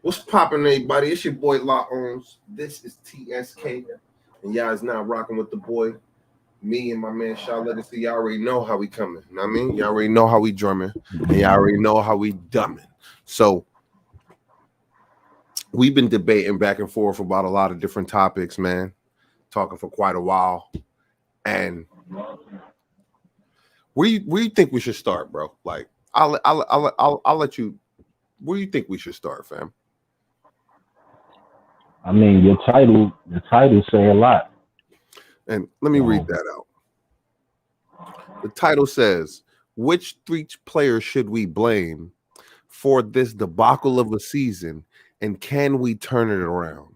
What's poppin', everybody? It's your boy La Owns. This is TSK, and y'all is now rocking with the boy. Me and my man Shaw Legacy. Y'all already know how we coming. Know what I mean? Y'all already know how we drumming, and y'all already know how we dumbing. So we've been debating back and forth about a lot of different topics, man. Talking for quite a while, and where you think we should start, bro? Like, I'll let you. Where you think we should start, fam? I mean, your title say a lot. And let me read So that out. The title says, "Which three players should we blame for this debacle of a season, and can we turn it around?"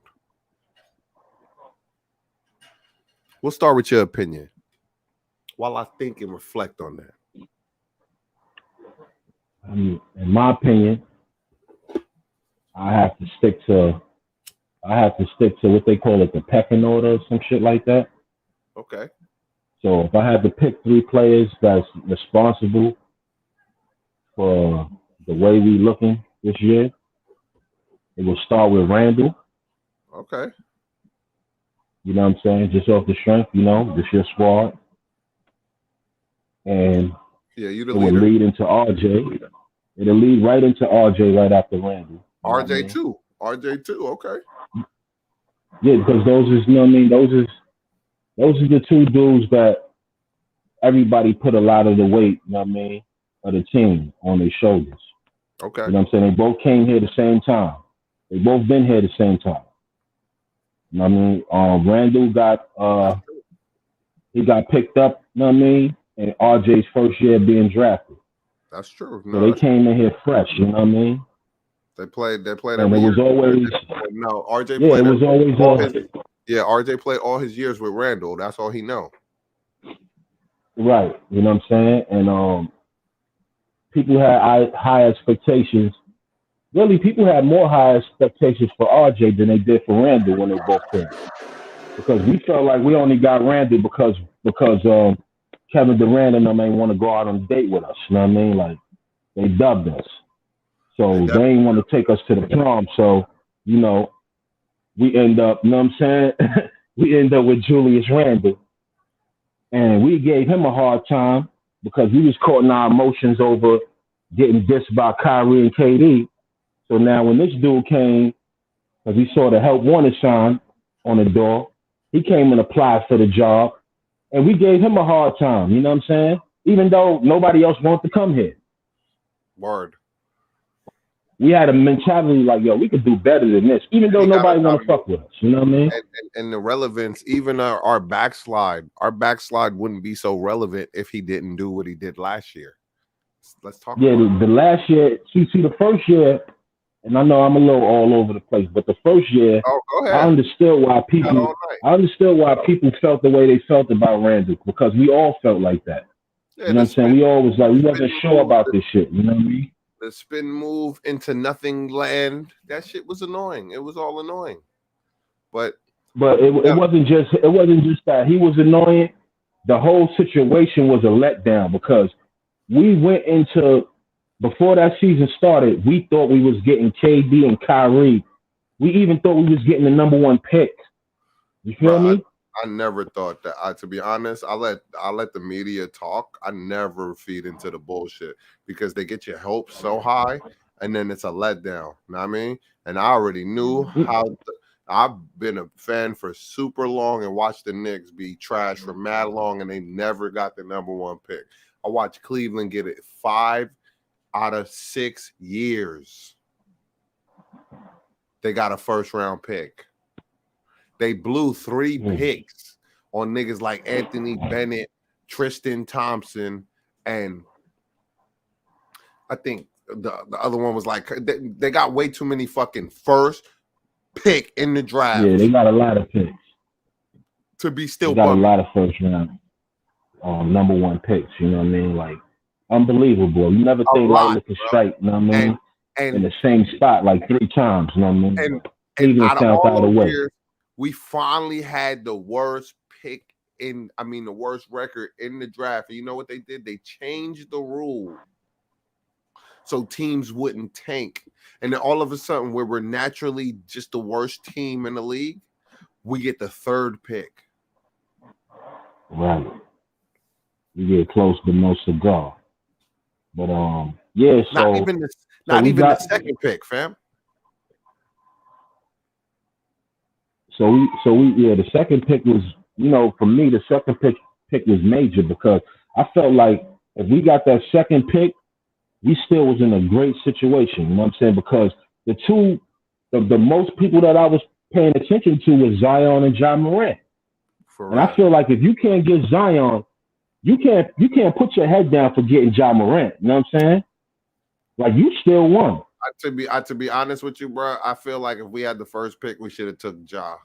We'll start with your opinion while I think and reflect on that. in my opinion, I have to stick to I have to stick to what they call it, the pecking order, or some shit like that. Okay. So if I had to pick three players that's responsible for the way we looking this year, it will start with Randall. Okay. You know what I'm saying? Just off the strength, this your squad, and Yeah, you the it will leader. lead into RJ. It'll lead right into RJ right after Randall. You know what I RJ mean? too. RJ too. Okay. Yeah, because those is, you know what I mean. Those are the two dudes that everybody put a lot of the weight, you know what I mean, of the team on their shoulders. Okay. You know what I'm saying? They both came here the same time. They both been here the same time. You know what I mean? Randall That's true. he got picked up, you know what I mean, in RJ's first year being drafted. That's true. So No, they that's came in here fresh, you know what I mean? they played And it every year was together. always But no, RJ yeah, it played was always all his yeah, RJ played all his years with Randall. That's all he know. right, you know what I'm saying? And people had high expectations. Really, people had more high expectations for RJ than they did for Randall when they both came. Because we felt like we only got Randall because Kevin Durant and them ain't want to go out on a date with us. You know what I mean? Like they dubbed us, They so they definitely ain't want to take us to the prom. So you know we end up, you know what I'm saying? We end up with Julius Randle, and we gave him a hard time because we was caught in our emotions over getting dissed by Kyrie and KD. So now when this dude came, because he saw the help wanted sign on the door, he came and applied for the job, and we gave him a hard time. You know what I'm saying? Even though nobody else wanted to come here, word. we had a mentality like, yo, we could do better than this. Even And though he got us nobody out want of to it. fuck with us. You know what I mean? And the relevance, even our backslide wouldn't be so relevant if he didn't do what he did last year. Let's talk Yeah, about the last year, see, the first year, and I know I'm a little all over the place, but the first year, it. Oh, go I ahead. understood why You got people, all night. I understood why people felt the way they felt about Randall because we all felt like that. Yeah, You know what I'm saying? We all was like, the we spin wasn't sure move, about this shit. You know what I mean? the spin move into nothing land. That shit was annoying. It was all annoying. But But you it got wasn't just that he was annoying. The whole situation was a letdown because we went into before that season started. We thought we was getting KD and Kyrie. We even thought we was getting the number one pick. You bro. feel me? I never thought that. To be honest, I let the media talk. I never feed into the bullshit because they get your hopes so high, and then it's a letdown. You know what I mean? And I already knew how. I've been a fan for super long and watched the Knicks be trash for mad long, and they never got the number one pick. I watched Cleveland get it 5 out of 6 years. They got a first round pick. They blew three Mm. picks on niggas like Anthony Bennett, Tristan Thompson, and I think the other one was like they got way too many fucking first pick in the Yeah, they draft got a lot of picks. to be They still got a bumming. lot of first round number one picks. You know what I mean? Like unbelievable. You never A think lot, lightning could bro. strike. You know what I And mean? In and the same spot like three times. You know what I mean? and But and Cleveland out of found all out a those way. years, we finally had the worst pick the worst record in the draft. And you know what they did? They changed the rule. so teams wouldn't tank. And then all of a sudden, where we're naturally just the worst team in the league, we get the third pick. Right. You get close but no cigar. But yeah, Not so even the so not we even the got second pick, fam. so we yeah, the second pick was, for me the second pick was major because I felt like if we got that second pick, we still was in a great situation. You know what I'm saying? Because the most people that I was paying attention to was Zion and John Morant. For And I real. feel like if you can't get Zion, you can't put your head down for getting John Morant. You know what I'm saying? Like you still won. To be honest with you, bro, I feel like if we had the first pick, we should have took Ja.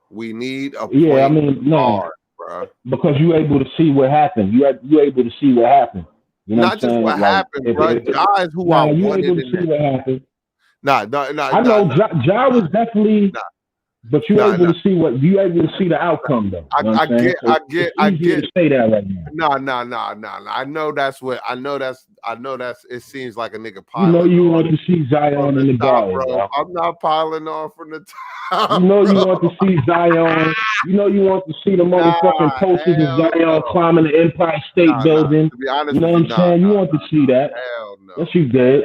We need a Yeah, I point mean, no, guard, bro. because you able to see what happened. You able to see what happened. You know what Not I'm just what saying? Like happened, bro. if Ja is who I now you wanted able to in see that. what happened. Nah, nah, nah, I nah, know nah, Ja was definitely, nah, but you nah, able nah. to see you able to see the outcome though. You know what I I'm saying? get, So I it's get, I easier to get. say that right now. Nah, nah, nah, nah, nah. I know that's. It seems like a nigga You know piling you on want to see from Zion the in the top, garden, bro. bro. I'm not piling on from the You top, know you bro. want to see Zion. You know you want to see the motherfucking Nah, posters of hell Zion no. climbing the Empire State Nah, nah. Building. To be honest You know with what you, I'm nah, saying? You nah, want to see that. hell Yes, no. you did.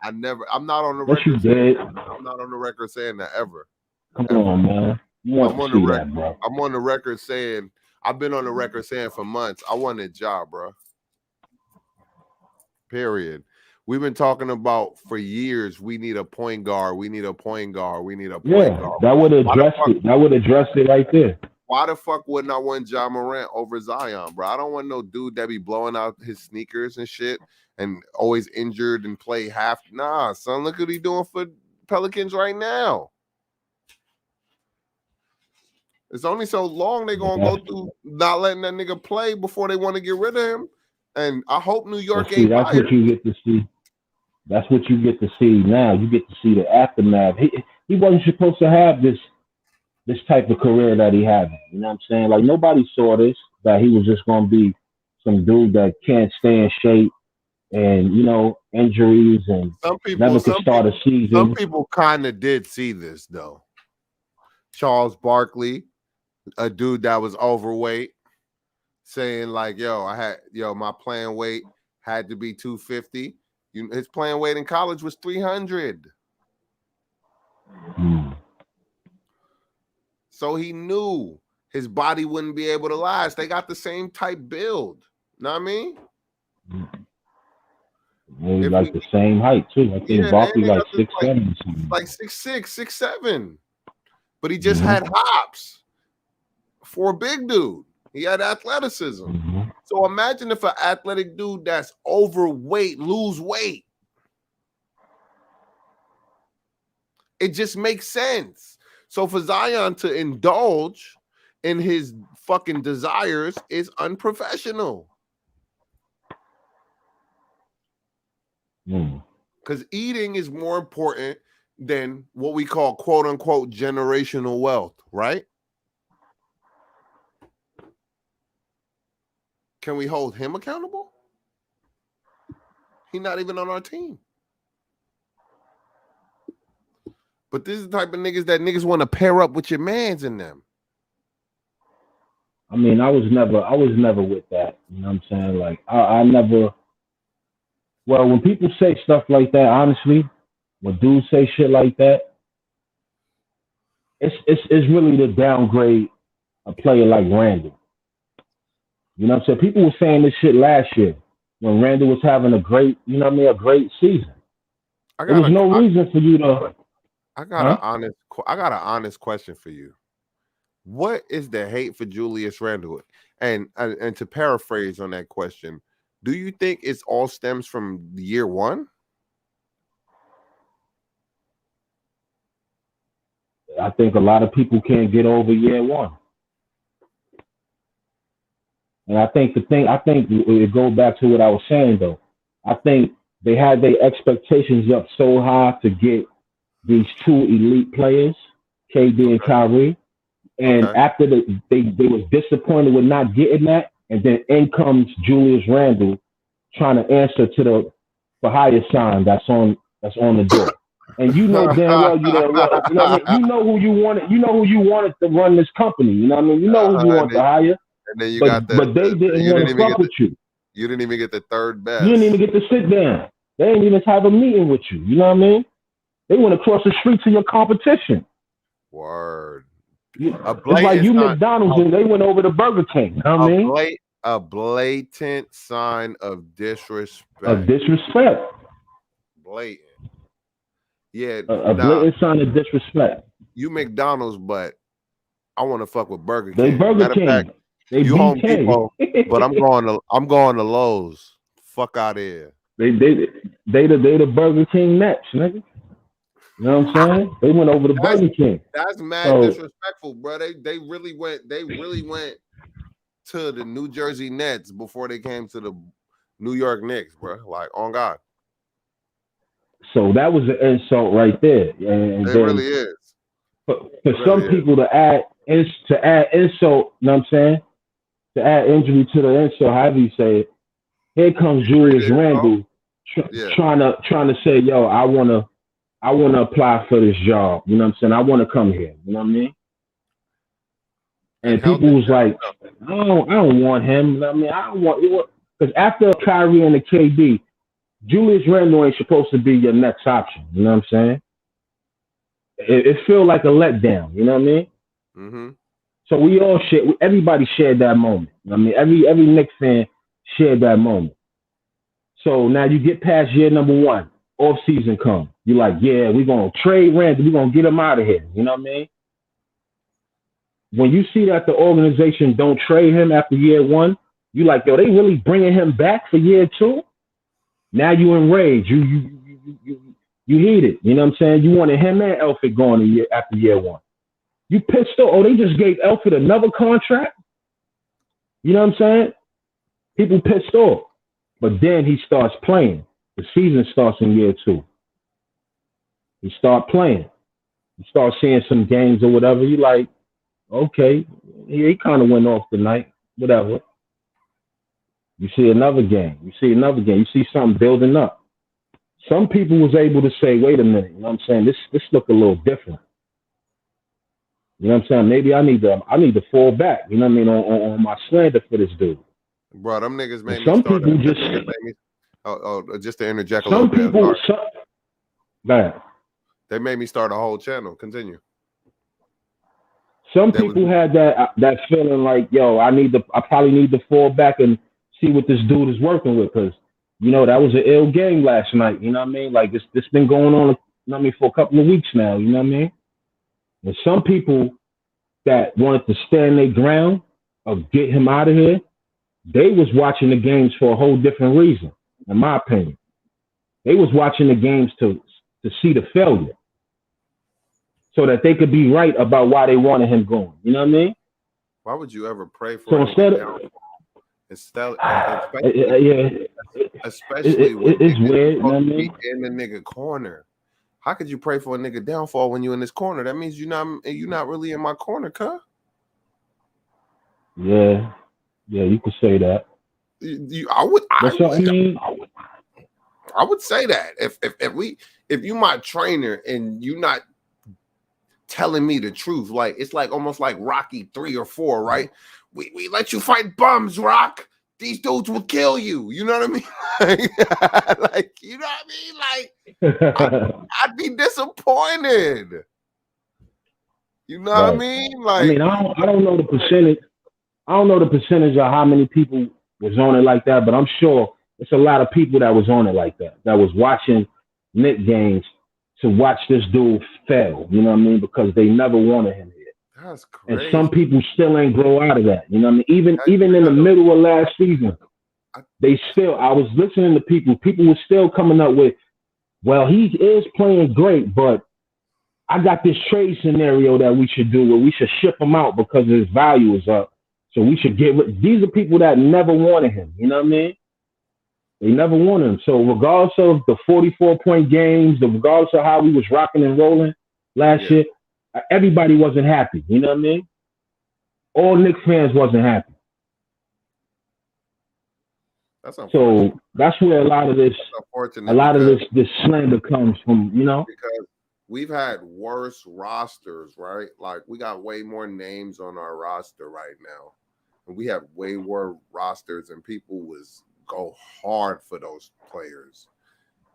I never. I'm not on the Yes, you record saying. did. I'm not on the record saying that ever, Come ever. on, man. You want I'm to on the see rec. that, bro. I'm on the record saying. I've been on the record saying for months. I wanted Ja, bro. Period. We've been talking about for years. We need a point guard. We need a point guard. We need a point Yeah, guard. that would Why the address fuck? it. That would address it right there. Why the fuck wouldn't I want Ja Morant over Zion, bro? I don't want no dude that be blowing out his sneakers and shit and always injured and play half. Nah, son, look what he doing for Pelicans right now. It's only so long they But gonna go through not letting that nigga play before they want to get rid of him. And I hope New York see, ain't that's biased. what you get to see. That's what you get to see now. You get to see the aftermath. He wasn't supposed to have this type of career that he had. You know what I'm saying? Like nobody saw this, that he was just gonna be some dude that can't stay in shape and injuries and Some people, never could some start a people, some season. people kind of did see this though. Charles Barkley, a dude that was overweight, saying like, my playing weight had to be 250. His playing weight in college was 300. Hmm. So he knew his body wouldn't be able to last. They got the same type build. Know what I mean? They If like we the same height too. I think Yeah, and Barkley they like got this 6'7" or something. like 6'6", 6'7". But he just Mm-hmm. had hops for a big dude. He had athleticism. Mm-hmm. So imagine if an athletic dude that's overweight lose weight. It just makes sense. So for Zion to indulge in his fucking desires is unprofessional. Because eating is more important than what we call quote unquote generational wealth, right? Can we hold him accountable? He's not even on our team. But this is the type of niggas that niggas want to pair up with your mans in them. I mean, I was never with that. You know what I'm saying? Like, I never. Well, when people say stuff like that, honestly, when dudes say shit like that, it's really to downgrade a player like Randall. You know what I'm saying? People were saying this shit last year when Randall was having a great, a great season. There was no reason for you to. I got an honest question for you. What is the hate for Julius Randle? And to paraphrase on that question, do you think it's all stems from year one? I think a lot of people can't get over year one. And I think it goes back to what I was saying though. I think they had their expectations up so high to get these two elite players, KD and Kyrie. And after they was disappointed with not getting that, and then in comes Julius Randle trying to answer to for hire sign that's on the door. And you know damn well you didn't want, you know what I mean? You know who you wanted, to run this company, you know what I mean? You know who you and want to hire, then you but got they didn't you want didn't to even fuck get with you. you didn't even get the third You didn't best. even get to sit down. They didn't even have a meeting with you, you know what I mean? They went across the street to your competition. Word. A It's like blatant you sign. McDonald's A, and they went over to Burger King, you know what I a mean? blat a blatant sign of Of disrespect. disrespect. Blatant. Yeah. A Nah. blatant sign of disrespect. You McDonald's, but I want to fuck with Burger They King. Burger Matter of fact, King. They you Home BK. Depot, but I'm going to Lowe's. Fuck out of here. they they they the Burger King Nets, nigga. You know what I'm saying? They went over to That's Burger King. that's mad So disrespectful, bro. They really went to the New Jersey Nets before they came to the New York Knicks, bro. Like on God, that was an insult right there. And it then really is. for It some really is. people to add insult, you know what I'm saying? To add injury to the insult, however you say it, here comes It Julius is, bro. Randle Yeah, trying to say, yo, I wanna apply for this job. You know what I'm saying? I wanna come here. You know what I mean? and And held people it was like, down. I don't want him. I mean, I don't want because after Kyrie and the KD, Julius Randle ain't supposed to be your next option. You know what I'm saying? It feels like a letdown. You know what I mean? Mm-hmm. So we all everybody shared that moment. I mean, every Knicks fan shared that moment. So now you get past year number one, off season come. You're like, yeah, we're gonna trade Randle, we're gonna get him out of here. You know what I mean? When you see that the organization don't trade him after year one, you like, yo, they really bringing him back for year two. Now you enraged. You heated. You know what I'm saying? You wanted him and Elfrid going after year one. You pissed off. Oh, they just gave Elfrid another contract. You know what I'm saying? People pissed off. But then he starts playing. The season starts in year two. He start playing. You start seeing some games or whatever. You like, okay, he kind of went off tonight. Whatever. You see another game. You see another game. You see something building up. Some people was able to say, wait a minute, you know what I'm saying? This look a little different. You know what I'm saying? Maybe I need to fall back, you know what I mean, on my slander for this dude. Bro, them niggas And made me some start. people Them just niggas made me. Just to interject a little some bit. I'm people sorry. man, They made me start a whole channel. Continue. some That was people had that feeling like, yo, I probably need to fall back and see what this dude is working with, because that was an ill game last night. You know what I mean? Like this been going on, you know what I mean, for a couple of weeks now. You know what I mean? And some people that wanted to stand their ground of get him out of here, they was watching the games for a whole different reason, in my opinion. They was watching the games to see the failure, so that they could be right about why they wanted him going. You know what I mean? why would you ever pray for So a nigga instead of down? Especially yeah, especially when it's niggas weird. You know supposed what I to be mean? in the nigga corner. How could you pray for a nigga downfall when you in this corner? That means you're not really in my corner, cuh. Yeah, yeah, you could say that. I would I But so I would mean, I would say that if you my trainer and you not telling me the truth, like it's like almost like Rocky 3 or 4, right? We let you fight bums, Rock. These dudes will kill you. You know what I mean? Like you know what I mean? Like I'd be disappointed. You know what I right. mean? I Like mean, I don't know the percentage. I don't know the percentage of how many people was on it like that, but I'm sure it's a lot of people that was on it like that. That was watching Nick games to watch this dude fail. You know what I mean? Because they never wanted him here. that's And some crazy. people still ain't grow out of that. You know what I mean? Even That's even in the real. middle of last season, I, they still. I was listening to people. People were still coming up with, well, he is playing great, but I got this trade scenario that we should do where we should ship him out because his value is up. So we should get rid. These are people that never wanted him. You know what I mean? They never wanted him. So regardless of the 44-point games, regardless of how we was rocking and rolling last yeah, year, everybody wasn't happy. You know what I mean? All Knicks fans wasn't happy. that's unfortunate. So that's where a lot of this, That's a unfortunate lot of because this slander comes from, you know. because we've had worse rosters, right? Like we got way more names on our roster right now. And we have way more rosters and people was go hard for those players.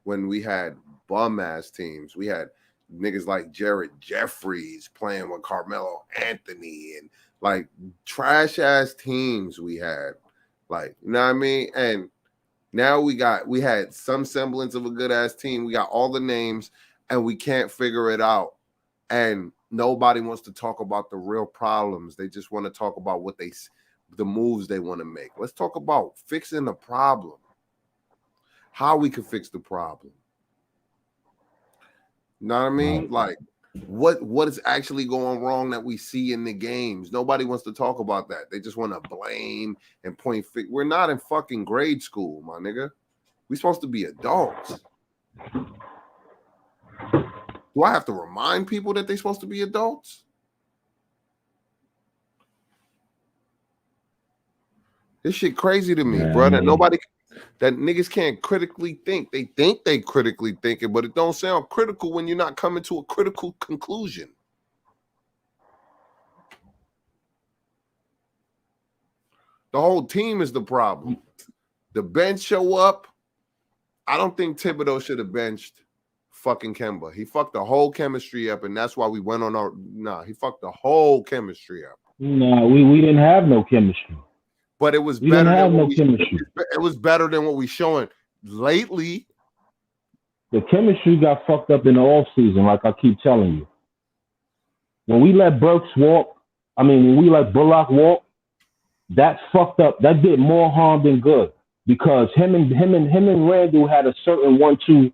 When we had bum ass teams, we had niggas like Jared Jeffries playing with Carmelo Anthony and like trash ass teams we had. Like, you know what I mean? And now we had some semblance of a good ass team. We got all the names and we can't figure it out. And nobody wants to talk about the real problems. They just want to talk about the moves they want to make. Let's talk about fixing the problem. How we can fix the problem. You know what I mean? Right. Like what is actually going wrong that we see in the games? Nobody wants to talk about that. They just want to blame and point. We're not in fucking grade school, my nigga. We're supposed to be adults. Do I have to remind people that they're supposed to be adults? This shit crazy to me, Yeah, bro. That niggas can't critically think. They think they critically thinking, but it don't sound critical when you're not coming to a critical conclusion. The whole team is the problem. The bench show up. I don't think Thibodeau should have benched fucking Kemba. He fucked the whole chemistry up, and that's why we went on our. Nah, he fucked the whole chemistry up. No, we didn't have no chemistry. But it was We didn't better than have what no chemistry. it was better than what we showing lately. The chemistry got fucked up in the off season, like I keep telling you. When we let Burks walk, when we let Bullock walk, that fucked up. That did more harm than good because him and Randall had a certain 1-2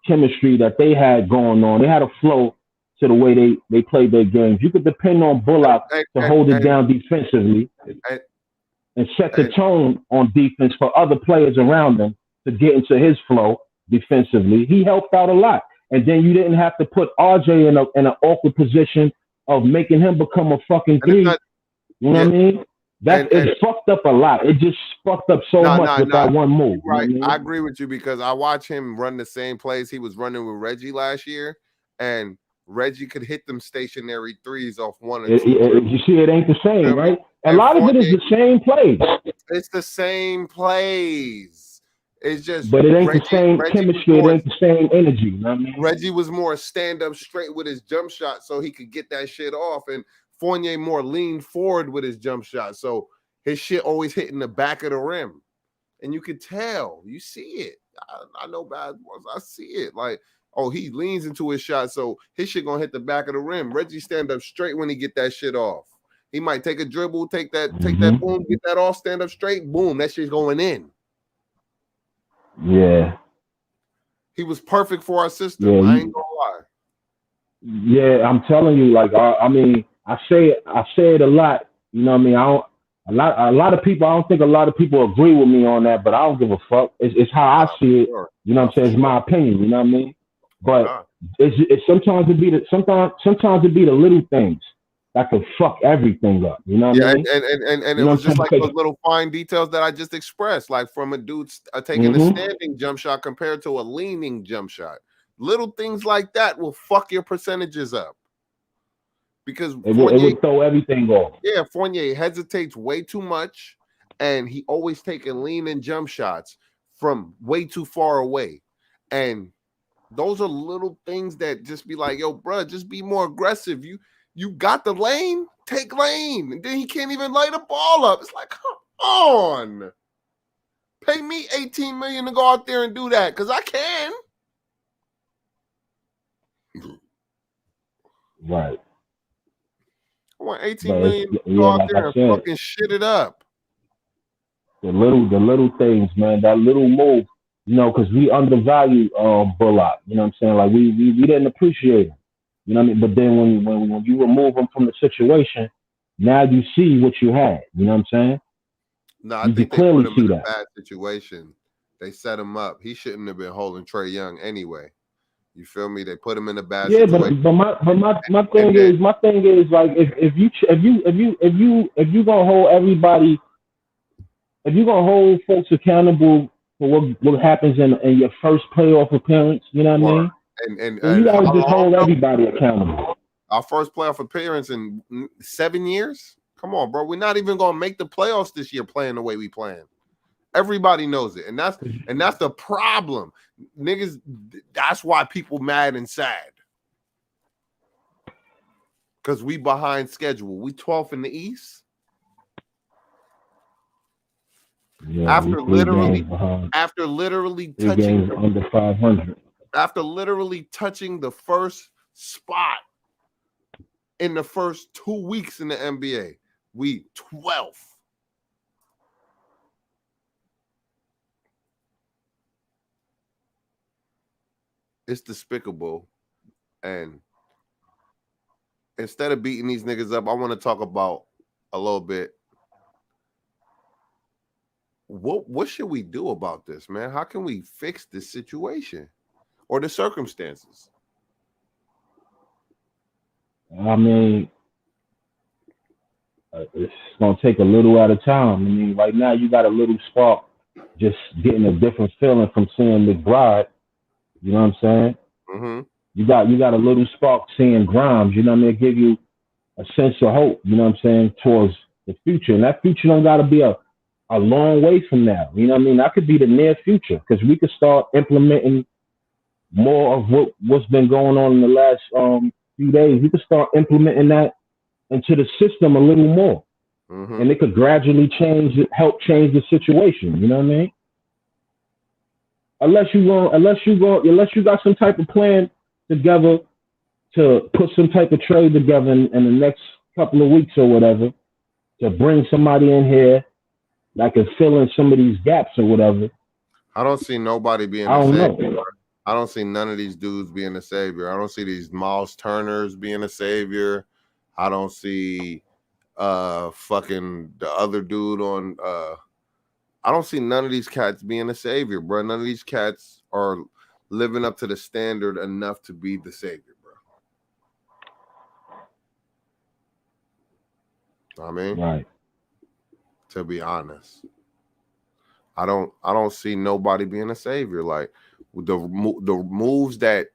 chemistry that they had going on. They had a flow to the way they played their games. You could depend on Bullock to hold it down defensively and set the tone on defense for other players around him to get into his flow defensively. He helped out a lot. And then you didn't have to put RJ in an awkward position of making him become a fucking three. You know what I mean? It fucked up a lot. It just fucked up so much with that one move. Right. You know what I mean? I agree with you because I watch him run the same plays he was running with Reggie last year, and Reggie could hit them stationary threes off one or two. You see, it ain't the same, right? A lot of it is the same plays. It's the same plays. It's just, but it ain't the same chemistry. It ain't the same energy. You know what I mean? Reggie was more stand up straight with his jump shot, so he could get that shit off, and Fournier more leaned forward with his jump shot, so his shit always hitting the back of the rim, and you could tell, you see it. I know bad ones. I see it. Like, oh, he leans into his shot, so his shit gonna hit the back of the rim. Reggie stand up straight when he get that shit off. He might take a dribble, take that boom, get that off, stand up straight, boom, that shit's going in. Yeah. He was perfect for our system. Yeah, I ain't gonna lie. Yeah, I'm telling you, like I say it a lot. You know what I mean? A lot of people. I don't think a lot of people agree with me on that, but I don't give a fuck. It's how I see it. You know what I'm saying? It's my opinion. You know what I mean? But it's sometimes it be the little things that could fuck everything up. You know what I mean? And it was just like those little fine details that I just expressed, like from a dude taking a standing jump shot compared to a leaning jump shot. Little things like that will fuck your percentages up. Because it would throw everything off. Yeah, Fournier hesitates way too much, and he always taking leaning jump shots from way too far away. And those are little things that just be like, yo, bro, just be more aggressive. You got the lane, take lane. And then he can't even lay the ball up. It's like, come on. Pay me $18 million to go out there and do that, because I can. Right. I want $18 million to go out there and fucking shit it up. The little things, man. That little move, you know, because we undervalue Bullock. You know what I'm saying? Like we didn't appreciate him. You know what I mean? But then when you remove him from the situation, now you see what you had. You know what I'm saying? No, I think they put him in a bad situation. They set him up. He shouldn't have been holding Trae Young anyway. You feel me? They put him in a bad situation. But my thing is like if you gonna hold everybody, if you gonna hold folks accountable for what happens in your first playoff appearance. You know what I Or mean? and So you and how gotta just long hold ago? everybody accountable. Our first playoff appearance in 7 years? Come on, bro. We're not even gonna make the playoffs this year playing the way we playing. Everybody knows it, and that's the problem, niggas. That's why people mad and sad because we behind schedule. We 12th in the East Yeah, we after three literally games behind. after literally 3 games touching under 500. after literally touching the first spot in the first 2 weeks in the NBA. We 12th. It's despicable. And instead of beating these niggas up, I want to talk about a little bit. What should we do about this, man? How can we fix this situation or the circumstances? I mean, it's gonna take a little at a time. I mean, right now you got a little spark, just getting a different feeling from seeing McBride. You know what I'm saying? Mm-hmm. You got a little spark seeing Grimes. You know what I mean? It give you a sense of hope. You know what I'm saying, towards the future, and that future don't got to be a long way from now. You know what I mean? That could be the near future because we could start implementing more of what's been going on in the last few days. We could start implementing that into the system a little more, Mm-hmm. and it could gradually help change the situation. You know what I mean? Unless you got some type of plan together to put some type of trade together in the next couple of weeks or whatever to bring somebody in here that can fill in some of these gaps or whatever. I don't see nobody being I a don't savior. know. I don't see none of these dudes being a savior. I don't see these Miles Turners being a savior. I don't see fucking the other dude on I don't see none of these cats being a savior, bro. None of these cats are living up to the standard enough to be the savior, bro. I mean, Right. to be honest, I don't see nobody being a savior. Like the moves that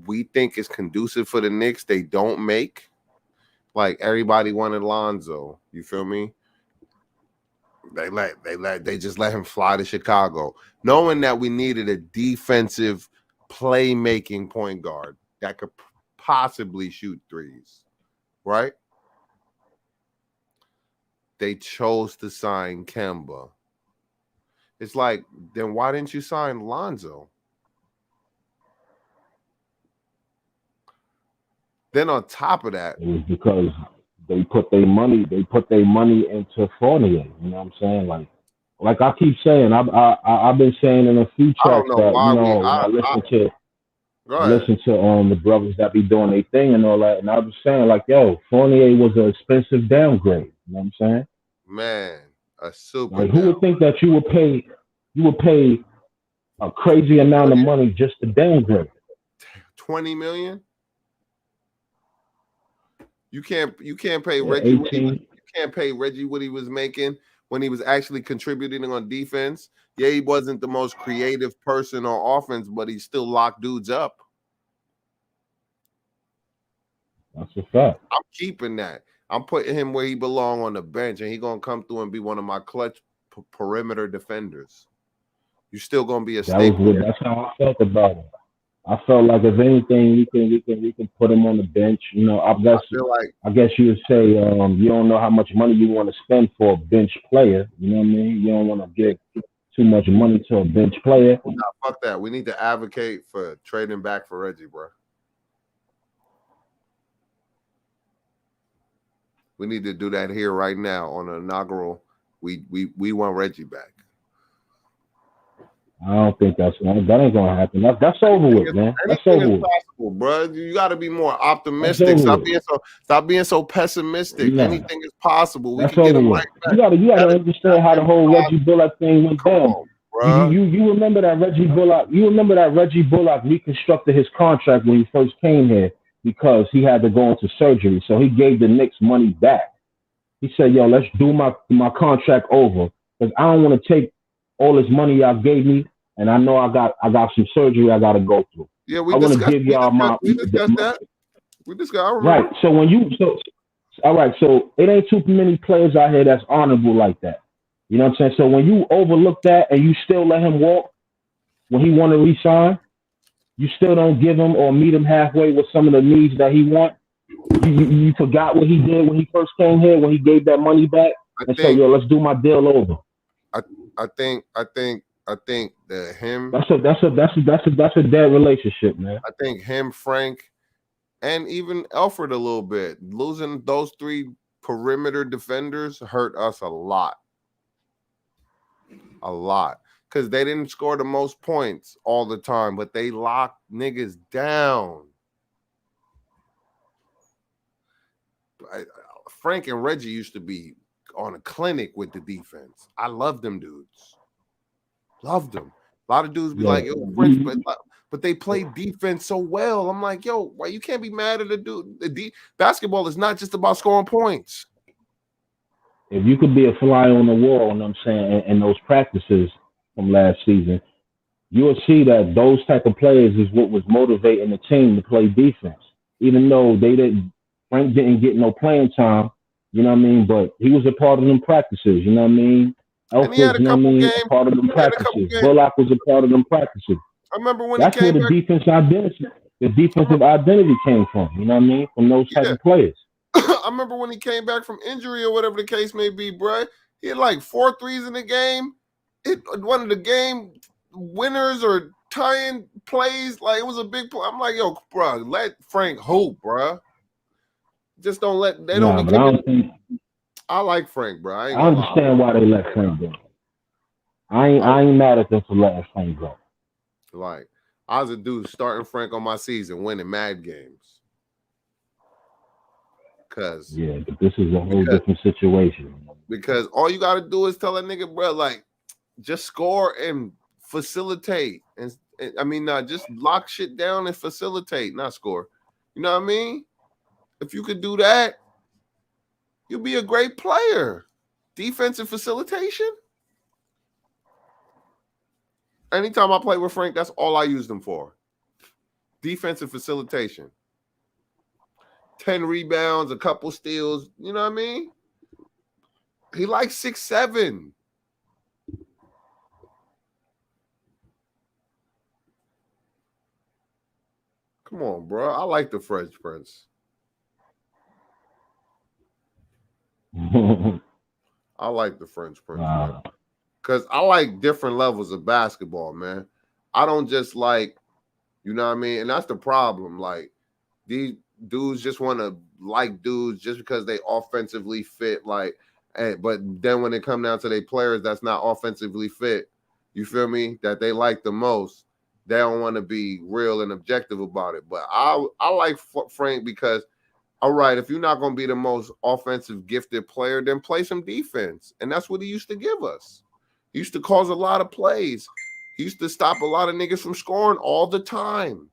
we think is conducive for the Knicks, they don't make. Like everybody wanted Lonzo. You feel me? They just let him fly to Chicago, knowing that we needed a defensive playmaking point guard that could possibly shoot threes, right? They chose to sign Kemba. It's like, then why didn't you sign Lonzo? Then on top of that, It was because they put their money into Fournier. You know what I'm saying? Like I keep saying, I've been saying in a few I don't tracks know that, why we. when Go I ahead, listen to the brothers that be doing their thing and all that, and I was saying like, yo, Fournier was an expensive downgrade. You know what I'm saying? man. A super Like, who down would think that you would pay a crazy amount of million, money just to downgrade? 20 million. You can't pay Yeah, Reggie 18. you can't pay Reggie what he was making when he was actually contributing on defense. Yeah, he wasn't the most creative person on offense, but he still locked dudes up. That's a fact. I'm keeping that. I'm putting him where he belong on the bench, and he gonna come through and be one of my clutch perimeter defenders. You still gonna be a staple. That's how I felt about it. I felt like if anything, we can put him on the bench. You know, I feel like I guess you would say you don't know how much money you want to spend for a bench player. You know what I mean? You don't want to give too much money to a bench player. nah, fuck that. We need to advocate for trading back for Reggie, bro. We need to do that here right now on the inaugural. We want Reggie back. I don't think that ain't gonna happen. That's over with, man. That's Anything over is with. possible, bro. You got to be more That's optimistic. over with. Stop being so pessimistic. Nah, Anything is possible. We that's can get over him with. right You back. gotta That is understand how the whole Reggie Bullock thing went come down. on, bro. You remember that Reggie Bullock? You remember that Reggie Bullock reconstructed his contract when he first came here because he had to go into surgery. So he gave the Knicks money back. He said, "Yo, let's do my contract over because I don't want to take all this money y'all gave me, and I know I got some surgery I got to go through. Yeah, I want to give y'all we discussed that. We discussed. I right. remember. So when you so all right, so it ain't too many players out here that's honorable like that. You know what I'm saying? So when you overlook that and you still let him walk when he want to resign, you still don't give him or meet him halfway with some of the needs that he want. You forgot what he did when he first came here when he gave that money back I and said, think. "Yo, let's do my deal over." I. I think that him. That's a dead relationship, man. I think him, Frank, and even Alfred a little bit. Losing those three perimeter defenders hurt us a lot, because they didn't score the most points all the time, but they locked niggas down. Frank and Reggie used to be on a clinic with the defense. I love them dudes. Loved them. A lot of dudes be Yeah. like, yo, French, but they play defense so well. I'm like, yo, why you can't be mad at a dude? Basketball is not just about scoring points. If you could be a fly on the wall, you know what I'm saying, in those practices from last season, you will see that those type of players is what was motivating the team to play defense. Even though Frank didn't get no playing time, you know what I mean, but he was a part of them practices, you know what I mean? And Elf he was, had a you know what I couple mean, a games. part of them He had a couple practices. games. Bullock was a part of them practices. I remember when he That's where came the back. defensive identity came from, you know what I mean? From those type Yeah. of players. I remember when he came back from injury or whatever the case may be, bro. He had like 4 threes in the game. It one of the game winners or tying plays. Like it was a big play. I'm like, yo, bro, let Frank hoop, bro. Just don't let they don't Nah, be but I coming. don't think I like Frank, bro. I ain't I gonna lie. understand why they let Frank go. I ain't mad at them for letting Frank go. Like I was a dude starting Frank on my season, winning mad games. Cause Yeah, but this is a whole different situation. because all you gotta do is tell that nigga, bro, like just score and facilitate, and I mean, just lock shit down and facilitate, not score. You know what I mean? If you could do that, you'll be a great player. Defensive facilitation. Anytime I play with Frank, that's all I use them for. Defensive facilitation. 10 rebounds, a couple steals. You know what I mean? He likes 6'7". Come on, bro. I like the Fresh Prince. I like the French Prince, man. Because I like different levels of basketball, man. I don't just like, you know what I mean? And that's the problem. Like, these dudes just want to like dudes just because they offensively fit. Like, but then when it come down to their players that's not offensively fit, you feel me? That they like the most, they don't want to be real and objective about it. But I like Frank because, all right, if you're not going to be the most offensive gifted player, then play some defense. And that's what he used to give us. He used to cause a lot of plays. He used to stop a lot of niggas from scoring all the time.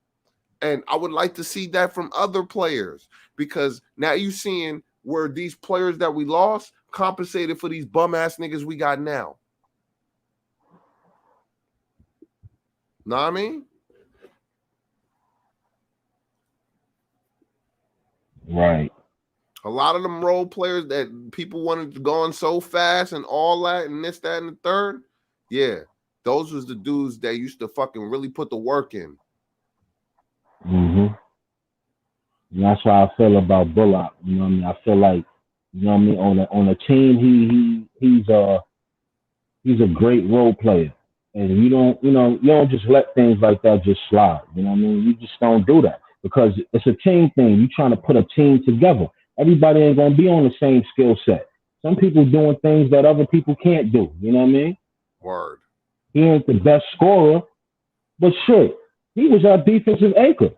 And I would like to see that from other players, because now you're seeing where these players that we lost compensated for these bum ass niggas we got now. Know what I mean? Right. A lot of them role players that people wanted to go on so fast and all that and this, that, and the third. Yeah. Those was the dudes that used to fucking really put the work in. Mm-hmm. And that's how I feel about Bullock. You know what I mean? I feel like, you know what I mean, on a team he's a great role player. And you don't just let things like that just slide. You know what I mean? You just don't do that. Because it's a team thing. You're trying to put a team together. Everybody ain't gonna be on the same skill set. Some people doing things that other people can't do. You know what I mean? Word. He ain't the best scorer, but shit, he was our defensive anchor.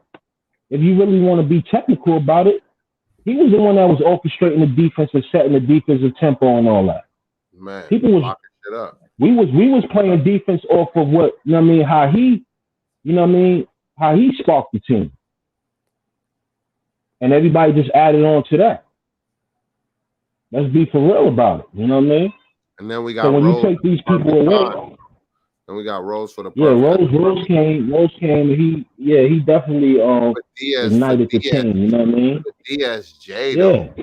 If you really want to be technical about it, he was the one that was orchestrating the defense and setting the defensive tempo and all that. Man, People was locking shit up. we was playing defense off of what, you know what I mean, how he, you know what I mean, how he sparked the team. And everybody just added on to that. Let's be for real about it. You know what I mean? And then we So got when you Rose take these people perfect away, time. and we got Rose for the Yeah, perfect. Rose came. He definitely For ignited the Diaz, team. You know what I mean? DSJ Yeah, though.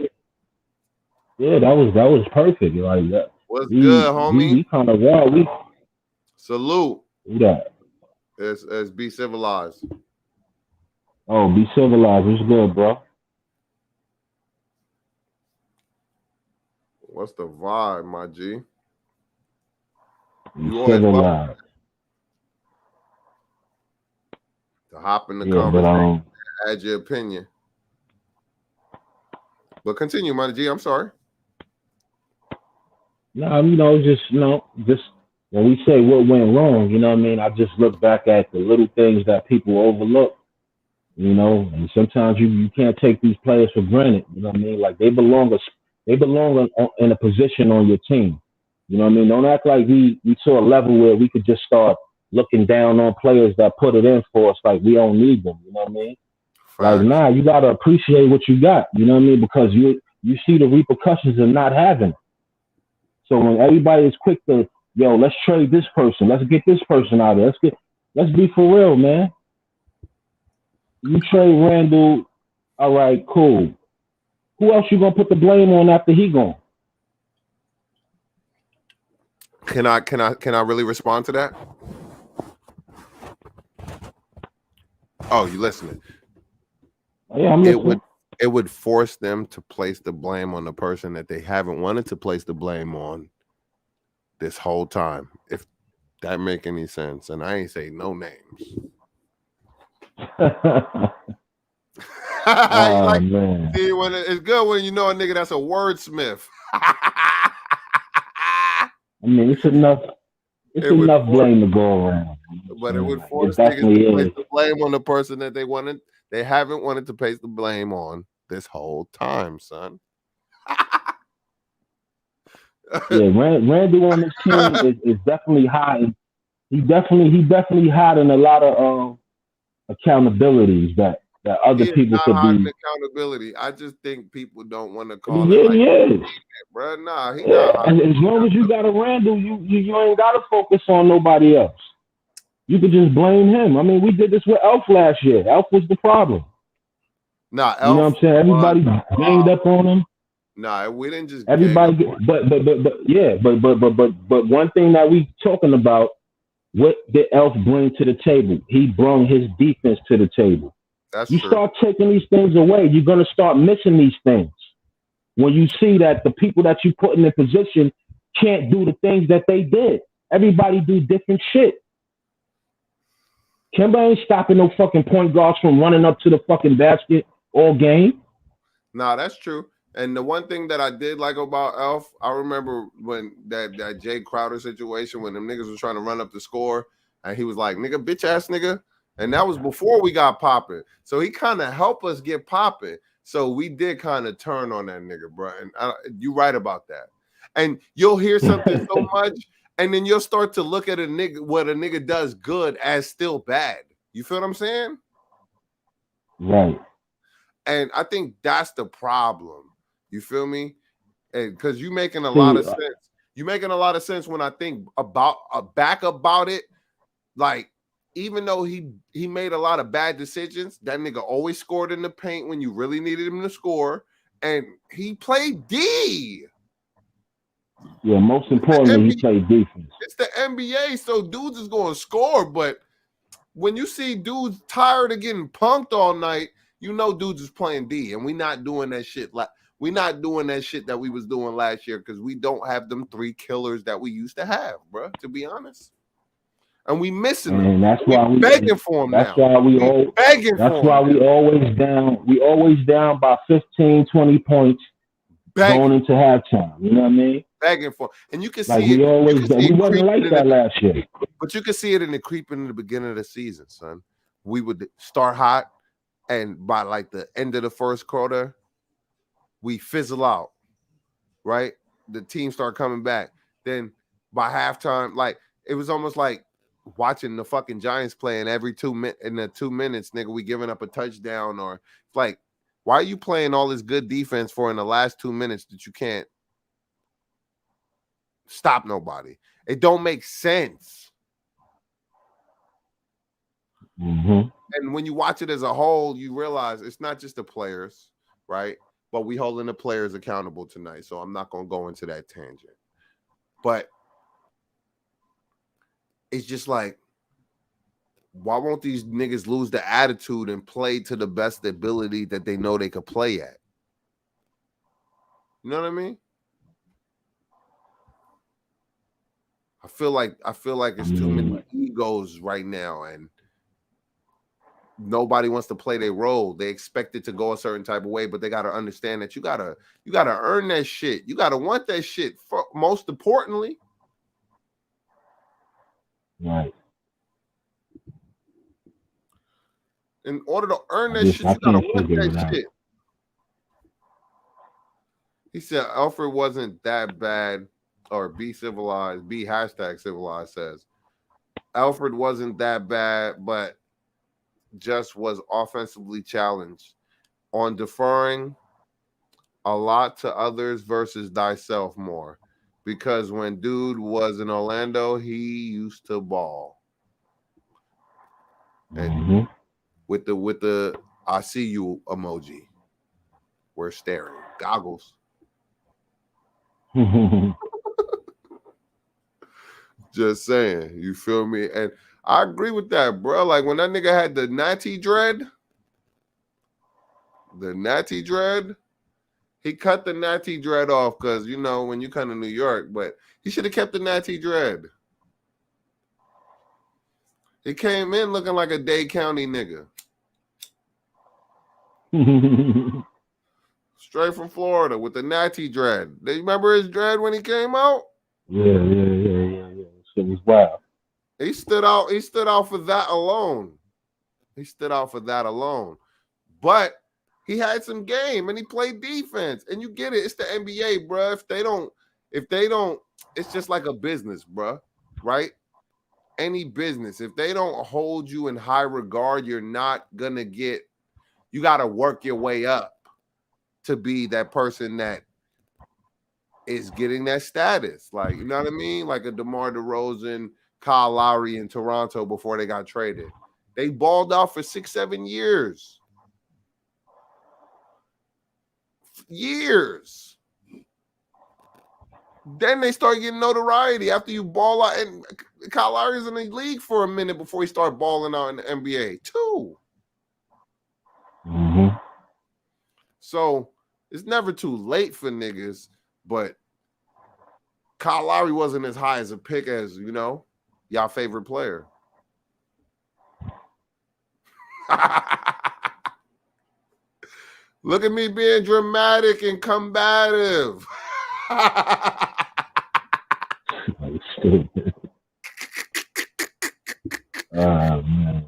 yeah, that was perfect. Like that, What's good, homie? we kind of raw. Salute. We that. As be civilized. Oh, be civilized. What's good, bro? What's the vibe, my G? Be You always welcome civilized. to hop in the Yeah, but conversation, add your opinion. But continue, my G. I'm sorry. no, just when we say what went wrong, you know what I mean. I just look back at the little things that people overlook. And sometimes you can't take these players for granted. You know what I mean? Like they belong in a position on your team. You know what I mean? Don't act like we saw a level where we could just start looking down on players that put it in for us, like we don't need them. You know what I mean? Like, Facts. nah, you gotta appreciate what you got. You know what I mean? Because you see the repercussions of not having it. So when everybody is quick to, yo, let's trade this person, let's get this person out of there. Let's be for real, man. You trade Randall, all right, cool. Who else you gonna put the blame on after he gone? Can I really respond to that? Oh, you listening? Yeah, I'm It would listening. it would force them to place the blame on the person that they haven't wanted to place the blame on this whole time. If that make any sense, and I ain't say no names. You Oh like man. see when it's good when you know a nigga that's a wordsmith. I mean, it's enough. It's It would enough force, blame to go around. You know but it would Like, it force niggas to definitely place is. the blame on the person that they haven't wanted to place the blame on this whole time, son. Yeah, Randall on this team is definitely high. He definitely hiding a lot of accountabilities that He other is people not could hiding be. accountability. I just think people don't want to I mean, call it yeah, like, he is. bro. Nah, he Yeah, not hiding. as long as you got a Randall, you ain't got to focus on nobody else. You could just blame him. I mean, we did this with Elf last year. Elf was the problem. Nah, You know what Elf I'm saying? was Everybody the ganged up problem. on him. Nah, we didn't just gang Everybody, up on. but one thing that we talking about, what did Elf bring to the table? He brought his defense to the table. That's You true. start taking these things away, you're gonna start missing these things. When you see that the people that you put in the position can't do the things that they did. Everybody do different shit. Kemba ain't stopping no fucking point guards from running up to the fucking basket all game. Nah, that's true. And the one thing that I did like about Elf, I remember when that Jay Crowder situation when them niggas was trying to run up the score, and he was like, "Nigga, bitch ass nigga," and that was before we got popping. So he kind of helped us get popping. So we did kind of turn on that nigga, bro. And you right about that. And you'll hear something so much, and then you'll start to look at a nigga what a nigga does good as still bad. You feel what I'm saying? Right. And I think that's the problem. You feel me? And because you making a lot See, of sense. You making a lot of sense when I think about back about it. Like, even though he made a lot of bad decisions, that nigga always scored in the paint when you really needed him to score. And he played D. yeah, most It's the importantly, he NBA. played defense. It's the NBA. So dudes is going to score. But when you see dudes tired of getting punked all night, you know dudes is playing D, and we not doing that shit. Like we not doing that shit that we was doing last year because we don't have them three killers that we used to have, bro. To be honest, and we missing them. And that's We why begging for them that's now. why we We all begging that's for why them now. we always down by 15, 20 points going Begging, into halftime. You know what I mean? begging for, and you can Like see it. You can see we it wasn't creeping like in that last year. but you can see it in the creeping in the beginning of the season, son. We would start hot, and by like the end of the first quarter, we fizzle out. Right? The team start coming back. Then by halftime, like it was almost like watching the fucking Giants playing every in the 2 minutes, nigga, we giving up a touchdown or it's like, why are you playing all this good defense for in the last 2 minutes that you can't stop nobody? It don't make sense. Mm-hmm. And when you watch it as a whole, you realize it's not just the players, right? But we holding the players accountable tonight, so I'm not gonna go into that tangent. But it's just like, why won't these niggas lose the attitude and play to the best ability that they know they could play at? You know what I mean? I feel like I it's too many mean, egos right now, and nobody wants to play their role. They expect it to go a certain type of way, but they gotta understand that you gotta earn that shit. You gotta want that shit. Most importantly, right. in order to earn that I shit, you gotta can't want figure that it out. shit. He said Alfred wasn't that bad, or be civilized. Be hashtag civilized says Alfred wasn't that bad, but just was offensively challenged on deferring a lot to others versus thyself more. Because when dude was in Orlando, he used to ball. And Mm-hmm. with the I see you emoji, we're staring. Goggles. Just saying. You feel me? And I agree with that, bro. Like when that nigga had the natty dread, he cut the natty dread off because you know when you come to New York, but he should have kept the natty dread. He came in looking like a Dade County nigga. Straight from Florida with the natty dread. Do you remember his dread when he came out? Yeah. Shit was wild. He stood out. He stood out for that alone. He stood out for that alone. But he had some game and he played defense. And you get it. It's the NBA, bro. If they don't, it's just like a business, bro. Right? Any business. If they don't hold you in high regard, you're not gonna get. You got to work your way up to be that person that is getting that status. Like, you know what I mean? Like a DeMar DeRozan, Kyle Lowry in Toronto before they got traded. They balled out for 6-7 years. Years. Then they start getting notoriety after you ball out. And Kyle Lowry's in the league for a minute before he started balling out in the NBA, too. Mm-hmm. So it's never too late for niggas, but Kyle Lowry wasn't as high as a pick as, y'all favorite player. Look at me being dramatic and combative. Stupid. Man.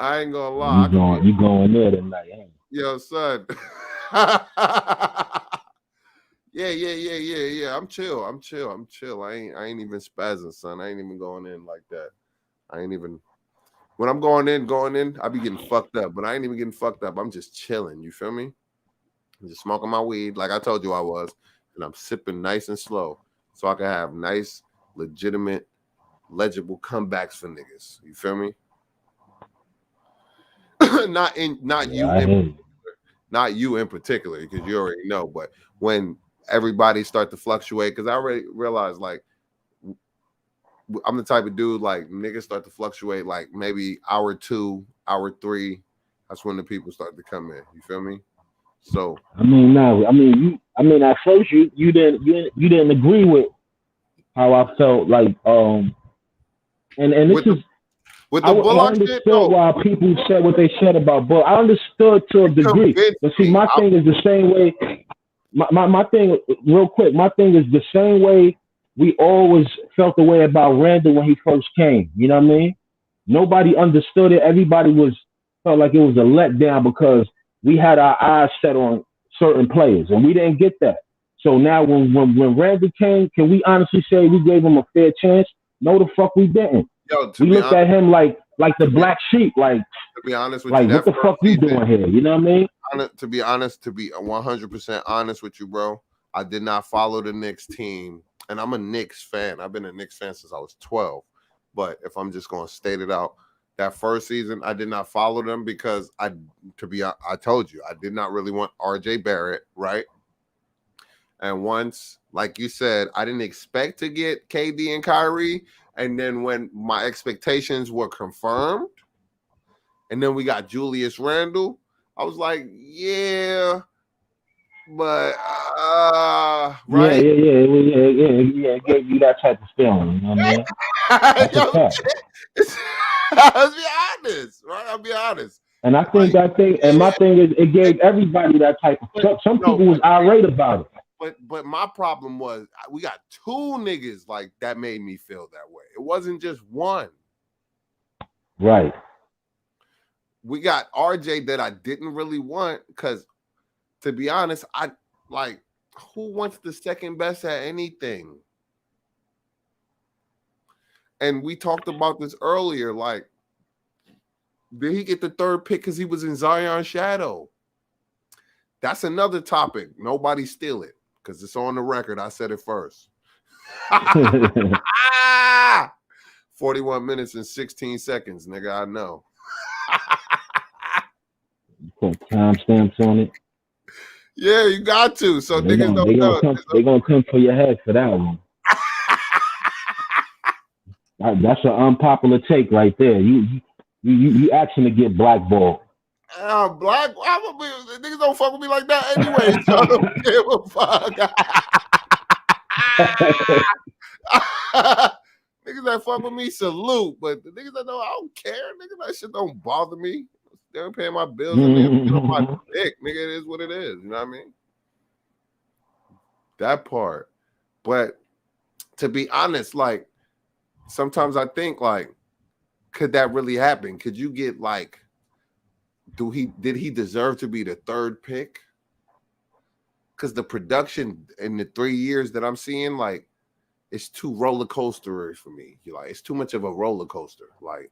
I ain't gonna lie. You going there tonight, ain't you? Yo, son. Yeah. I'm chill. I ain't even spazzing, son. I ain't even going in like that. I ain't even when I'm going in, I be getting fucked up, but I ain't even getting fucked up. I'm just chilling. You feel me? I'm just smoking my weed like I told you I was, and I'm sipping nice and slow so I can have nice, legitimate, legible comebacks for niggas. You feel me? not Yeah, I hear you. not you in particular, because you already know, but when everybody start to fluctuate, because I already realized like I'm the type of dude like niggas start to fluctuate like maybe hour 2, hour 3. That's when the people start to come in. You feel me? So I mean, no. At first you didn't agree with how I felt. Like, and this with is with I, the I Bullock shit, understood no, why people said what they said about Bull. I understood to a it degree, convinced but see, me. my thing is the same way. My thing, real quick, my thing is the same way we always felt the way about Randall when he first came. You know what I mean? Nobody understood it. Everybody felt like it was a letdown because we had our eyes set on certain players, and we didn't get that. So now, when Randall came, can we honestly say we gave him a fair chance? No, the fuck we didn't. Yo, We looked at him like the to be black sheep, to be honest with you, like what that the first fuck you season, doing here? You know what I mean? to be honest, to be 100% honest with you, bro, I did not follow the Knicks team, and I'm a Knicks fan. I've been a Knicks fan since I was 12. But if I'm just going to state it out, that first season, I did not follow them because I told you, I did not really want RJ Barrett, right? And once, like you said, I didn't expect to get KD and Kyrie. And then when my expectations were confirmed, and then we got Julius Randle, I was like, yeah, but Yeah, right? It gave you that type of feeling. You know what I mean? That's a Yo, fact. I'll be honest, right? I'll be honest. And Like, and yeah, my thing is, it gave everybody that type of. but Some no, people was irate about it. but my problem was we got two niggas like that made me feel that way. It wasn't just one. Right. We got RJ that I didn't really want because, to be honest, I like who wants the second best at anything? And we talked about this earlier. Like, did he get the third pick because he was in Zion's shadow? That's another topic. Nobody steal it because it's on the record. I said it first. 41 minutes and 16 seconds, nigga. I know. Put timestamps on it. Yeah, you got to. So niggas don't know. They gonna come for your head for that one. That's an unpopular take right there. You asking to get blackballed. Black. Niggas don't fuck with me like that anyway. So I don't give a fuck. Niggas that fuck with me salute, but the niggas that know I don't care. Nigga, that shit don't bother me. They're paying my bills and they're on my dick. Nigga, it is what it is. You know what I mean? That part. But to be honest, like sometimes I think like, could that really happen? Could you get like, did he deserve to be the third pick? Because the production in the 3 years that I'm seeing, like, it's too roller coastery for me. You're like, it's too much of a roller coaster. Like,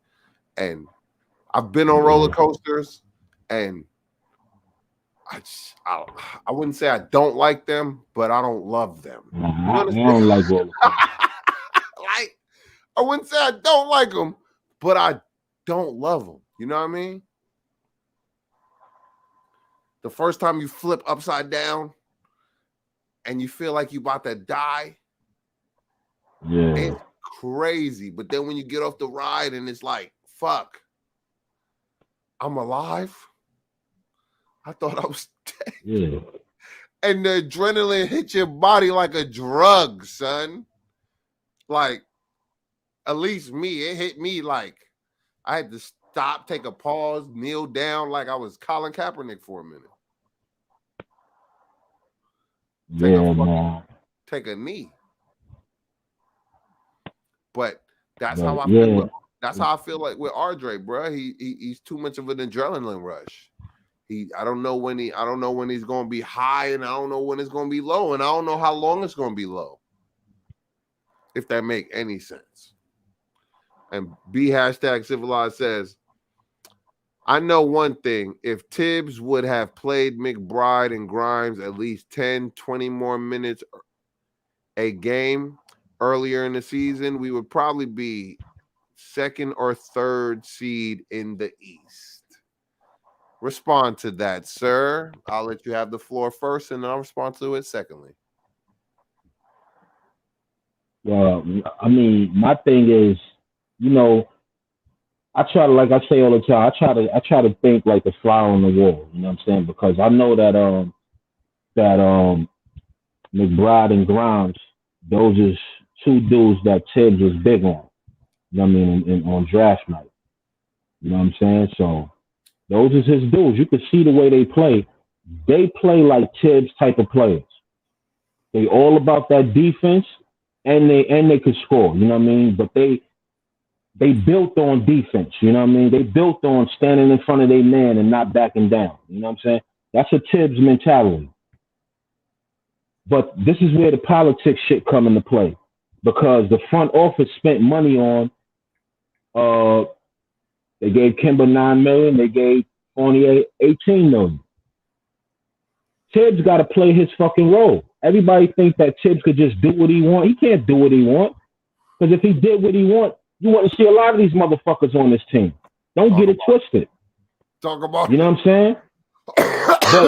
and I've been on roller coasters, and I wouldn't say I don't like them, but I don't love them. I don't like roller coasters. Like, I wouldn't say I don't like them, but I don't love them. You know what I mean? The first time you flip upside down and you feel like you about to die, it's crazy. But then when you get off the ride and it's like, fuck, I'm alive. I thought I was dead. Yeah. And the adrenaline hit your body like a drug, son. Like, at least me, it hit me like I had to stop, take a pause, kneel down like I was Colin Kaepernick for a minute. Take a knee. But that's how I feel. That's how I feel like with RJ, bro. He's too much of an adrenaline rush. I don't know when he's gonna be high, and I don't know when it's gonna be low, and I don't know how long it's gonna be low. If that make any sense. And #civilized says, I know one thing. If Tibbs would have played McBride and Grimes at least 10, 20 more minutes a game earlier in the season, we would probably be second or third seed in the East. Respond to that, sir. I'll let you have the floor first, and I'll respond to it secondly. Well, I mean, my thing is, you know, I try to, like I say all the time, I try to think like a fly on the wall. You know what I'm saying? Because I know that McBride and Grimes, those is two dudes that Tibbs was big on. You know what I mean? On draft night. You know what I'm saying? So those is his dudes. You can see the way they play. They play like Tibbs type of players. They all about that defense, and they could score. You know what I mean? But they built on defense. You know what I mean? They built on standing in front of their man and not backing down. You know what I'm saying? That's a Tibbs mentality. But this is where the politics shit come into play, because the front office spent money on. They gave Kimber $9 million. They gave Fournier $18 million. Tibbs got to play his fucking role. Everybody thinks that Tibbs could just do what he want. He can't do what he want, because if he did what he want, You want to see a lot of these motherfuckers on this team. Don't Talk get it about twisted. talk about You know what I'm saying? But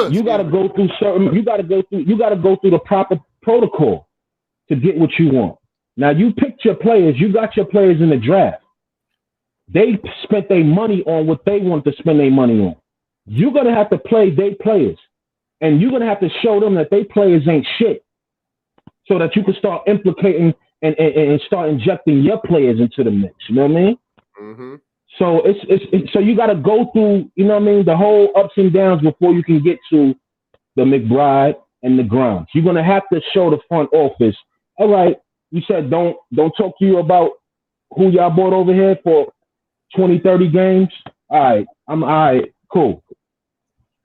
it. you got Excuse to me. go through certain. You got to go through the proper protocol to get what you want. Now you picked your players. You got your players in the draft. They spent their money on what they want to spend their money on. You're gonna have to play their players, and you're gonna have to show them that they players ain't shit, so that you can start implicating and start injecting your players into the mix. You know what I mean? Mm-hmm. So it's so you got to go through, you know what I mean, the whole ups and downs before you can get to the McBride and the Grimes. You're gonna have to show the front office. All right, you said don't talk to you about who y'all bought over here for 20, 30 games. All right, I'm all right, cool.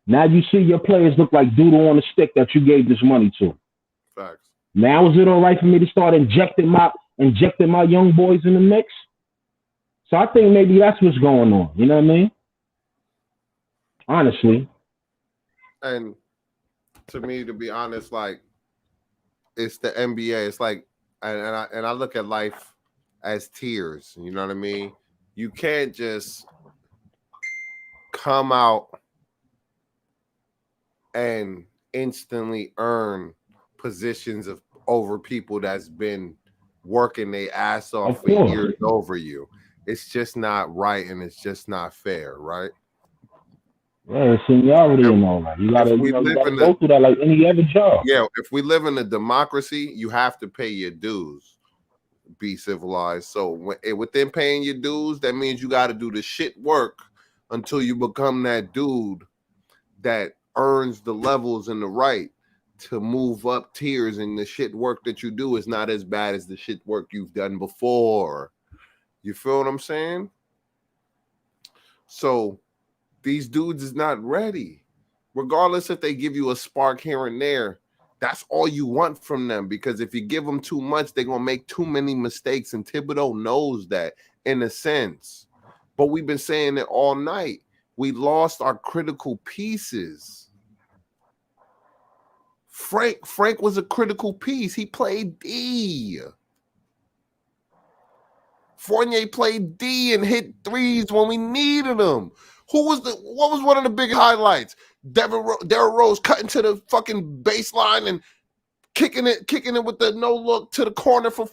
Now you see your players look like doodle on a stick that you gave this money to. Facts. Now is it all right for me to start injecting my young boys in the mix? So I think maybe that's what's going on. You know what I mean? Honestly. And to me, to be honest, like it's the NBA. It's like, and I look at life as tiers. You know what I mean? You can't just come out and instantly earn positions of over people that's been working their ass off Of for course. years over you. It's just not right, and it's just not fair, right? Yeah, seniority If, and all that. if You we know, you live gotta in a go through that like any other job. yeah, if we live in a democracy, you have to pay your dues. Be civilized. So within paying your dues, that means you got to do the shit work until you become that dude that earns the levels and the right to move up tiers, and the shit work that you do is not as bad as the shit work you've done before. You feel what I'm saying? So these dudes is not ready. Regardless if they give you a spark here and there, that's all you want from them, because if you give them too much, they're gonna make too many mistakes, and Thibodeau knows that in a sense. But we've been saying it all night. We lost our critical pieces. Frank was a critical piece. He played D. Fournier played D and hit threes when we needed them. What was one of the big highlights? Derrick Rose cutting to the fucking baseline and kicking it with the no look to the corner for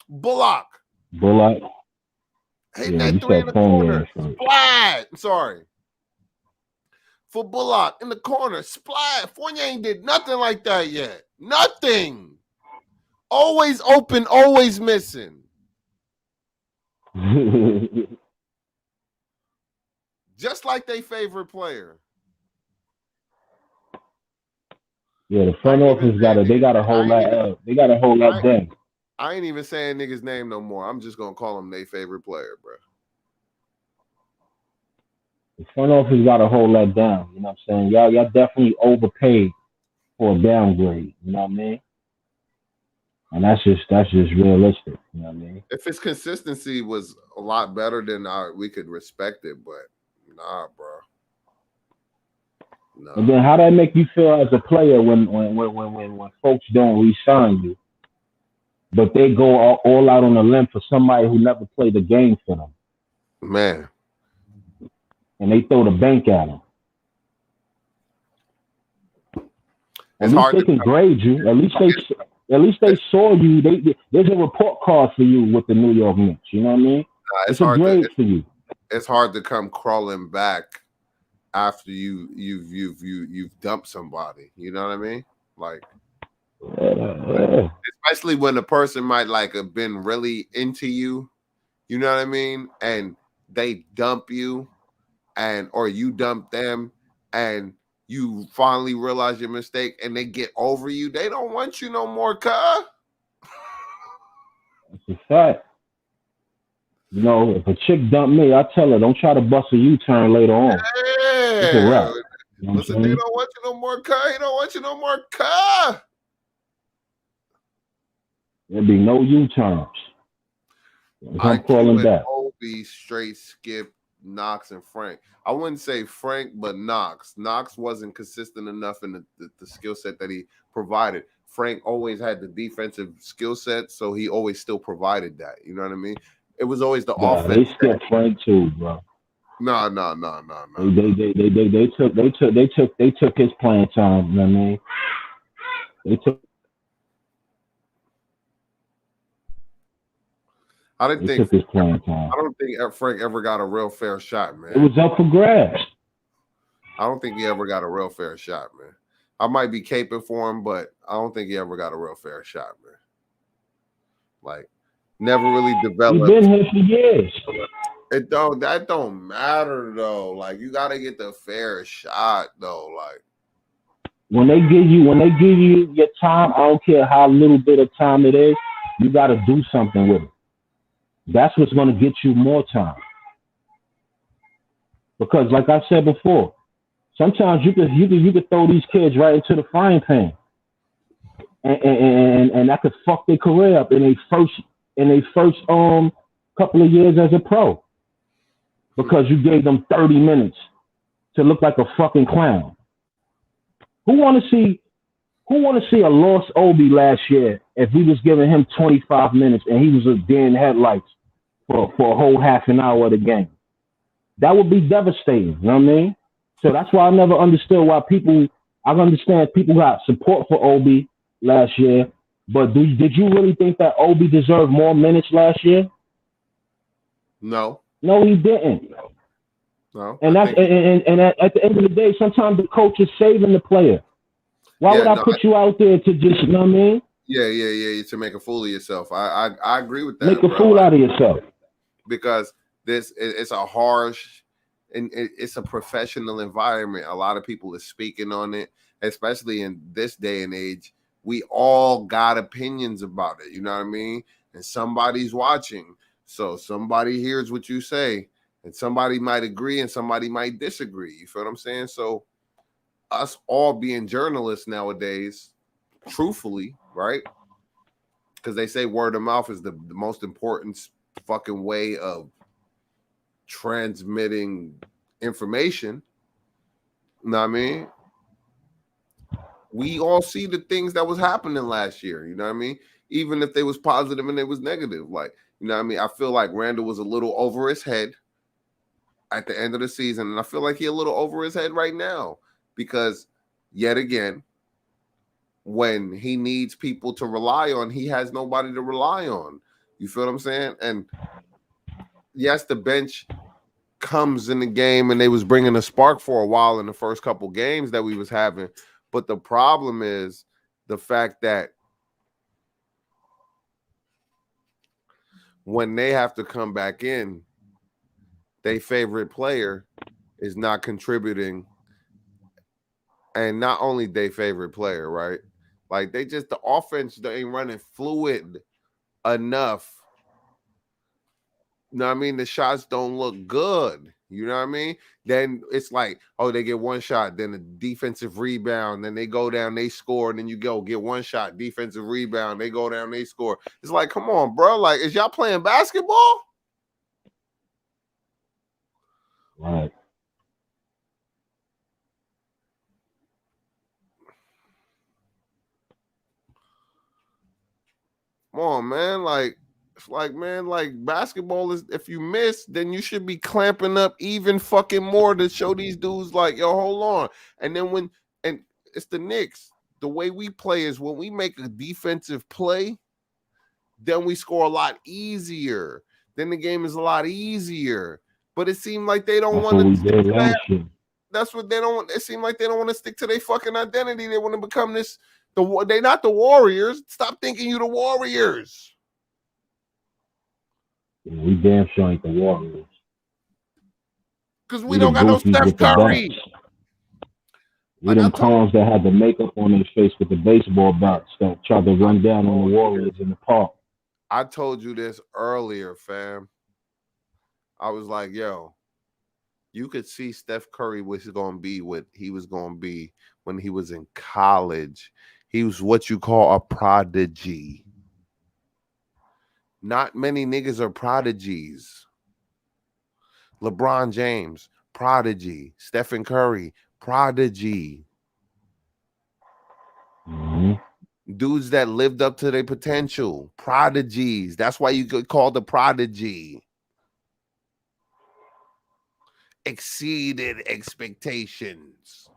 Bullock. Bullock. Hitting Yeah, that you three in said the Fournier corner. first. Splat. Sorry. For Bullock in the corner. Splat. Fournier ain't did nothing like that yet. Nothing. Always open, always missing. Just like their favorite player. Yeah, the I front ain't even office saying they niggas. gotta hold that they gotta hold that down. I ain't even saying niggas' name no more. I'm just gonna call him their favorite player, bro. The front office gotta hold that down. You know what I'm saying? Y'all definitely overpaid for a downgrade. You know what I mean? And that's just realistic. You know what I mean? If his consistency was a lot better, then we could respect it. But nah, bro. And Nah. then how that make you feel as a player when folks don't re-sign you, but they go all out on a limb for somebody who never played the game for them, Man. and they throw the bank at them. At It's least hard they to can grade you. At least they saw you. There's a report card for you with the New York Knicks. You know what I mean? it's It's a hard to grade for you. it's hard to come crawling back after you've dumped somebody. You know what I mean? Like, Yeah. especially when the person might like have been really into you. You know what I mean? And they dump you, or you dump them, and you finally realize your mistake, and they get over you. They don't want you no more, cuh. It's a fact. You know, if a chick dump me, I tell her don't try to bust a U-turn later on. It's a Yeah. wrap. You know what Listen, I'm they saying? don't want you no more, cuh. He don't want you no more, cuh. There'll be no U-turns. I'm IQ crawling and back. Obi straight skip Knox and Frank. I wouldn't say Frank, but Knox. Knox wasn't consistent enough in the skill set that he provided. Frank always had the defensive skill set, so he always still provided that. You know what I mean? It was always the Nah, offense they that skipped Frank too, bro. no, no, no, no, They no, they, no. they, they, they, they took they took they took they took his playing time. You know what I mean? They took I didn't they think took his playing time. I don't think Frank ever got a real fair shot, It man. was up for grabs. I don't think he ever got a real fair shot, man. I might be caping for him, but I don't think he ever got a real fair shot, man. Like, never really He been developed. here for years. That don't matter though. Like, you gotta get the fair shot though. Like, When they give you your time, I don't care how little bit of time it is, you got to do something with it. That's what's going to get you more time. Because, like I said before, sometimes you could throw these kids right into the frying pan, and that could fuck their career up in a first couple of years as a pro because you gave them 30 minutes to look like a fucking clown. Who want to see Who want to see a lost Obi last year if we was giving him 25 minutes and he was a deer in headlights for a whole half an hour of the game? That would be devastating. You know what I mean? So that's why I never understood why people. I understand people got support for Obi last year, but did you really think that Obi deserved more minutes last year? no, No, he didn't. no. I And that's think, and at the end of the day, sometimes the coach is saving the player. Why yeah, would I no, put you out there to just, you know what I mean, yeah, yeah, yeah. To make a fool of yourself, I agree with make that, a bro. fool out of yourself? Because it's a harsh and it's a professional environment. A lot of people are speaking on it, especially in this day and age. We all got opinions about it, you know what I mean? And somebody's watching, so somebody hears what you say, and somebody might agree and somebody might disagree. You feel what I'm saying? So us all being journalists nowadays, truthfully, right? Because they say word of mouth is the most important fucking way of transmitting information. You know what I mean? We all see the things that was happening last year. You know what I mean? Even if they was positive and they was negative. Like, you know what I mean? I feel like Randall was a little over his head at the end of the season. And I feel like he a little over his head right now. Because yet again, when he needs people to rely on, he has nobody to rely on. You feel what I'm saying? And yes, the bench comes in the game and they was bringing a spark for a while in the first couple games that we was having, but the problem is the fact that when they have to come back in, their favorite player is not contributing, and not only their favorite player, right? Like, they just, the offense, they ain't running fluid enough. You know what I mean? The shots don't look good. You know what I mean? Then it's like, oh, they get one shot, then a defensive rebound, then they go down, they score, and then you go get one shot, defensive rebound, they go down, they score. It's like, come on, bro. Like, is y'all playing basketball? Right. Come on, man. Like, it's like, man, like basketball is, if you miss, then you should be clamping up even fucking more to show these dudes like, yo, hold on. And then and it's the Knicks. The way we play is when we make a defensive play, then we score a lot easier. Then the game is a lot easier. But it seemed like they don't That's want what to we stick did to that. last year. That's what they don't want. It seemed like they don't want to stick to their fucking identity. They want to become this. They not the Warriors. Stop thinking you the Warriors. Yeah, we damn sure ain't the Warriors. Because we We the don't got no goofies Steph with the bats. Curry. We Like I them told, clowns that had the makeup on their face with the baseball bats that tried to I run down on the told you Warriors this. in the park. I told you this earlier, fam. I was like, yo, you could see Steph Curry was going to be what he was going to be when he was in college. He was what you call a prodigy. Not many niggas are prodigies. LeBron James, prodigy. Stephen Curry, prodigy. Mm-hmm. Dudes that lived up to their potential. Prodigies. That's why you could call the prodigy. Exceeded expectations.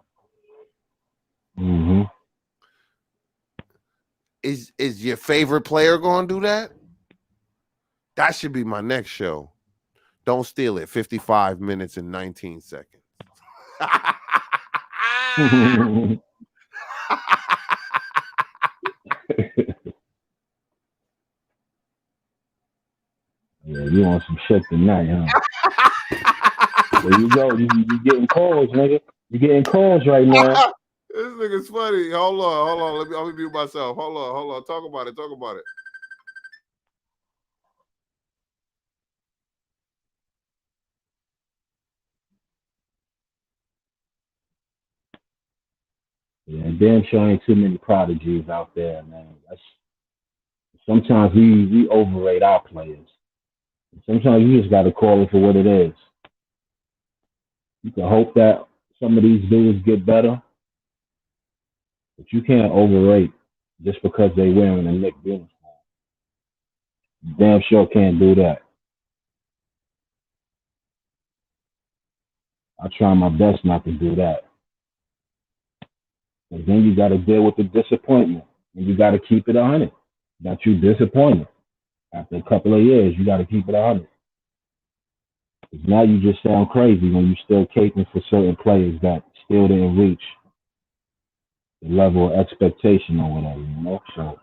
Mm-hmm. Is your favorite player going to do that? That should be my next show. Don't steal it. 55 minutes and 19 seconds. Yeah, you want some shit tonight, huh? There you go. You getting calls, nigga. You getting calls right now. This nigga's funny. Hold on. Let me mute myself. Hold on. Talk about it. Talk about it. Yeah, damn sure ain't too many prodigies out there, man. Sometimes we overrate our players. Sometimes you just got to call it for what it is. You can hope that some of these dudes get better, but you can't overrate just because they wearing a Knicks uniform. You damn sure can't do that. I try my best not to do that. But then you got to deal with the disappointment, and you got to keep it 100. That you disappointed after a couple of years, you got to keep it 100. Because now you just sound crazy when you still caping for certain players that still didn't reach the level of expectation or whatever, you know? So,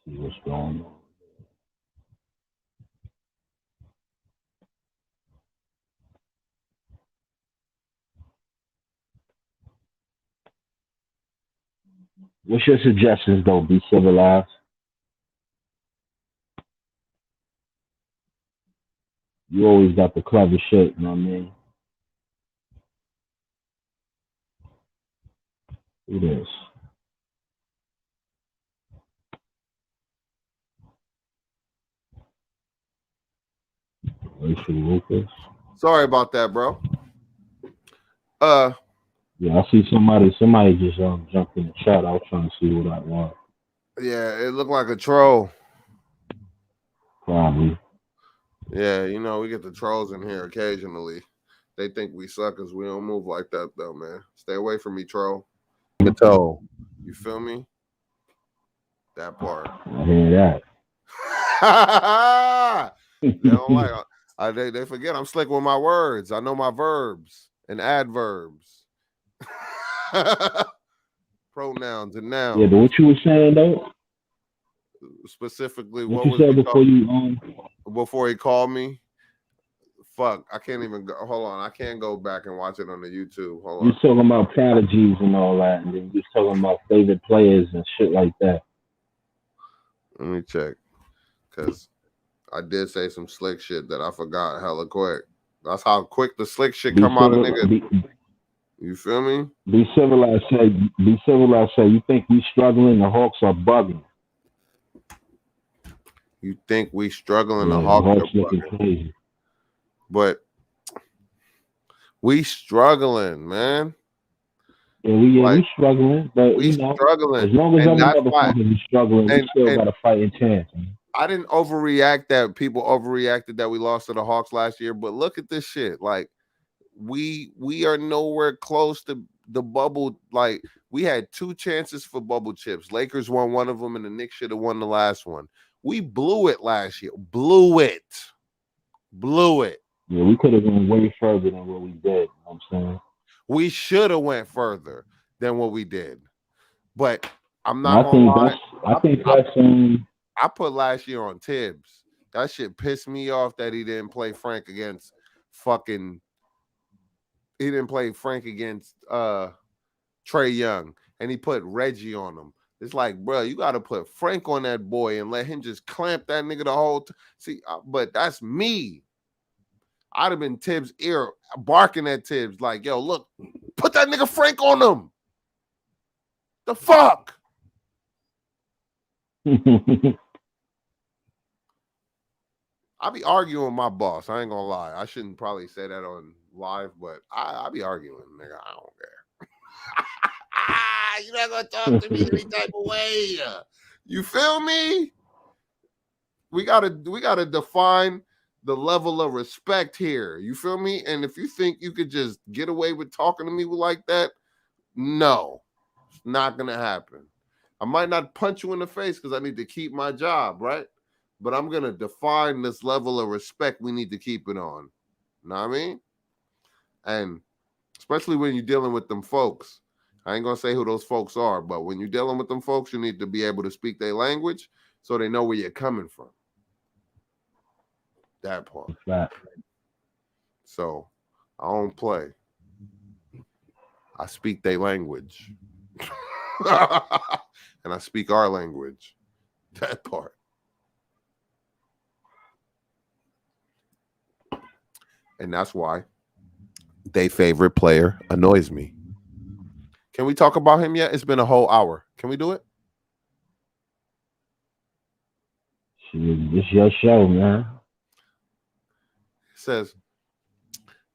see what's going on. What's your suggestions, though? Be civilized. You always got the clever shit, you know what I mean? Who this? Rachel Lucas. Sorry about that, bro. Yeah, I see somebody just jumped in the chat. I was trying to see what that was. Yeah, it looked like a troll. Probably. Yeah, you know, we get the trolls in here occasionally. They think we suckers. We don't move like that though, man. Stay away from me, troll. Toe. You feel me? That part. I hear They don't that. like. They forget I'm slick with my words. I know my verbs and adverbs, pronouns and Yeah, nouns. but what you were saying though, Specifically, what what you was said we before talking you before he called me? Fuck, I can't even go. Hold on, I can't go back and watch it on the YouTube. Hold you on. was talking about prodigies and all that, and then you was talking about favorite players and shit like that. Let me check because I did say some slick shit that I forgot hella quick. That's how quick the slick shit Be come out of civil, nigga. You feel me? be civilized. Say, be civilized. Say, you think we struggling? The Hawks are bugging. You think we struggling? The Yeah, the Hawks are Hawks looking bugging, crazy. but we struggling, man. Yeah, Like we struggling, but we you know, struggling, as long as and other that's why. motherfuckers is struggling, we still And got a fighting chance. Man. I didn't overreact that people overreacted that we lost to the Hawks last year. But look at this shit. Like we are nowhere close to the bubble. Like we had two chances for bubble chips. Lakers won one of them, and the Knicks should have won the last one. We blew it last year. Blew it. Blew it. Yeah, we could have gone way further than what we did. You know what I'm saying? We should have went further than what we did. But I'm And not gonna lie. I I, think I, that's I put last year on Tibbs. That shit pissed me off that he didn't play Frank against fucking. He didn't play Frank against Trey Young, and he put Reggie on him. It's like, bro, you got to put Frank on that boy and let him just clamp that nigga the whole. See, but that's me. I'd have been Tibbs' ear barking at Tibbs like, yo, look, put that nigga Frank on him. The fuck? I be arguing with my boss. I ain't gonna lie. I shouldn't probably say that on live, but I be arguing, nigga. I don't care. You're not gonna talk to me any type of way. You feel me? We gotta define the level of respect here. You feel me? And if you think you could just get away with talking to me like that, no, it's not gonna happen. I might not punch you in the face because I need to keep my job, right? But I'm gonna define this level of respect we need to keep it on. Know what I mean? And especially when you're dealing with them folks. I ain't gonna say who those folks are, but when you're dealing with them folks, you need to be able to speak their language so they know where you're coming from. That part. So I don't play. I speak their language. And I speak our language. That part. And that's why their favorite player annoys me. Can we talk about him yet? It's been a whole hour. Can we do it? It's your show, man. It says,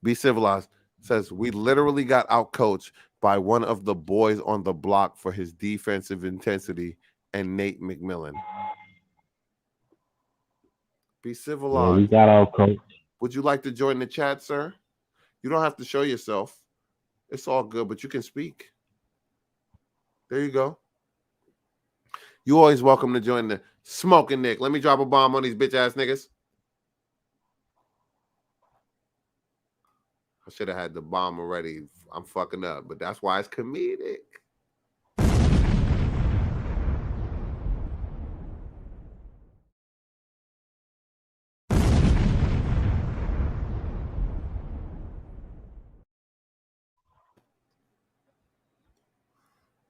be civilized. It says, we literally got outcoached by one of the boys on the block for his defensive intensity and Nate McMillan. Be civilized. Yeah, we got outcoached. Would you like to join the chat, sir? You don't have to show yourself. It's all good, but you can speak. There you go. You always welcome to join the Smoking Nick. Let me drop a bomb on these bitch ass niggas. I should have had the bomb already. I'm fucking up, but that's why it's comedic.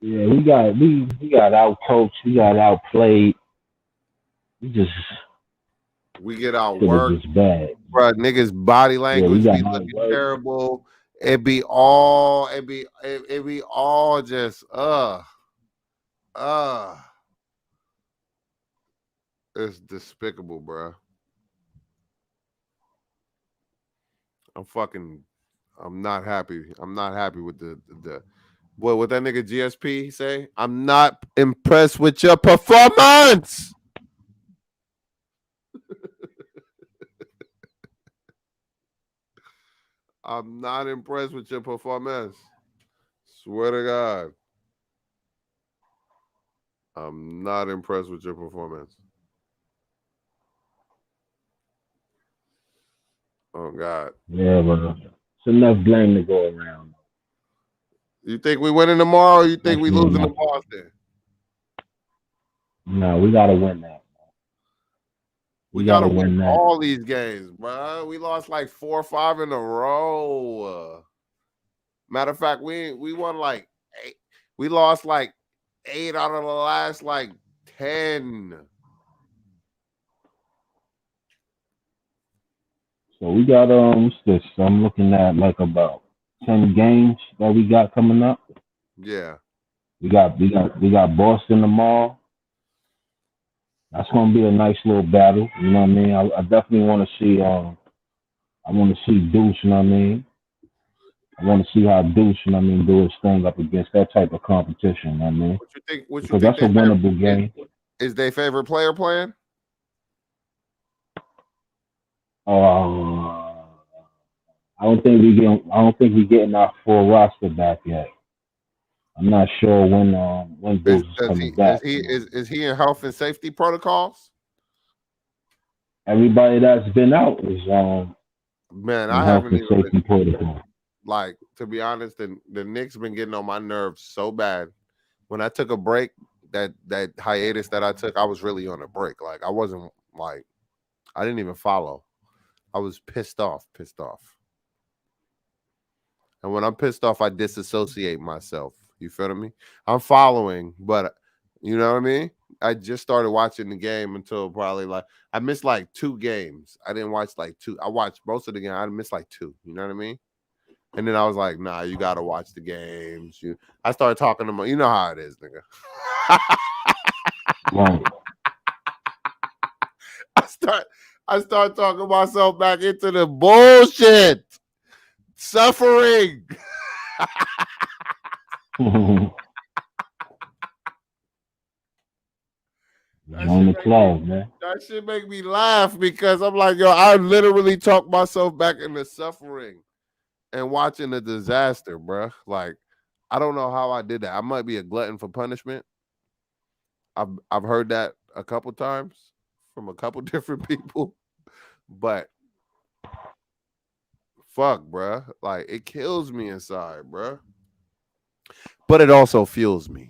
Yeah, we got outcoached. We got outplayed. We get outworked. Just bad. Bro, niggas body language be looking terrible. It be all just it's despicable, bro. I'm not happy. I'm not happy with the what that nigga GSP say? I'm not impressed with your performance. I'm not impressed with your performance. Swear to God. I'm not impressed with your performance. Oh, God. Yeah, but it's enough blame to go around. You think we winning tomorrow or you think we losing to Boston? No, we got to win that. We got to win all these games, bro. We lost like 4 or 5 in a row. Matter of fact, we won like 8. We lost like 8 out of the last like 10. So we got what's this? I'm looking at like about 10 games that we got coming up. Yeah. We got Boston tomorrow. That's gonna be a nice little battle. You know what I mean? I definitely want to see. I want to see Deuce. You know what I mean? I want to see how Deuce, you know what I mean, do his thing up against that type of competition. You know what I mean? What you think? Because that's a winnable game. Is their favorite player playing? I don't think we getting our full roster back yet. I'm not sure when Deuce is coming back. Is he in health and safety protocols? Everybody that's been out is man, I haven't even safety protocol. Like, to be honest, the Knicks been getting on my nerves so bad. When I took a break, that hiatus that I took, I was really on a break. Like, I wasn't like, I didn't even follow. I was pissed off. And when I'm pissed off, I disassociate myself. You feel me? I'm following, but you know what I mean? I just started watching the game until probably like I missed like 2 games. I didn't watch like 2. I watched most of the game. I missed like 2. You know what I mean? And then I was like, nah, you gotta watch the games. I started talking to my, you know how it is, nigga. Right. I start talking myself back into the bullshit. Suffering. Join the club, man. That shit make me laugh because I'm like, yo, I literally talked myself back into suffering and watching a disaster, bro. Like, I don't know how I did that. I might be a glutton for punishment. I've heard that a couple times from a couple different people, but fuck, bro. Like, it kills me inside, bro. But it also fuels me.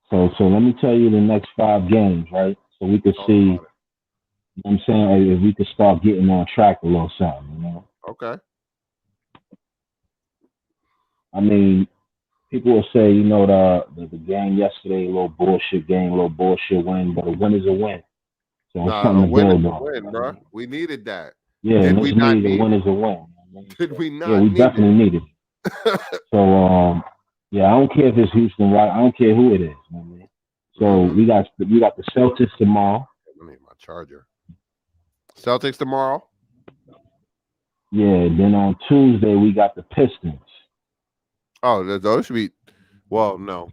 So let me tell you the next 5 games, right? So we could Talk see, about it. you know what I'm saying, if we could start getting on track a little something, you know? Okay. I mean, people will say, you know, the game yesterday, a little bullshit game, a little bullshit win, but a win is a win. So it's Nah, a something to win is build a on. You win, know what I bro. mean? We needed that. Yeah, Did in we this not league, a need win it? is a win. You know what I mean? Did So, we yeah, not we need definitely need it. it? So, yeah, I don't care if it's Houston, right? I don't care who it is. You know what I mean? So Mm-hmm. we got the Celtics tomorrow. Let me get my charger. Celtics tomorrow. Yeah, then on Tuesday we got the Pistons. Oh, those should be. Well, no,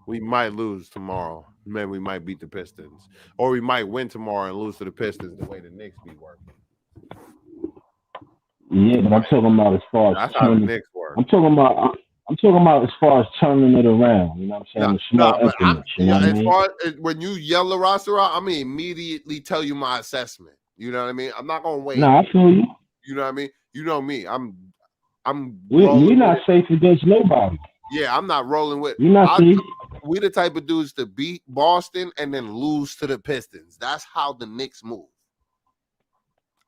we might lose tomorrow. Man, we might beat the Pistons, or we might win tomorrow and lose to the Pistons. The way the Knicks be working. Yeah, but I'm talking about as far as That's how the turning. Knicks work. I'm talking about. I'm talking about as far as turning it around. You know what I'm saying? No, The no, small but I'm increments. You know yeah. what I As mean? far as when you yell the roster out, I'm gonna immediately tell you my assessment. You know what I mean? I'm not gonna wait. No, I feel you. You know what I mean? You know me. I'm We're rolling with not it. safe against nobody. Yeah, I'm not rolling with. You're not safe. We the type of dudes to beat Boston and then lose to the Pistons. That's how the Knicks move.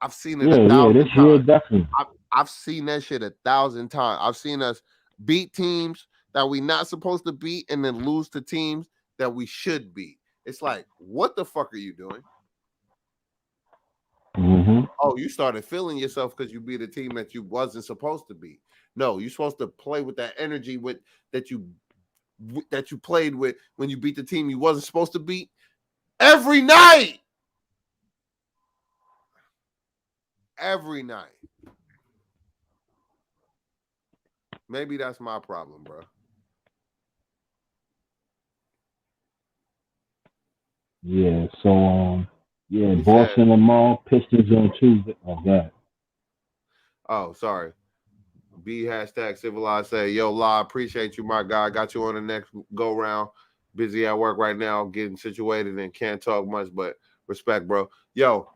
I've seen it a Yeah, this thousand year times. definitely. I've seen that shit a thousand times. I've seen us beat teams that we not supposed to beat and then lose to teams that we should beat. It's like, what the fuck are you doing? Mm-hmm. Oh, you started feeling yourself because you beat a team that you wasn't supposed to beat. No, you're supposed to play with that energy with that you played with when you beat the team you wasn't supposed to beat every night. Every night. Maybe that's my problem, bro. Yeah. So yeah, He said, Boston tomorrow, Pistons on Tuesday. Oh God. oh, sorry. B hashtag civilized say, yo, La, appreciate you, my guy. Got you on the next go round. Busy at work right now, getting situated and can't talk much, but respect, bro. Yo,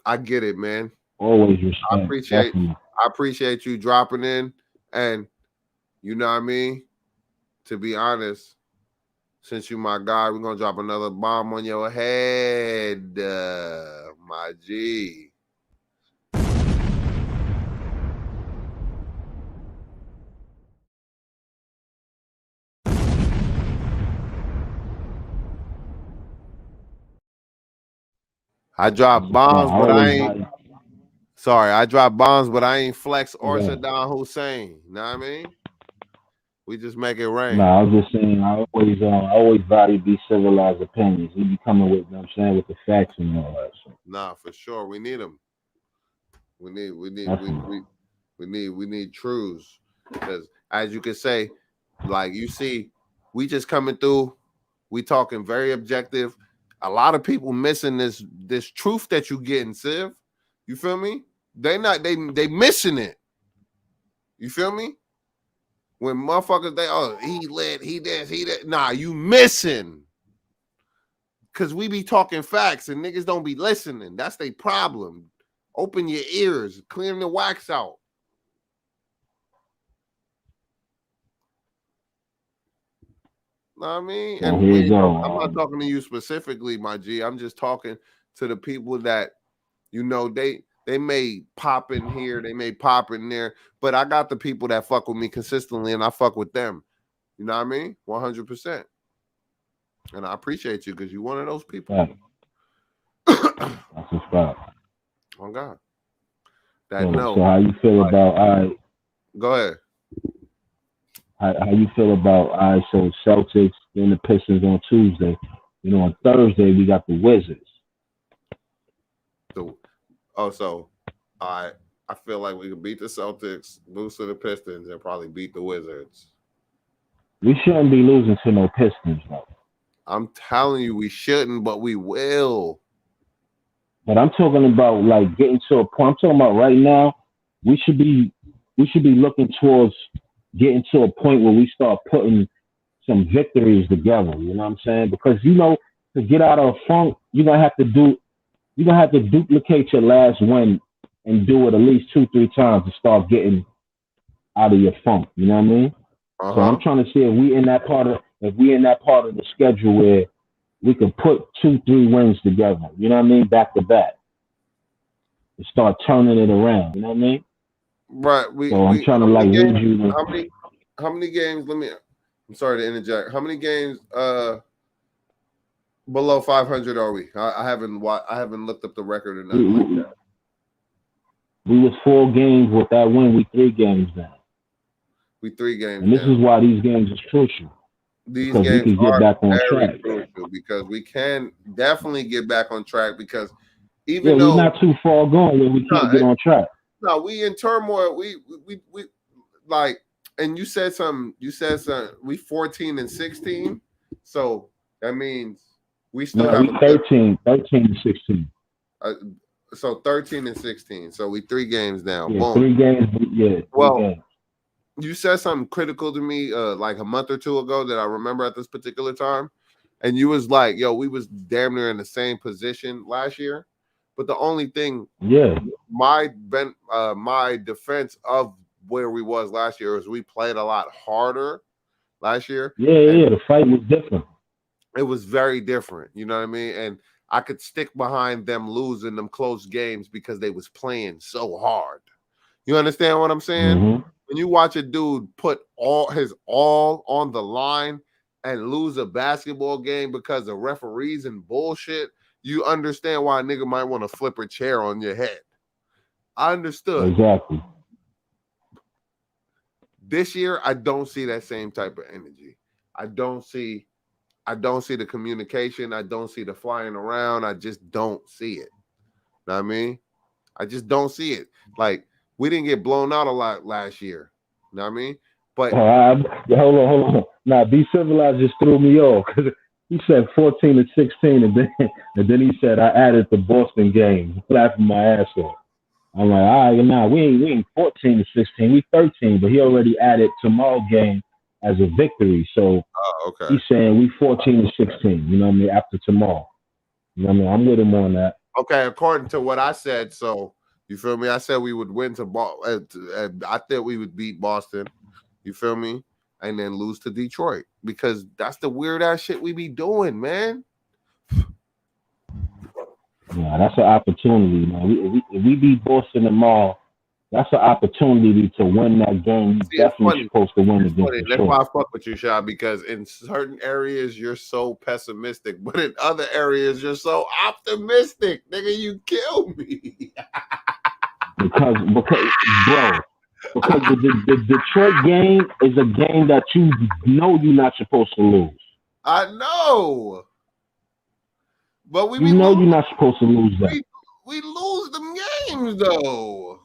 I get it, man. Always I respect. appreciate Definitely. I appreciate you dropping in. And you know what I mean? To be honest, since you my guy, we're gonna drop another bomb on your head, my G. I That's drop a fact. bombs, I but I always ain't value. sorry. I drop bombs, but I ain't Flex or Okay. Saddam Hussein. You know what I mean? We just make it No, rain. I was just saying. I always value these civilized opinions. We be coming with, you know what I'm saying, with the facts and all that. So Nah, for sure. We need them. We need we need we definitely. we we need truths. Because as you can say, like you see, we just coming through. We talking very objective. A lot of people missing this truth that you getting, Civ. You feel me? They missing it. You feel me? When motherfuckers he lit, he this, he that. Nah, you missing. Cause we be talking facts and niggas don't be listening. That's their problem. Open your ears, clearing the wax out. Know what I mean? So And here we you ain't go. I'm not talking to you specifically, my G. I'm just talking to the people that they may pop in here, they may pop in there, but I got the people that fuck with me consistently and I fuck with them. You know what I mean? 100%. And I appreciate you because you're one of those people. Fact. Oh That's a fact. God. that know. So how you feel Like, about go ahead. how you feel about so Celtics and the Pistons on Tuesday. On Thursday we got the Wizards. So, so I feel like we could beat the Celtics, lose to the Pistons, and probably beat the Wizards. We shouldn't be losing to no Pistons though. I'm telling you, we shouldn't, but we will. But I'm talking about like getting to a point. I'm talking about right now. We should be looking towards getting to a point where we start putting some victories together. You know what I'm saying? Because to get out of a funk, you're gonna have to duplicate your last win and do it at least 2-3 times to start getting out of your funk. You know what I mean? Uh So I'm huh. trying to see if we in that part of the schedule where we can put 2-3 wins together. You know what I mean? Back to back and start turning it around. You know what I mean? Right. So I'm trying to How many like games? read you. How many? How many games? Let me. I'm sorry to interject. How many games? Below 500 are we? I haven't looked up the record or We, nothing like we, that. we was 4 games with that win. We 3 games down, We 3 games and this is down. why these games is crucial These because we games can get are back on very track. crucial because we can definitely get back on track because Yeah, even we're though not too far gone where we can't get no, on track. no, we in turmoil. We like, and you said something. You said something. We 14-16, so that means we still No, have we a good. 13 to 16. Uh, so 13-16. So we 3 games down. Yeah, Boom. 3 games. Yeah, three Well, games. you said something critical to me like a month or two ago that I remember at this particular time. And you was like, yo, we was damn near in the same position last year. But the only thing Yeah, my defense of where we was last year is we played a lot harder last year. yeah, And yeah. The fight was different. it was very different. You know what I mean? And I could stick behind them losing them close games because they was playing so hard. You understand what I'm saying? Hmm. When you watch a dude put all his all on the line and lose a basketball game because of referees and bullshit, you understand why a nigga might want to flip a chair on your head. I understood. Exactly. This year, I don't see that same type of energy. I don't see I don't see the communication. I don't see the flying around. I just don't see it. Know what I mean? I just don't see it. Like we didn't get blown out a lot last year. Know what I mean? But Hold on. Now, be civilized just threw me off because he said 14 to 16, and then he said I added the Boston game, laughing my ass off. I'm like, all right, nah, we ain't 14 to 16, we 13, but he already added tomorrow game as a victory, so okay. he's saying we 14 to 16. You know what I mean? After tomorrow, you know what I mean? I'm with him on that. Okay, according to what I said, so you feel me? I said we would win to I think we would beat Boston. You feel me? And then lose to Detroit because that's the weird ass shit we be doing, man. Yeah, that's an opportunity, man. If we beat Boston tomorrow, that's an opportunity to win that game. See, You it's definitely funny. supposed to win It's against funny. That's why Detroit. I fuck with you, Sha, because in certain areas you're so pessimistic, but in other areas you're so optimistic. Nigga, you kill me. Because bro, because the Detroit game is a game that you know you're not supposed to lose. I know. But we You be know losing. you're not supposed to lose that. We lose them games though.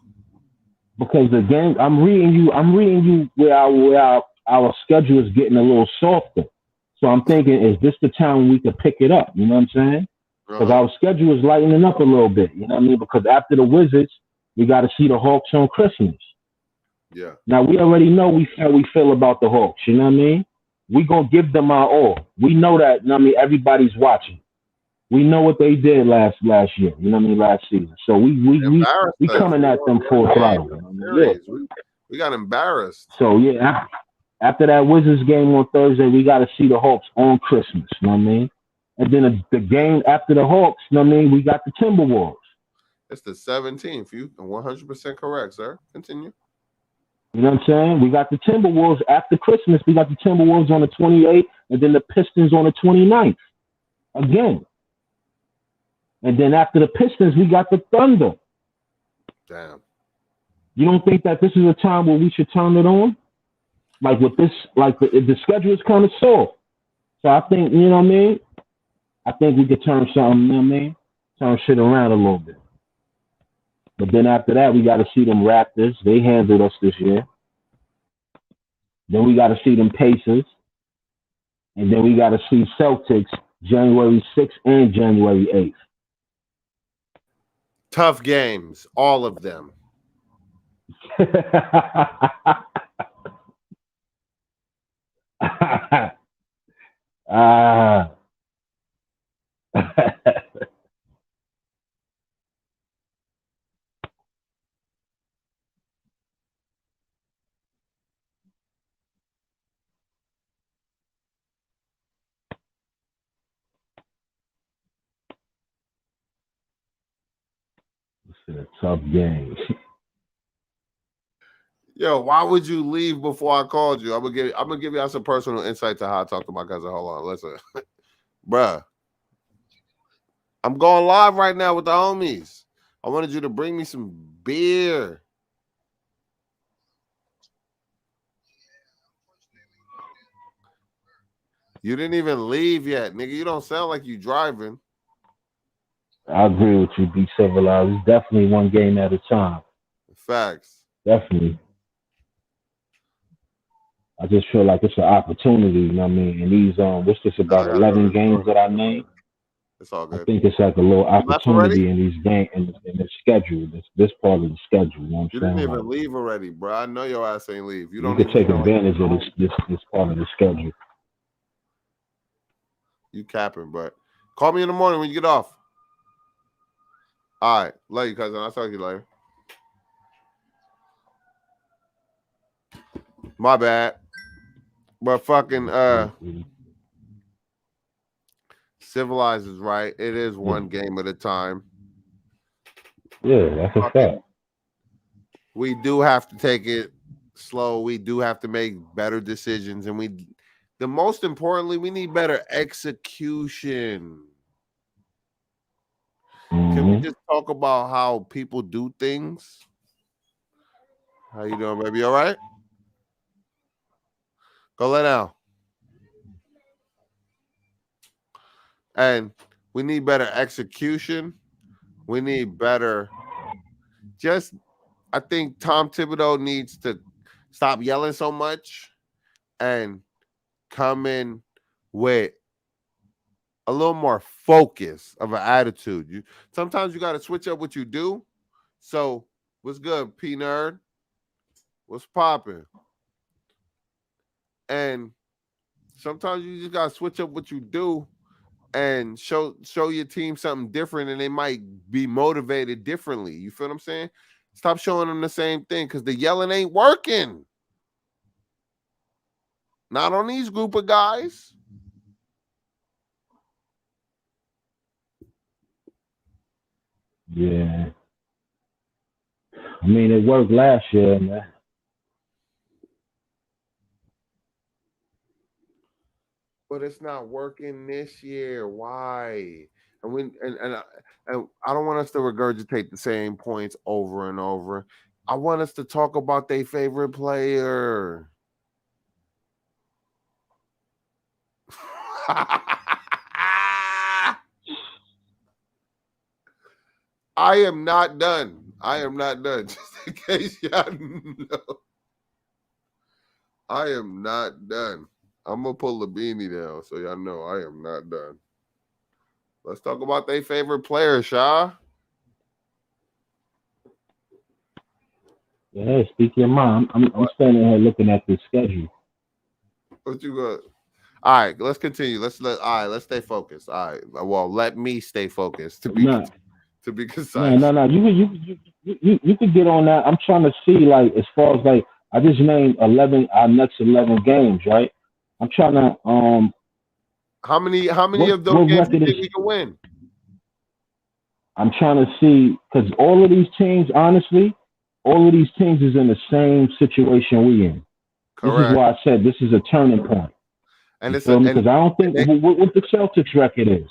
Because the game I'm reading you where our schedule is getting a little softer. So I'm thinking, is this the time we could pick it up? You know what I'm saying? Because Uh-huh. our schedule is lightening up a little bit. You know what I mean? Because after the Wizards, we got to see the Hawks on Christmas. Yeah. Now we already know how we feel about the Hawks. You know what I mean? We gonna give them our all. We know that. You know what I mean? Everybody's watching. We know what they did last year. You know what I mean? Last season. So we we we, Embarrassed we us. coming We at won them one full game throttle. in You know the what I mean? Yeah. series. We got embarrassed. So yeah, after that Wizards game on Thursday, we got to see the Hawks on Christmas. You know what I mean? And then the game after the Hawks, you know what I mean? We got the Timberwolves. It's the 17th. You 100% correct, sir. Continue. You know what I'm saying? We got the Timberwolves after Christmas. We got the Timberwolves on the 28th, and then the Pistons on the 29th again. And then after the Pistons, we got the Thunder. Damn. You don't think that this is a time where we should turn it on? Like with this, like the schedule is kind of soft. So I think, you know what I mean? I think we could turn something, you know what I mean? Turn shit around a little bit. But then after that, we got to see them Raptors. They handled us this year. Then we got to see them Pacers. And then we got to see Celtics January 6th and January 8th. Tough games, all of them. Ah. It's a tough game. Yo, why would you leave before I called you? I'm gonna give y'all some personal insight to how I talk to my cousin. Hold on, listen, bruh. I'm going live right now with the homies. I wanted you to bring me some beer. You didn't even leave yet, nigga. You don't sound like you driving. I agree with you. Be civilized. It's definitely one game at a time. Facts. Definitely. I just feel like it's an opportunity, you know what I mean? And these what's this about I gotta go 11 to games that I named? It's all I good. think it's like a little You left already? opportunity in these games in the schedule. This part of the schedule, you know what You I'm didn't saying? even Like, leave already, bro. I know your ass ain't leave. You you don't can even take sound like advantage you of home. this part of the schedule. You capping, but call me in the morning when you get off. All right. Love you, cousin. I'll talk to you later. My bad. But fucking Civilized is right. It is one game at a time. Yeah, that's a fact. We do have to take it slow. We do have to make better decisions. And the most importantly, we need better execution. Can we just talk about how people do things? How you doing, baby? All right? Go lay down. And we need better execution. We need better. I think Tom Thibodeau needs to stop yelling so much and come in with a little more focus of an attitude. Sometimes you got to switch up what you do. So, what's good, P Nerd? What's popping? And sometimes you just got to switch up what you do and show your team something different, and they might be motivated differently. You feel what I'm saying? Stop showing them the same thing because the yelling ain't working. Not on these group of guys. Yeah. I mean, it worked last year, man. But it's not working this year. Why? And I don't want us to regurgitate the same points over and over. I want us to talk about their favorite player. I am not done. I am not done. Just in case y'all know. I am not done. I'm gonna pull the beanie down so y'all know I am not done. Let's talk about their favorite player, Shaw. Yeah, speak your mind. I'm standing here looking at the schedule. What you got? All right, let's continue. Let's stay focused. All right. Well, let me stay focused No, to be no, concise. no, no. You could get on that. I'm trying to see like as far as like I just named 11 our next 11 games, right? I'm trying to How many of those what games you record is think we can win? I'm trying to see because all of these teams, honestly, all of these teams is in the same situation we in. This is Correct. why I said this is a turning point. And You it's feel me? and Because I don't think what the Celtics record is.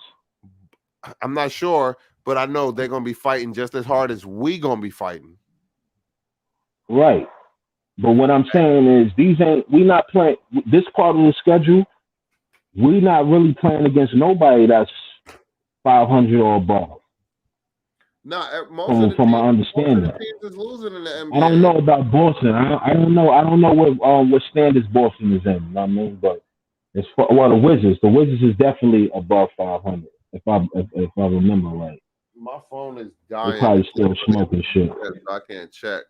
I'm not sure, but I know they're gonna be fighting just as hard as we gonna be fighting. Right. But what I'm saying is we not playing this part of the schedule. We not really playing against nobody that's 500 or above. Nah, From my most of the understanding, teams is losing in the I don't NBA. know about Boston. I don't know. I don't know what standards Boston is in. You know what I mean? But it's for, well the Wizards. The Wizards is definitely above 500. If I remember right, My phone is they're dying. probably It's still literally smoking shit. I can't check.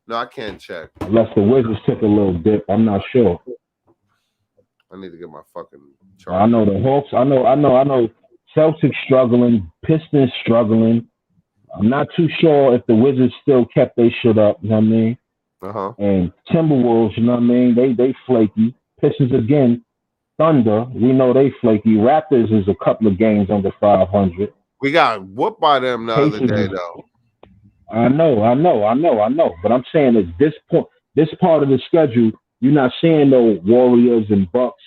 No, I can't check. Unless the Wizards took a little dip, I'm not sure. I need to get my fucking I charger. know the Hawks. I know. Celtics struggling. Pistons struggling. I'm not too sure if the Wizards still kept their shit up. You know what I mean? Uh-huh. And Timberwolves. You know what I mean? They flaky. Pistons again. Thunder. We know they flaky. Raptors is a couple of games under 500. We got whooped by them the other Pacers day is. though. I know. But I'm saying at this point, this part of the schedule, you're not seeing no Warriors and Bucks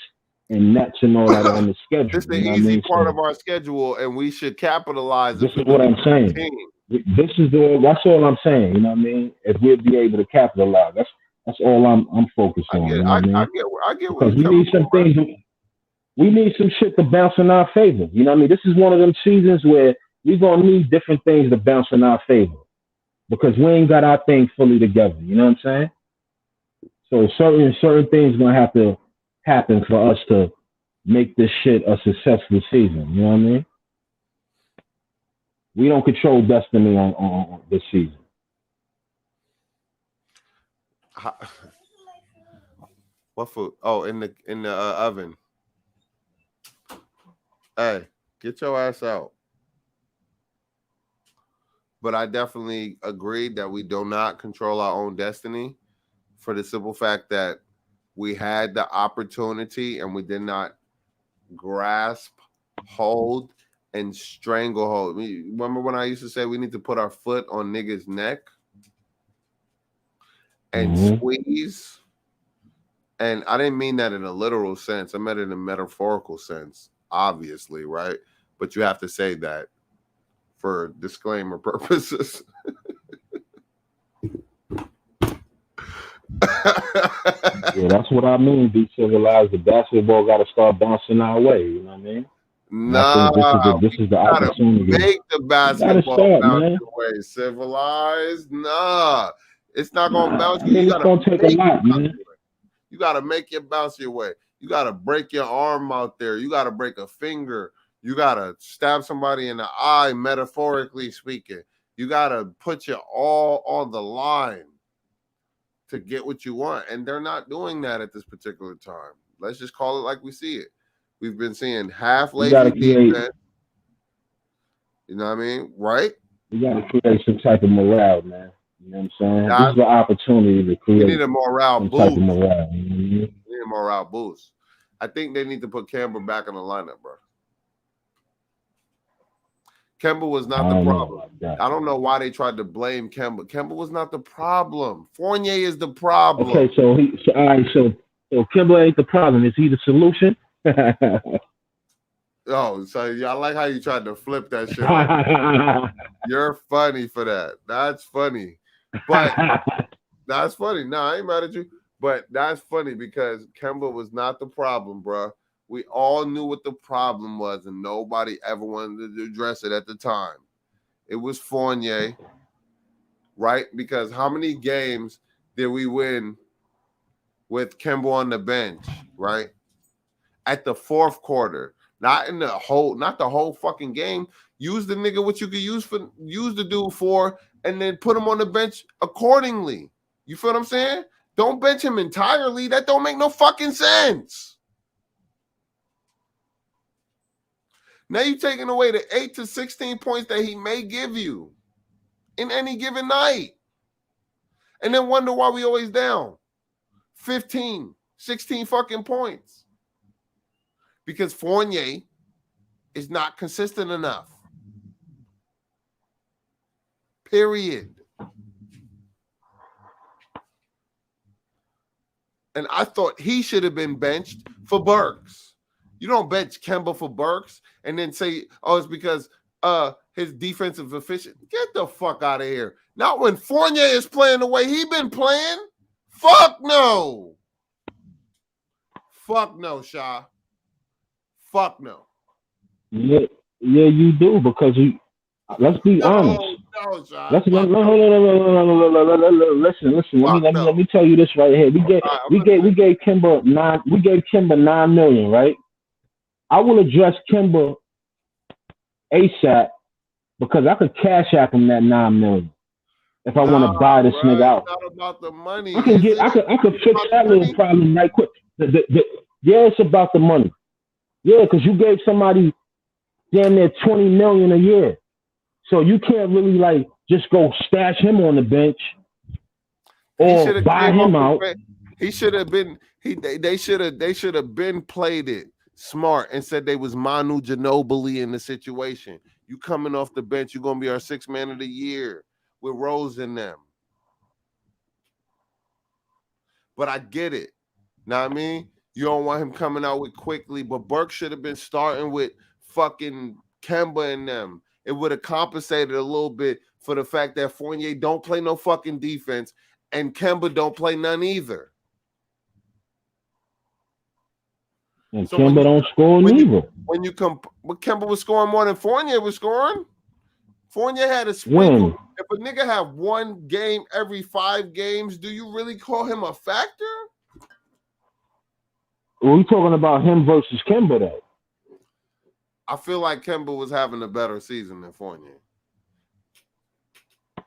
and Nets and all that on the schedule. This is the You know what I easy mean? part So of our schedule, and we should capitalize this if is we what was I'm a good saying. team. This is the that's all I'm saying. You know what I mean? If we'll be able to capitalize, that's all I'm focused I on. get You know I, what I I mean? get I get where Because you're we coming need from, some bro. things. We need some shit to bounce in our favor. You know what I mean? This is one of them seasons where we're gonna need different things to bounce in our favor because we ain't got our thing fully together. You know what I'm saying? So certain things gonna have to happen for us to make this shit a successful season. You know what I mean? We don't control destiny on this season. What food? Oh, in the oven. Hey, get your ass out. But I definitely agreed that we do not control our own destiny for the simple fact that we had the opportunity and we did not grasp, hold, and stranglehold. Remember when I used to say we need to put our foot on niggas' neck and Mm-hmm. squeeze? And I didn't mean that in a literal sense. I meant it in a metaphorical sense, obviously, right? But you have to say that for disclaimer purposes. Yeah, that's what I mean. Be civilized. The basketball got to start bouncing our way. You know what I mean? And I Nah, think this we is the gotta opportunity. make the You got to basketball start, bounce man. your way. Civilized? Nah, it's not gonna Nah, bounce I you. You mean it's gotta gonna take a make it lot, bounce man. your way. You gotta make it bounce your way. You gotta break your arm out there. You gotta break a finger. You gotta stab somebody in the eye, metaphorically speaking. You gotta put your all on the line to get what you want. And they're not doing that at this particular time. Let's just call it like we see it. We've been seeing half We got lazy to create. defense. You know what I mean? Right? We got to create some type of morale, man. You know what I'm saying? This That is the opportunity to we need create a morale some type of boost. morale. You know what I mean? We need a morale boost. I think they need to put Kemba back in the lineup, bro. Kemba was I not the don't know problem. about that. I don't know why they tried to blame Kemba. Kemba was not the problem. Fournier is the problem. Okay, so all right, so Kimber ain't the problem. Is he the solution? Oh, so yeah, I like how you tried to flip that shit on me. You're funny for that. That's funny. But that's funny. Nah, I ain't mad at you. But that's funny because Kemba was not the problem, bro. We all knew what the problem was, and nobody ever wanted to address it at the time. It was Fournier, right? Because how many games did we win with Kemba on the bench, right? At the fourth quarter, not the whole fucking game. Use the nigga what you could use the dude for, and then put him on the bench accordingly. You feel what I'm saying? Don't bench him entirely. That don't make no fucking sense. Now you taking away the 8 to 16 points that he may give you in any given night. And then wonder why we always down 15, 16 fucking points. Because Fournier is not consistent enough. Period. And I thought he should have been benched for Burks. You don't bench Kemba for Burks and then say, oh, it's because his defensive efficiency. Get the fuck out of here. Not when Fournier is playing the way he been playing. Fuck no. Fuck no, Sha. Fuck no. Yeah, yeah, you do because you. Let's be honest. No, Sha. Let's no, no, no, no, no, no, no, no, no, no, listen. Fuck no. Let me tell you this right here. We gave Kimba $9 million, right? I will address Kimba ASAP because I could cash app him that $9 million if I want to buy this nigga out. It's not about the money. I could fix that little problem right quick. Yeah, it's about the money. Yeah, because you gave somebody damn near $20 million a year, so you can't really like just go stash him on the bench or buy him out. He should have been. They should have been played it smart and said they was Manu Ginobili in the situation. You coming off the bench, you're gonna be our sixth man of the year with Rose in them. But I get it. Know what I mean? You don't want him coming out with quickly, but Burke should have been starting with fucking Kemba and them. It would have compensated a little bit for the fact that Fournier don't play no fucking defense and Kemba don't play none either. And so Kemba don't score neither. When Kemba was scoring more than Fournier was scoring. Fournier had a sprinkle. If a nigga have one game every 5 games, do you really call him a factor? We talking about him versus Kemba, though. I feel like Kemba was having a better season than Fournier.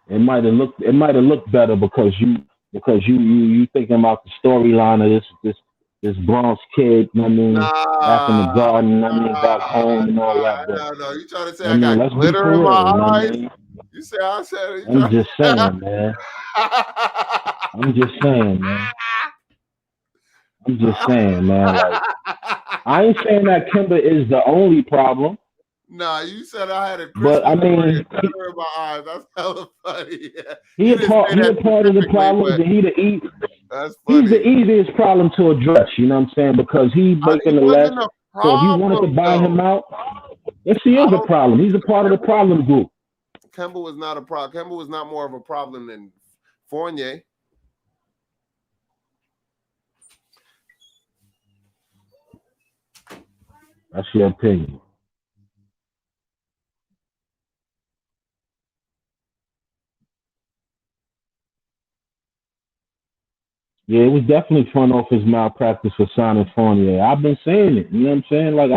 It might have looked better because you thinking about the storyline of this Bronx kid, you know what I mean, back in the garden, you know what I mean, back home and all that. No, you trying to say I got glitter in my eyes? You know you say I said it. I'm just saying, man. I'm just saying, man. Like, I ain't saying that Kemba is the only problem. Nah, you said I had a Christmas but I mean, in my eyes. That's hella funny. Yeah. He a part of the problem, and he's the easiest problem to address. You know what I'm saying? Because he's making the less. So if you wanted to buy him out, yes, he is a problem. He's a part of the problem group. Kemba was not a problem. Kemba was not more of a problem than Fournier. That's your opinion. Yeah, it was definitely front office malpractice for signing Fournier. I've been saying it. You know what I'm saying? Like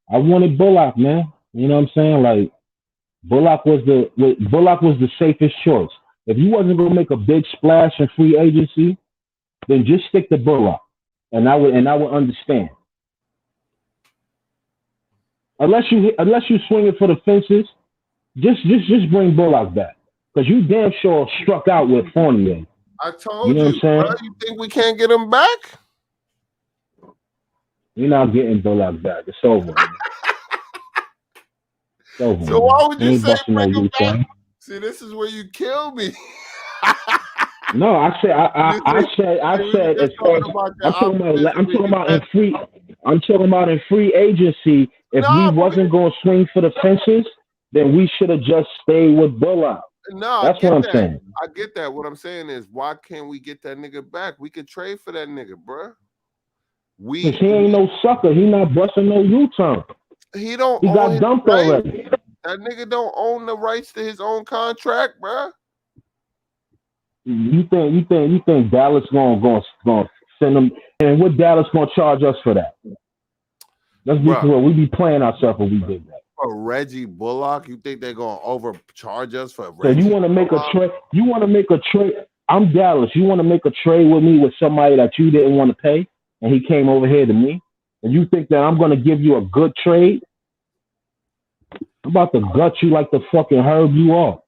I wanted Bullock, man. You know what I'm saying? Like Bullock was the safest choice. If you wasn't gonna make a big splash in free agency, then just stick to Bullock, and I would understand. Unless you swing it for the fences, just bring Bullock back because you damn sure struck out with Fournier. I told you, bro, you think we can't get him back? You're not getting Bullock back. It's over. It's over. So why would you say bring him back? See, this is where you kill me. No, I said as far as I'm talking about in free agency. If we wasn't going to swing for the fences, then we should have just stayed with Bullock. No, that's what I'm saying. I get that. What I'm saying is, why can't we get that nigga back? We could trade for that nigga, bro. He ain't no sucker. He not busting no U-turn. He don't. He got dumped already. That nigga don't own the rights to his own contract, bro. You think Dallas gonna send him? And what Dallas gonna charge us for that? Let's be clear. We be playing ourselves if we did that. For Reggie Bullock, you think they're gonna overcharge us for Reggie? So you want to make a trade? You want to make a trade? I'm Dallas. You want to make a trade with me with somebody that you didn't want to pay, and he came over here to me, and you think that I'm gonna give you a good trade? I'm about to gut you like the fucking herb you are.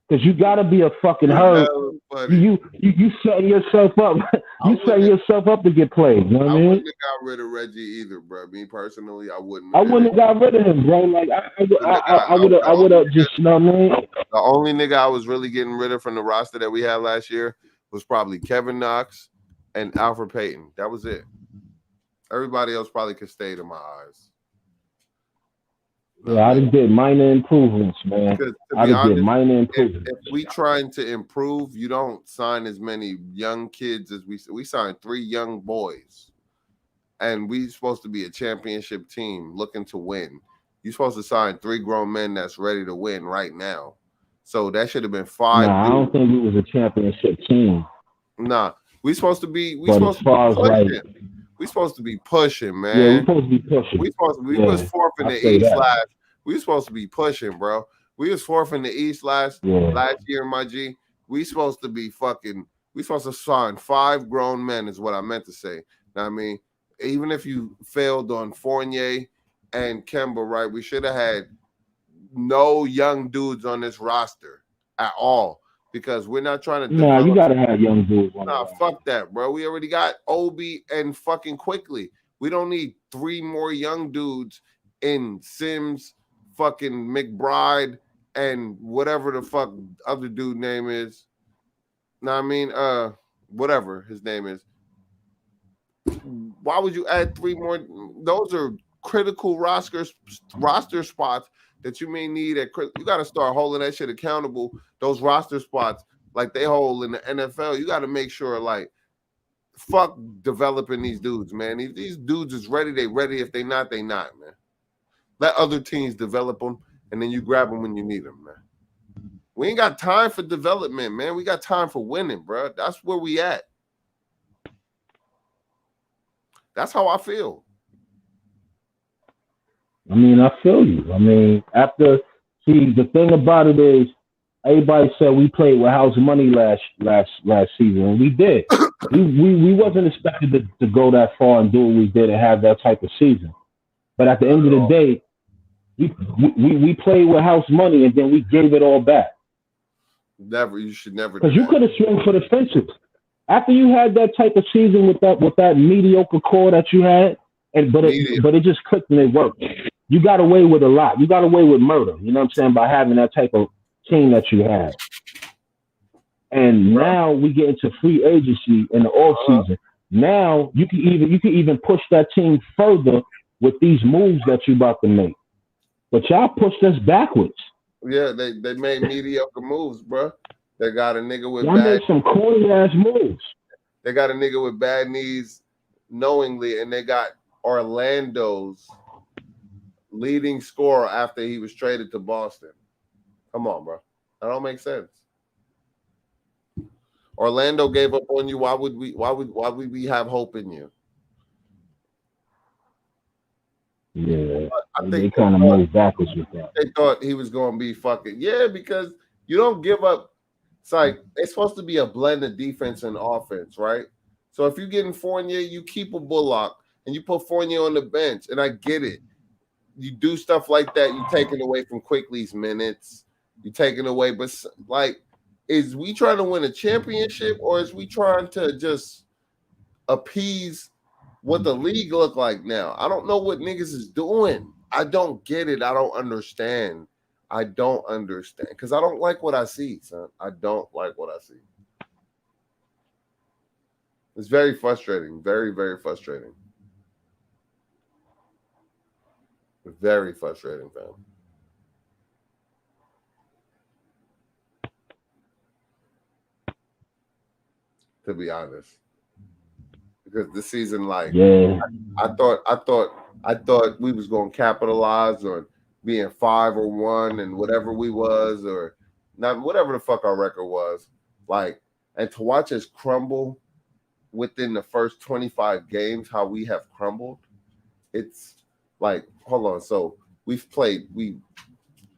Because you gotta be a fucking herb. You setting yourself up. You setting yourself up to get played. You know what I mean? Wouldn't have got rid of Reggie either, bro. Me personally, I wouldn't. I wouldn't have got rid of him, bro. Like I would have just, you know what I mean? The only nigga I was really getting rid of from the roster that we had last year was probably Kevin Knox and Alfred Payton. That was it. Everybody else probably could stay in my eyes. I Yeah, I mean, just did minor improvements, man. because to I be just did honest, minor if improvements. we trying to improve, you don't sign as many young kids as we signed 3 young boys, and we supposed to be a championship team looking to win. You supposed to sign 3 grown men that's ready to win right now. So that should have been 5 Nah, I don't dudes. think we was a championship team. Nah, we But as supposed to be far as like, pushing. We supposed to be pushing, yeah, we man. supposed to be pushing. We was Yeah, fourth in I the say East that. last. We supposed to be pushing, bro. We was fourth in the East Yeah. last year, my G. We supposed to be fucking. We supposed to sign 5 grown men is what I meant to say. Now, I mean, even if you failed on Fournier and Kemba, right? We should have had no young dudes on this roster at all because we're not trying to Nah, you develop. gotta have young dudes on the Nah, roster. fuck that, bro. We already got Obi and fucking Quickly. We don't need 3 more young dudes in Sims, fucking McBride, and whatever the fuck other dude name is. Nah, I mean, whatever his name is. Why would you add 3 more? Those are critical roster spots that you may need. You got to start holding that shit accountable. Those roster spots, like they hold in the NFL, you got to make sure, like, fuck developing these dudes, man. These dudes is ready, they ready. If they not, they not, man. Let other teams develop them, and then you grab them when you need them, man. We ain't got time for development, man. We got time for winning, bro. That's where we at. That's how I feel. I mean, I feel you. I mean, the thing about it is, everybody said we played with house money last season, and we did. We wasn't expected to go that far and do what we did and have that type of season. But at the Not end at of the all. day, we played with house money and then we gave it all back Never. You should never do because you that. could have swung for the fences after you had that type of season with that mediocre core that you had, and Media. but it just clicked and it worked. You got away with a lot. You got away with murder. You know what I'm saying, by having that type of team that you had. And Bro. now we get into free agency in the off Uh-huh. season. Now you can even push that team further with these moves that you about to make. But y'all pushed us backwards. Yeah, they made mediocre moves, bro. They got a nigga with Y'all made bad. some corny ass moves. They got a nigga with bad knees knowingly, and they got Orlando's leading scorer after he was traded to Boston. Come on, bro. That don't make sense. Orlando gave up on you. Why would we have hope in you? Yeah, I they think kind of moved backwards with that. they thought he was going to be fucking, yeah, because you don't give up. It's like it's supposed to be a blend of defense and offense, right? So if you're getting Fournier, you keep a Bullock and you put Fournier on the bench, and I get it. You do stuff like that. You taking away from Quickly's minutes. You taking away, but like, is we trying to win a championship or is we trying to just appease what the league look like now? I don't know what niggas is doing. I don't get it. I don't understand. I don't understand because I don't like what I see, son. I don't like what I see. It's very frustrating. Very, very frustrating. Very frustrating, fam. To be honest, because this season, like, Yeah, I thought we was gonna capitalize on being 5-1 and whatever we was, or not whatever the fuck our record was. Like, and to watch us crumble within the first 25 games, how we have crumbled, it's like, hold on. So we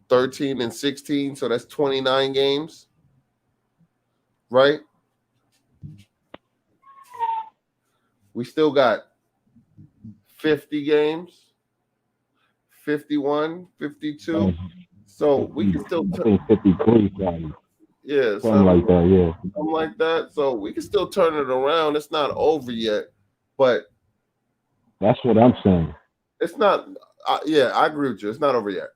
13 and 16, so that's 29 games, right? We still got 50 games, 51, 52. So we can still I think 53, probably. yeah, Something like that, yeah. something like that. So we can still turn it around. It's not over yet, but That's what I'm saying. it's not. Yeah, I agree with you. It's not over yet.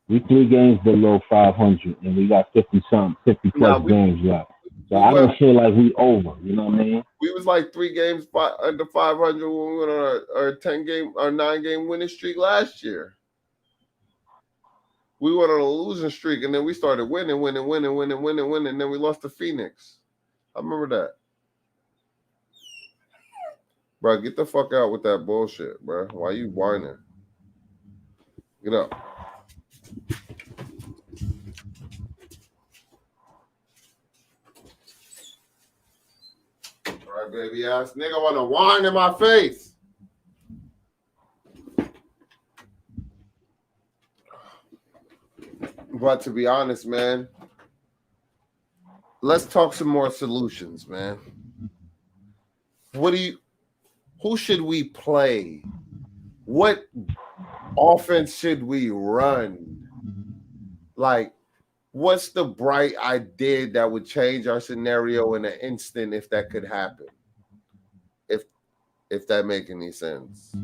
We 3 games below 500, and we got 50 plus Now we games left. So We I went. don't feel like we over. You know what I mean? We was like 3 games under 500 when we went on our 10 game or 9 game winning streak last year. We went on a losing streak, and then we started winning. And then we lost to Phoenix. I remember that, bro. Get the fuck out with that bullshit, bro. Why you whining? Get up. All right, baby ass nigga want to whine in my face. But to be honest, man, let's talk some more solutions, man. What do you? Who should we play? What offense should we run? Like, what's the bright idea that would change our scenario in an instant if that could happen? If if that make any sense.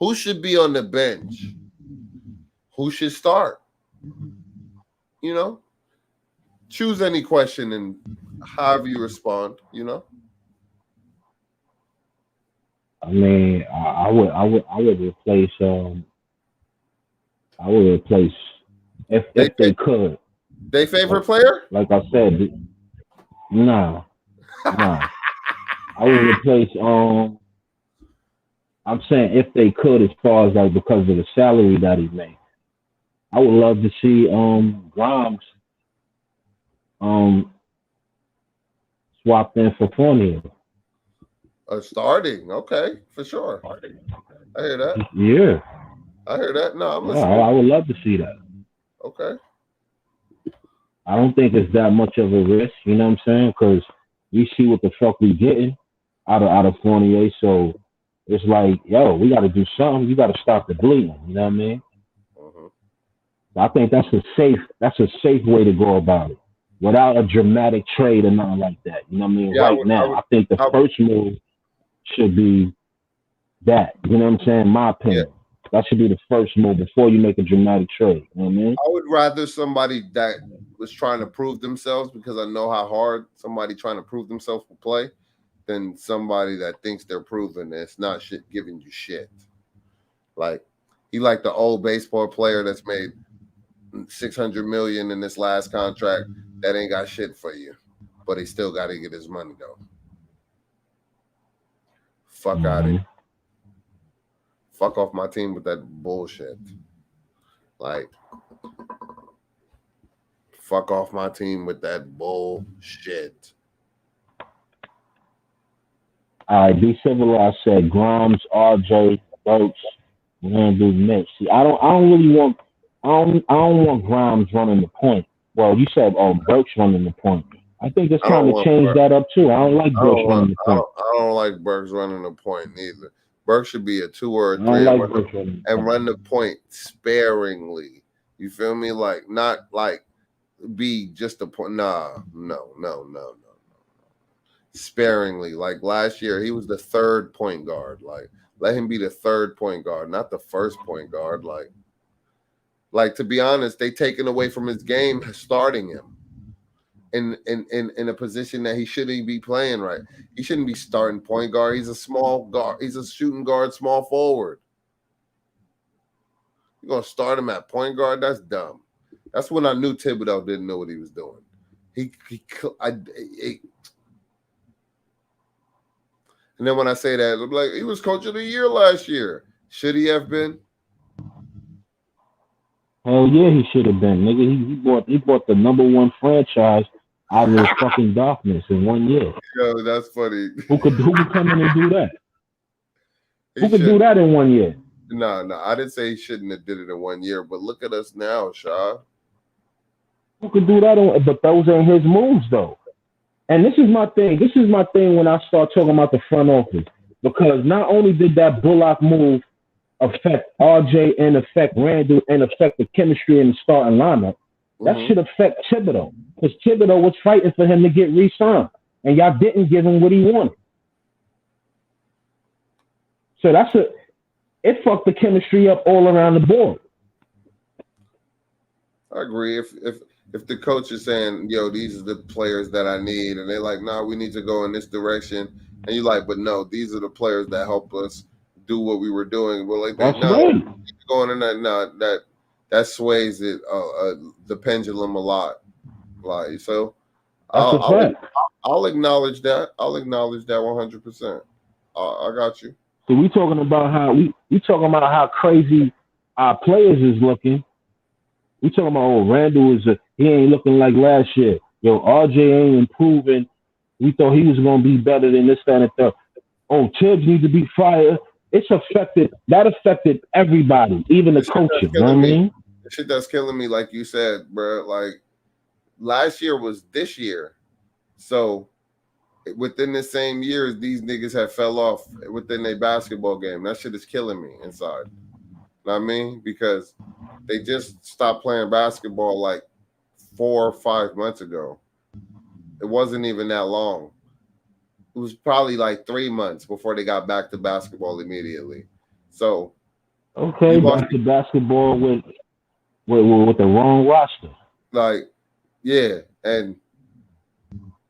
Who should be on the bench? Who should start? You know, choose any question and however you respond. You know, I mean, I would replace I would replace they if they could. they Like favorite player. like I said, nah, nah. I would replace I'm saying if they could, as far as like because of the salary that he made. I would love to see Grimes um swapped in for Fournier. Starting, okay, for sure. I hear that. Yeah, I hear that. No, I'm yeah, listening. I would love to see that. Okay. I don't think it's that much of a risk, you know what I'm saying? Because we see what the fuck we getting out of Fournier. So it's like, yo, we got to do something. You got to stop the bleeding. You know what I mean? Uh-huh. I think that's a safe way to go about it, without a dramatic trade or nothing like that. You know what I mean? Yeah, Right I now, would. I think the I would first move should be that. You know what I'm saying? My yeah. opinion. That should be the first move before you make a dramatic trade. You know what I mean? I would rather somebody that was trying to prove themselves because I know how hard somebody trying to prove themselves will play than somebody that thinks they're proven and it's not shit giving you shit. Like he like the old baseball player that's made 600 million in this last contract that ain't got shit for you, but he still got to get his money though. Fuck out of here. Mm-hmm. Fuck off my team with that bullshit. Like fuck off my team with that bullshit. All right, be civilized. Said Grimes, RJ, Burks, Randall, Mitch. See, I don't really want, I don't want Grimes running the point. Well, you said, Burks running the point. I think it's I don't time to want change Burks. that up too. I don't like I Burks don't want. running the point. I don't like Burks running the point neither. Burks should be a 2 or a I don't three and like Burks running the and point. run the point sparingly. You feel me? Like not like be just a point. Nah, no. Sparingly. Like last year, he was the third point guard. Like let him be the third point guard, not the first point guard. Like to be honest, they taken away from his game starting him in a position that he shouldn't be playing right. He shouldn't be starting point guard. He's a small guard. He's a shooting guard, small forward. You're gonna start him at point guard? That's dumb. That's when I knew Thibodeau didn't know what he was doing. He and then when I say that, I'm like, he was coach of the year last year. Should he have been? Hell yeah, he should have been, nigga. He bought the number one franchise out of the fucking darkness in 1 year. Yo, that's funny. Who could come in and do that? He Who could should. do that in 1 year? No. I didn't say he shouldn't have did it in 1 year, but look at us now, Shaw. Who could do that? But those ain't his moves though. And this is my thing. This is my thing when I start talking about the front office. Because not only did that Bullock move affect RJ and affect Randall and affect the chemistry in the starting lineup, that Mm-hmm. should affect Thibodeau. Because Thibodeau was fighting for him to get re-signed. And y'all didn't give him what he wanted. So it fucked the chemistry up all around the board. I agree. if the coach is saying, "Yo, these are the players that I need," and they're like, "Nah, we need to go in this direction," and you're like, "But no, these are the players that help us do what we were doing." Well, like they That's no, right. going in that no that sways it the pendulum a lot. Like so, That's I'll a I'll, fact. I'll acknowledge that. I'll acknowledge that 100%. I got you. So we talking about how crazy our players is looking. We talking about Randall he ain't looking like last year. Yo, RJ ain't improving. We thought he was gonna be better than this, that, and the third. Oh, Tibbs needs to be fired. That affected everybody, even the The shit that's coaching. You know what I killing me. mean? The shit that's killing me, like you said, bro. Like last year was this year, so within the same years, these niggas have fell off within their basketball game. That shit is killing me inside. Know what I mean? Because they just stopped playing basketball like 4 or 5 months ago. It wasn't even that long. It was probably like 3 months before they got back to basketball immediately. So Okay, you lost back to basketball with the wrong roster. like yeah, and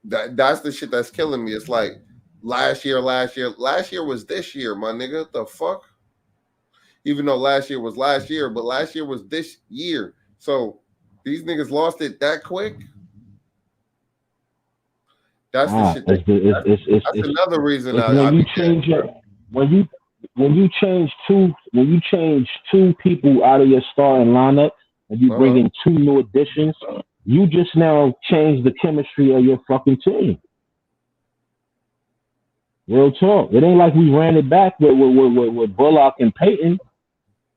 that's the shit that's killing me. It's like last year was this year, my nigga. What the fuck? Even though last year was last year, but last year was this year. So these niggas lost it that quick. That's the Ah, shit that that's another reason it's I when you be getting. change your when you when you change two people out of your starting lineup and you bring Uh-huh. in two new additions, you just now change the chemistry of your fucking team. Real talk. It ain't like we ran it back with Bullock and Peyton.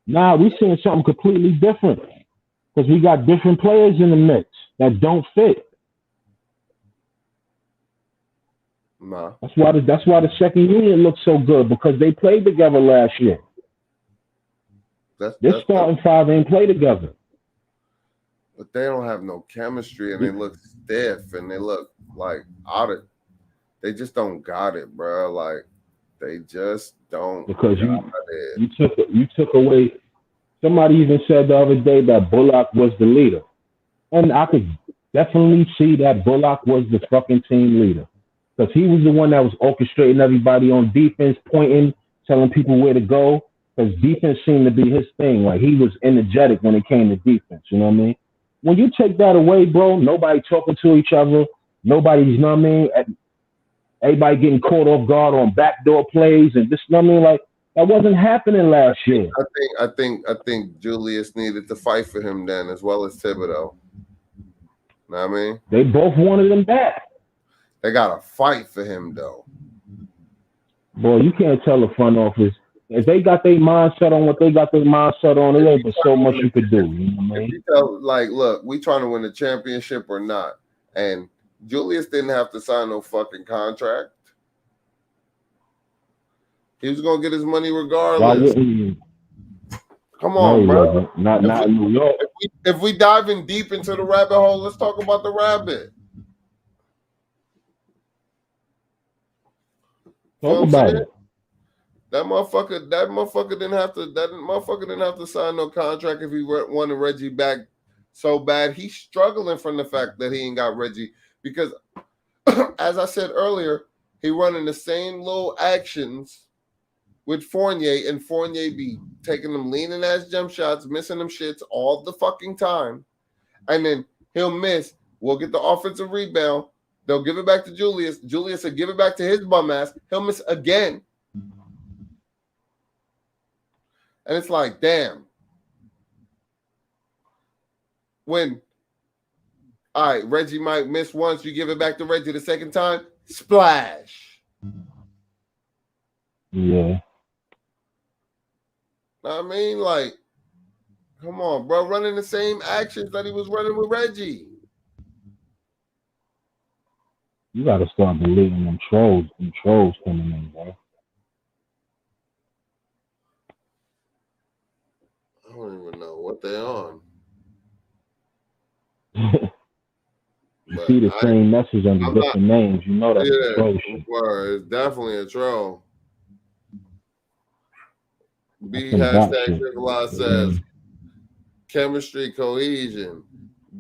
Nah, we seeing something completely different because we got different players in the mix that don't fit. Nah. That's why the second unit looks so good because they played together last year. That's This that's that, starting five ain't play together. but they don't have no chemistry and they look stiff and they look like out of they just don't got it, bro. Like they just don't Because got it. you took away. Somebody even said the other day that Bullock was the leader, and I could definitely see that Bullock was the fucking team leader because he was the one that was orchestrating everybody on defense, pointing, telling people where to go. Because defense seemed to be his thing. Like he was energetic when it came to defense. You know what I mean? When you take that away, bro, nobody talking to each other. Nobody's, you know what I mean? Everybody getting caught off guard on backdoor plays and this, you know what I mean? Like that wasn't happening last year. I think Julius needed to fight for him then as well as Thibodeau. Know what I mean? They both wanted him back. They gotta fight for him though. Boy, you can't tell the front office if they got their mindset on what they got their mindset on. It If ain't you but trying so to much win you could the, do. You know what I if mean? you tell like, look, we trying to win the championship or not, and Julius didn't have to sign no fucking contract. He was gonna get his money Why regardless. wouldn't you? Come No, on, he bro. wasn't. Not If we not in New York. if we diving deep into the rabbit hole, let's talk about the rabbit. Feel Talk what I'm about saying? it. That motherfucker didn't have to sign no contract if he wanted Reggie back so bad. He's struggling from the fact that he ain't got Reggie because, as I said earlier, he running the same little actions with Fournier, and Fournier be taking them leaning ass jump shots, missing them shits all the fucking time, and then he'll miss. We'll get the offensive rebound. They'll give it back to Julius. Julius will give it back to his bum ass. He'll miss again. And it's like, damn. When, all right, Reggie might miss once, you give it back to Reggie the second time, splash. Yeah. Know what I mean? Like, come on, bro. Running the same actions that he was running with Reggie. You gotta start believing them trolls coming in, bro. I don't even know what they're on. You But see the same message under I'm not, different names. You know that's some yeah, troll shit. well, it's definitely a troll. That's B some bot hashtag shit. Triple You know what I says mean? chemistry cohesion.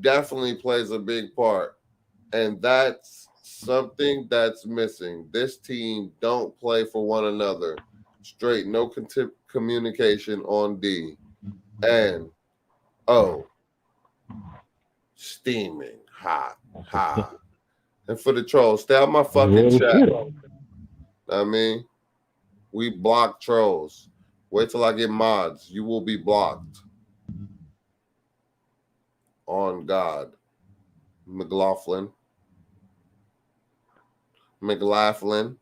definitely plays a big part. And that's something that's missing. This team don't play for one another. Straight, no communication on D. And oh, steaming hot, hot. And for the trolls, stay out my fucking Real chat. shit. I mean, we block trolls. Wait till I get mods. You will be blocked. On God. McLaughlin. McLaughlin.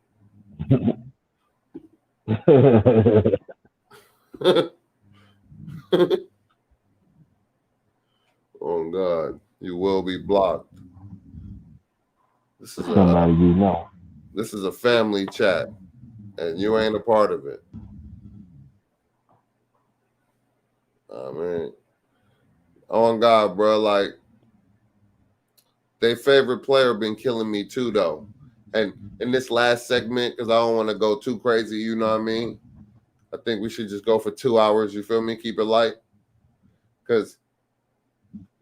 On God. You will be blocked. This is Somebody you know. a family chat, and you ain't a part of it. I mean, on God, bro. Like, their favorite player been killing me too, though. And in this last segment, because I don't want to go too crazy, you know what I mean? I think we should just go for 2 hours. You feel me? Keep it light, because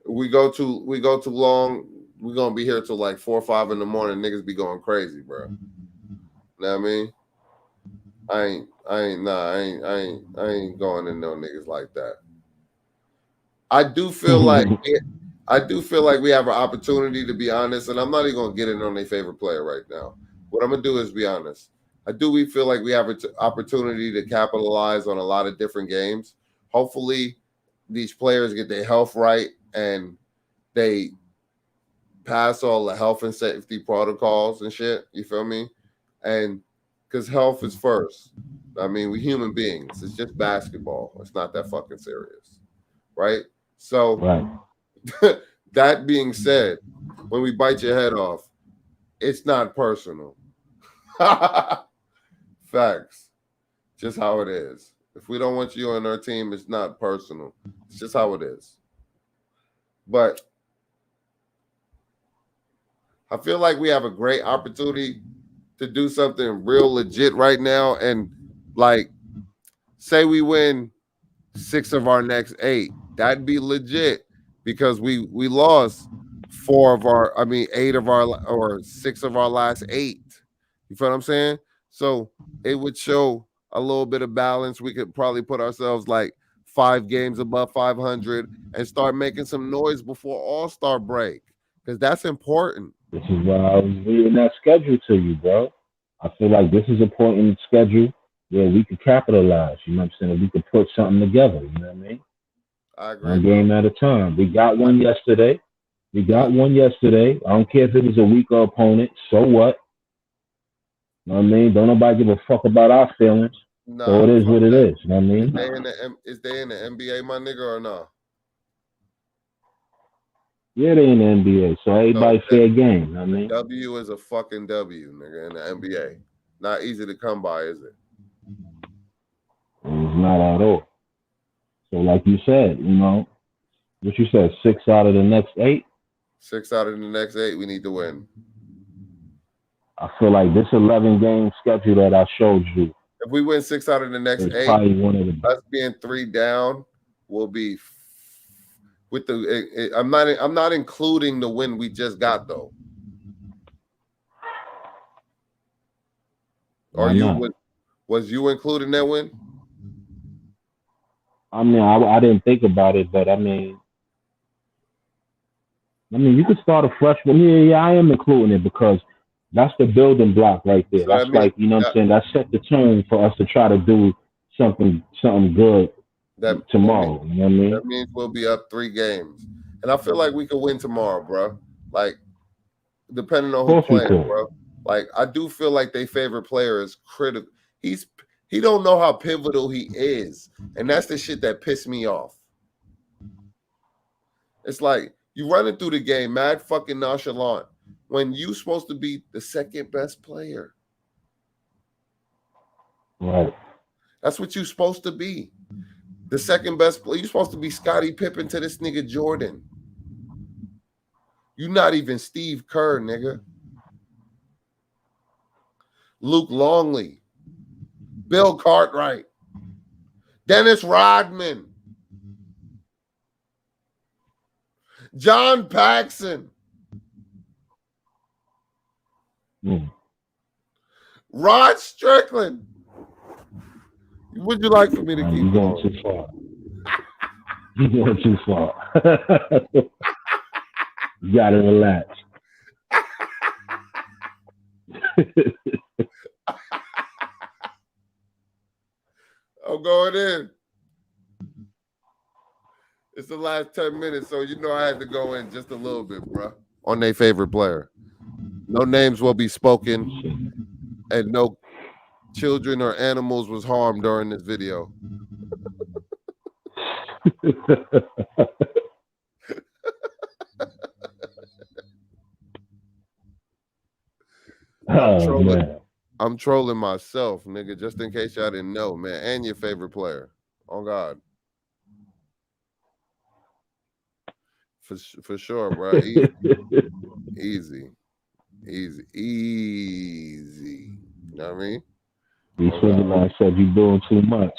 we go too long. We're gonna be here till like 4 or 5 in the morning. Niggas be going crazy, bro. You know what I mean? I ain't going in no niggas like that. I do feel like we have an opportunity, to be honest, and I'm not even gonna get in on their favorite player right now. What I'm gonna do is be honest. We feel like we have an opportunity to capitalize on a lot of different games. Hopefully, these players get their health right and they pass all the health and safety protocols and shit. You feel me? And because health is first. I mean, we human beings. It's just basketball. It's not that fucking serious, right? So, Right. that being said, when we bite your head off, it's not personal. Facts. Just how it is. If we don't want you on our team, it's not personal. It's just how it is. But I feel like we have a great opportunity to do something real legit right now. And like, say we win 6 of our next 8. That'd be legit because we lost 8 of our or 6 of our last 8. You feel what I'm saying? So it would show a little bit of balance. We could probably put ourselves like 5 games above 500 and start making some noise before All-Star break, because that's important. This is why I was reading that schedule to you, bro. I feel like this is a point in the schedule where we could capitalize. You know what I'm saying? We could put something together. You know what I mean? I agree, One bro. game at a time. We got one yesterday. Yeah. I don't care if it was a weaker opponent. So what? You know what I mean? Don't nobody give a fuck about our feelings. So it Nah, is fuck what it that. is. You know what I Is mean? they in the NBA, my nigga, or no? Yeah, they in the NBA. So So everybody fair game. You know what I a mean? W is a fucking W, nigga, in the NBA. Not easy to come by, is it? And it's not at all. So like you said, you know, what you said, 6 out of the next 8. 6 out of the next 8, we need to win. I feel like this 11 game schedule that I showed you If we win 6 out of the next is 8, probably one of the us being 3 down will be with the. I'm not including the win we just got though. Or why not? was you including that win? I mean, I didn't think about it, but you could start a fresh one. Yeah, I am including it because that's the building block right there. So That's I mean like, you know what I'm that saying? That set the tone for us to try to do something good that will mean tomorrow. You know what I mean? that means we'll be up 3 games, and I feel like we could win tomorrow, bro. Like, depending on Of who course we playing, could. bro. Like, I do feel like their favorite player is critical. He don't know how pivotal he is, and that's the shit that pissed me off. It's like you running through the game, mad fucking nonchalant, when you supposed to be the second best player. Right. That's what you supposed to be. The second best player. You supposed to be Scottie Pippen to this nigga Jordan. You not even Steve Kerr, nigga. Luke Longley, Bill Cartwright, Dennis Rodman. John Paxson. Rod Strickland. Would you like for me to keep You're going going? too far. You're going too far. You gotta relax. I'm going in. It's the last 10 minutes, so you know I had to go in just a little bit, bro. On their favorite player. No names will be spoken, and no children or animals was harmed during this video. I'm Oh trolling. man. I'm trolling myself, nigga, just in case y'all didn't know, man. And your favorite player. Oh God. For sure, bro. Easy. Easy. You know what I mean? You Oh God. civilized said you're doing too much.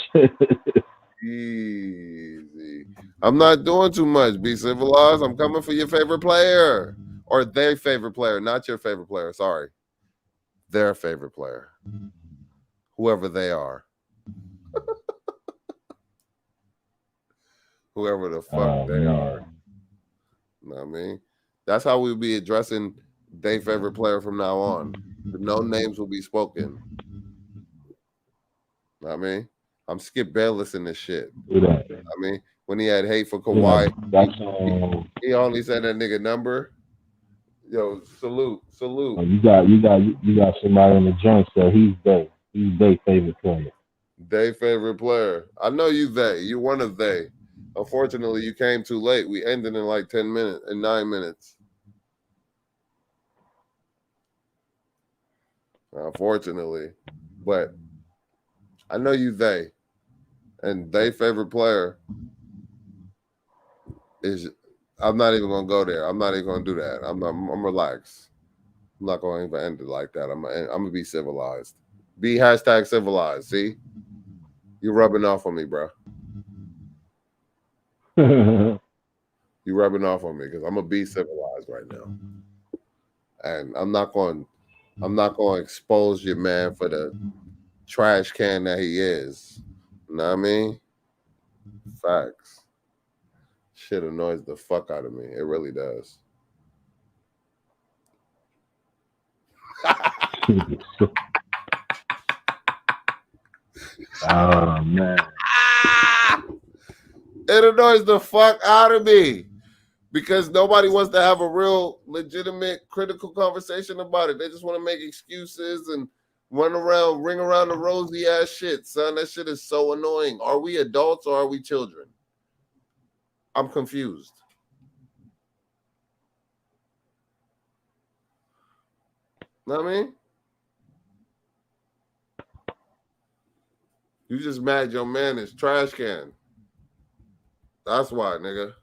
Easy. I'm not doing too much. Be civilized. I'm coming for your favorite player. Or their favorite player, not your favorite player. Sorry. Their favorite player. Whoever they are. Whoever the fuck Oh they are. man. You know what I mean? That's how we'll be addressing their favorite player from now on. No names will be spoken. You know what I mean? I'm Skip Bayless in this shit. Do that. I mean, when he had hate for You know, Kawhi, that's he only said that nigga number. Yo, salute. you got somebody in the joint, so he's their favorite player. They favorite player. I know you they. You one of they. Unfortunately, you came too late. We ended in like 10 minutes and 9 minutes. Unfortunately. But I know you they. And they favorite player is I'm not even gonna go there. I'm not even gonna do that. I'm relaxed. I'm not gonna even end it like that. I'm gonna be civilized. Be hashtag civilized. See? You rubbing off on me, bro. You rubbing off on me because I'm gonna be civilized right now. And I'm not going to expose your man for the trash can that he is. You know what I mean? Facts. Shit annoys the fuck out of me. It really does. Oh man. It annoys the fuck out of me because nobody wants to have a real legitimate critical conversation about it. They just want to make excuses and ring around the rosy ass shit, son. That shit is so annoying. Are we adults or are we children? I'm confused. Know what I mean? You just mad your man is trash can. That's why, nigga.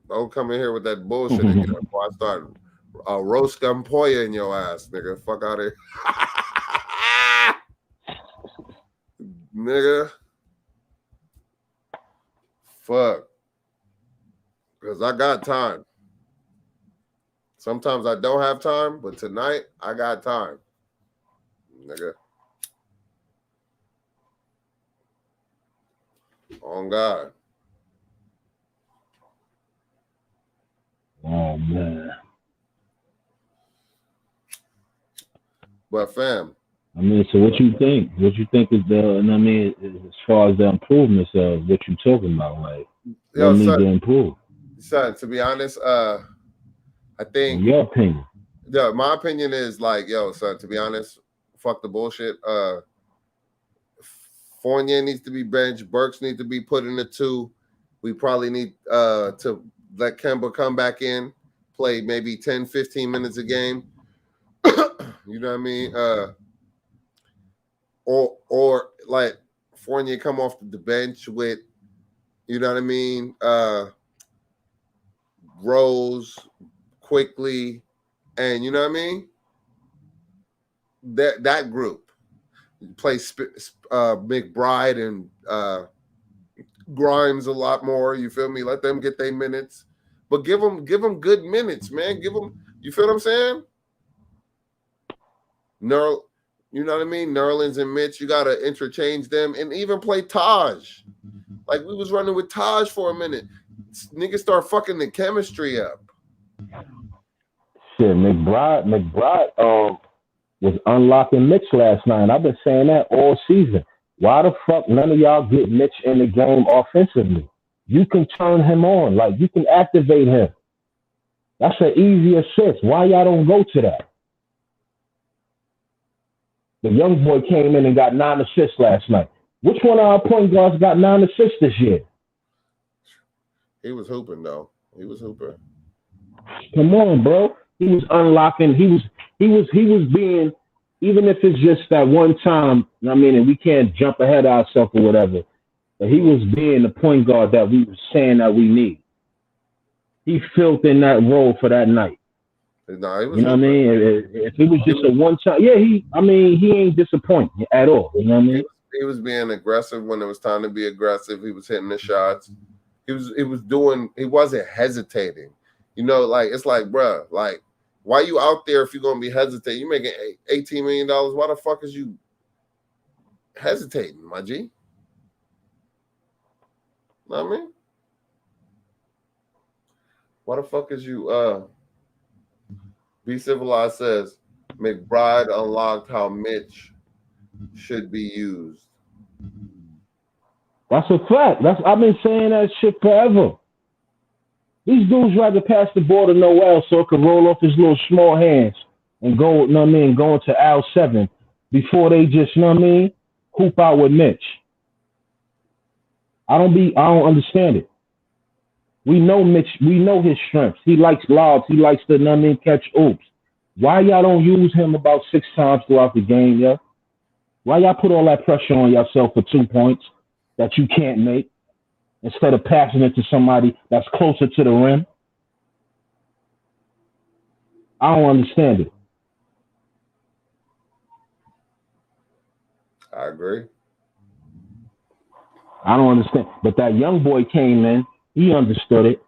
Don't come in here with that bullshit again before I start roast Gampoya in your ass, nigga. Fuck out of here. Nigga. Fuck. Because I got time. Sometimes I don't have time, but tonight I got time. Nigga. On God. Oh man. But fam. I mean, so what you think? What you think is I mean, as far as the improvements of what you talking about, like what Yo, needs to son, improve? to be honest, I In think your opinion. yeah, my opinion is like, yo, son, to be honest, fuck the bullshit. Fournier needs to be benched. Burks needs to be put in the two. We probably need to let Kemba come back in, play maybe 10, 15 minutes a game. You know what I mean? Or like Fournier come off the bench with, you know what I mean? Rose quickly, and you know what I mean? That group play McBride and Grimes a lot more. You feel me? Let them get their minutes, but give them good minutes, man. Give them. You feel what I'm saying? Nerl, you know what I mean? Nerlens and Mitch, you gotta interchange them and even play Taj. Like we was running with Taj for a minute. Niggas start fucking the chemistry up. Shit, McBride was unlocking Mitch last night. I've been saying that all season. Why the fuck none of y'all get Mitch in the game offensively? You can turn him on. Like, you can activate him. That's an easy assist. Why y'all don't go to that? The young boy came in and got 9 assists last night. Which one of our point guards got 9 assists this year? He was hooping though. He was hooping. Come on, bro. He was unlocking. He was being, even if it's just that one time, I mean, and we can't jump ahead of ourselves or whatever, but he was being the point guard that we were saying that we need. He filled in that role for that night. No, he was, you know what I mean? If it was just a one time, yeah, he ain't disappointing at all. You know what I mean? He was being aggressive when it was time to be aggressive. He was hitting the shots. He wasn't hesitating. You know, like, it's like, bruh, like, why you out there if you're gonna be hesitating? You making $18 million. Why the fuck is you hesitating, my G? Know what I mean? Why the fuck is you Be Civilized says McBride unlocked how Mitch should be used. That's a fact. I've been saying that shit forever. These dudes rather pass the ball to Noel so it can roll off his little small hands and go, you know what I mean, go into Al 7 before they just, you know what I mean, hoop out with Mitch. I don't understand it. We know Mitch, we know his strengths. He likes lobs, he likes to, you know what I mean, catch oops. Why y'all don't use him about 6 times throughout the game, yo? Why y'all put all that pressure on yourself for 2 points that you can't make instead of passing it to somebody that's closer to the rim? I don't understand it. I agree. I don't understand. But that young boy came in, he understood it.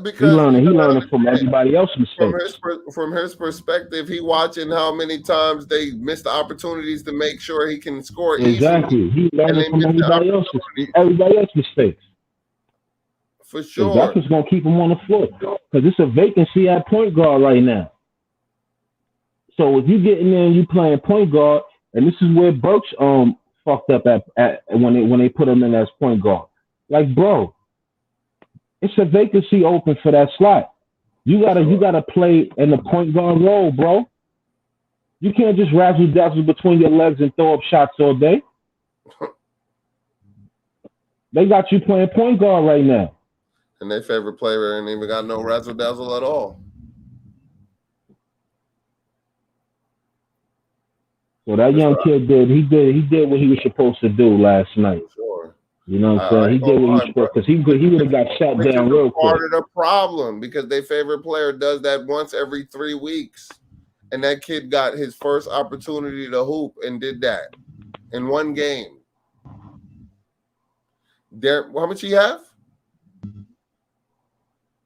Because he learning from everybody else's mistakes. From his perspective, he watching how many times they missed the opportunities to make sure he can score exactly. easily. He learning from everybody else's mistakes. For sure. That's what's gonna keep him on the floor. Because it's a vacancy at point guard right now. So if you get in there and you playing point guard, and this is where Burks fucked up at when they put him in as point guard. Like, bro, it's a vacancy open for that slot. You gotta play in the point guard role, bro. You can't just razzle dazzle between your legs and throw up shots all day. They got you playing point guard right now. And their favorite player ain't even got no razzle dazzle at all. So that young kid did what he was supposed to do last night. Sure. You know what I'm saying? He did what he was supposed to, because he would have got shut down real quick. Part of the problem, because their favorite player does that once every 3 weeks. And that kid got his first opportunity to hoop and did that in one game. How much he have?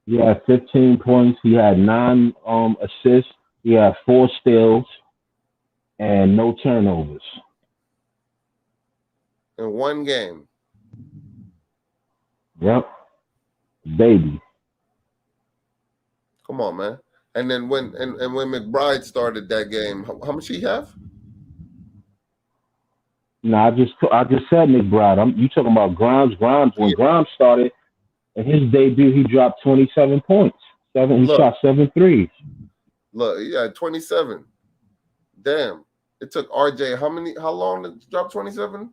He had 15 points. He had 9 assists. He had 4 steals and no turnovers. In one game. Yep. Baby. Come on, man. And then when McBride started that game, how much he have? No, I just said McBride. You talking about Grimes? When Grimes started in his debut, he dropped 27 points. He shot 7 threes. Look, he had 27. Damn. It took RJ how long to drop 27?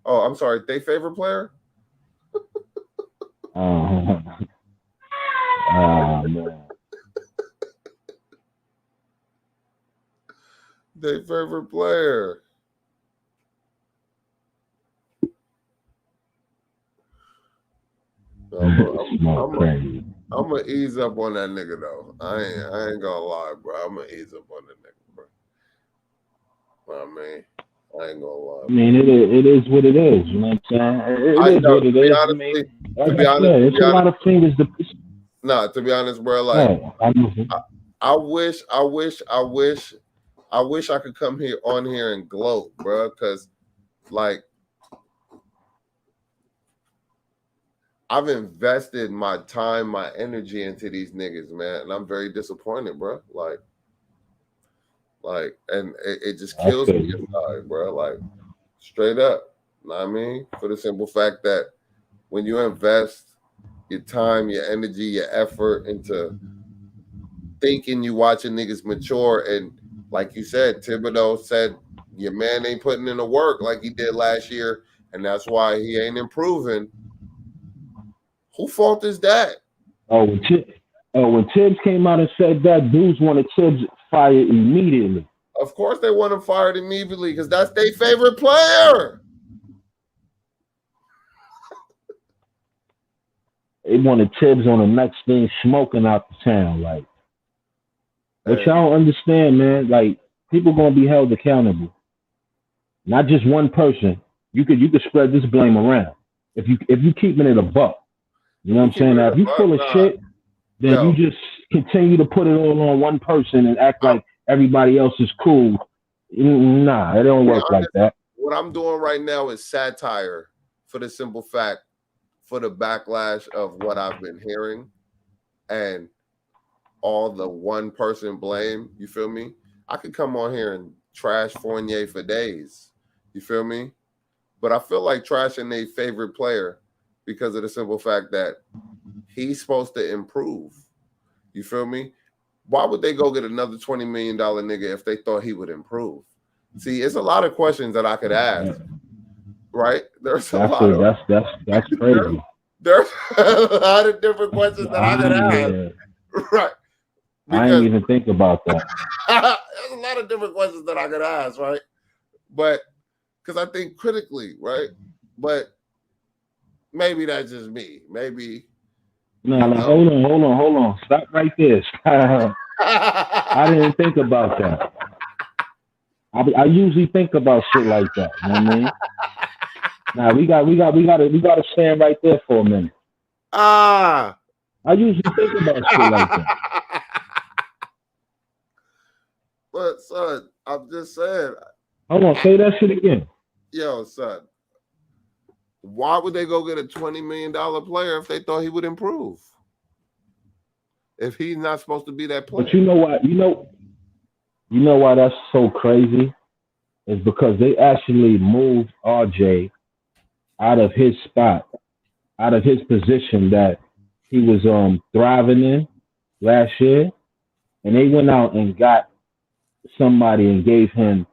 Oh, I'm sorry. They favorite player? Oh, man. Their favorite player. I'm gonna ease up on that nigga though. I ain't gonna lie, bro. I'm gonna ease up on that nigga, bro. I mean, I ain't gonna lie, I mean, it is what it is. You know what I'm saying? It I is know what it is. I mean, to like be I honest, said, it's a lot of fingers to. nah, to be honest, bro, like Yeah, I mean, I wish I could come here on here and gloat, bro, because like I've invested my time, my energy into these niggas, man, and I'm very disappointed, bro. And it just I kills feel me you. inside, bro. Like, straight up. Know what I mean? For the simple fact that when you invest your time, your energy, your effort into thinking you watching niggas mature, and like you said, Thibodeau said your man ain't putting in the work like he did last year, and that's why he ain't improving. Who fault is that? Oh, when Tibbs came out and said that, dudes wanted Tibbs fired immediately. Of course they want him fired immediately because that's their favorite player. They wanted Tibbs on the next thing, smoking out the town. Like, what And y'all don't understand, man? Like, people gonna be held accountable. Not just one person. You could spread this blame around. If you keeping it a buck. You know if what we I'm keep saying? it in Now, a if you buck, full of nah, shit, then you yo, just continue to put it all on one person and act I'm like everybody else is cool. Nah, it don't to be work like honest, that. what I'm doing right now is satire for the simple fact, for the backlash of what I've been hearing and all the one person blame. You feel me? I could come on here and trash Fournier for days. You feel me? But I feel like trashing their favorite player because of the simple fact that he's supposed to improve. You feel me? Why would they go get another $20 million nigga if they thought he would improve? See, it's a lot of questions that I could ask, right? There's a That's lot it. of That's there, crazy. there's a lot of different questions that I could ask, Yeah, right? I ain't Because even think about that. there's a lot of different questions that I could ask, right? But because I think critically, right? But maybe that's just me. Maybe, No, you no, know. hold on. Stop right there. I didn't think about that. I usually think about shit like that. You know what I mean? Now we gotta stand right there for a minute. ah. I usually think about shit like that. But son, I'm just saying, Hold on, say that shit again. yo, son, why would they go get a $20 million player if they thought he would improve? If he's not supposed to be that But you player. know what? You know why that's so crazy? Is because they actually moved RJ out of his spot, out of his position that he was thriving in last year, and they went out and got somebody and gave him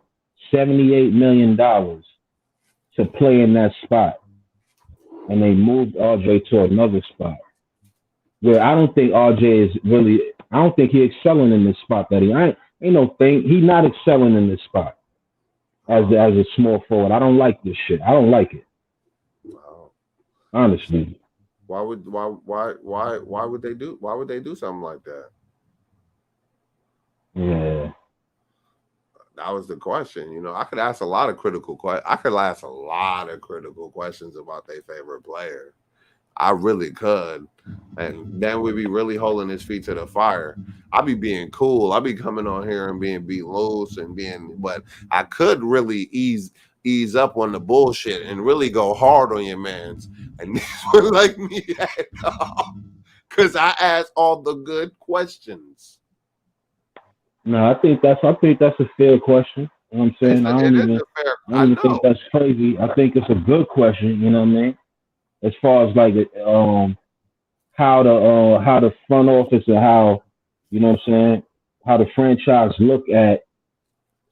$78 million to play in that spot, and they moved RJ to another spot where I don't think RJ is really. I don't think he's excelling in this spot that he. Ain't no thing. He's not excelling in this spot as a small forward. I don't like this shit. I don't like it Wow. honestly. Why would they do something like that? Yeah. That was the question. You know, I could ask a lot of critical questions. I could ask a lot of critical questions about their favorite player. I really could. And then we'd be really holding his feet to the fire. I'd be being cool. I'd be coming on here and being beat loose and being, but I could really ease up on the bullshit and really go hard on your mans. And this one like me at all. Because I asked all the good questions. No, I think that's a fair question. You know what I'm saying? I It don't is even a fair. I don't I even think know. that's crazy. I think it's a good question. You know what I mean? As far as like how the front office and how you know what I'm saying how the franchise look at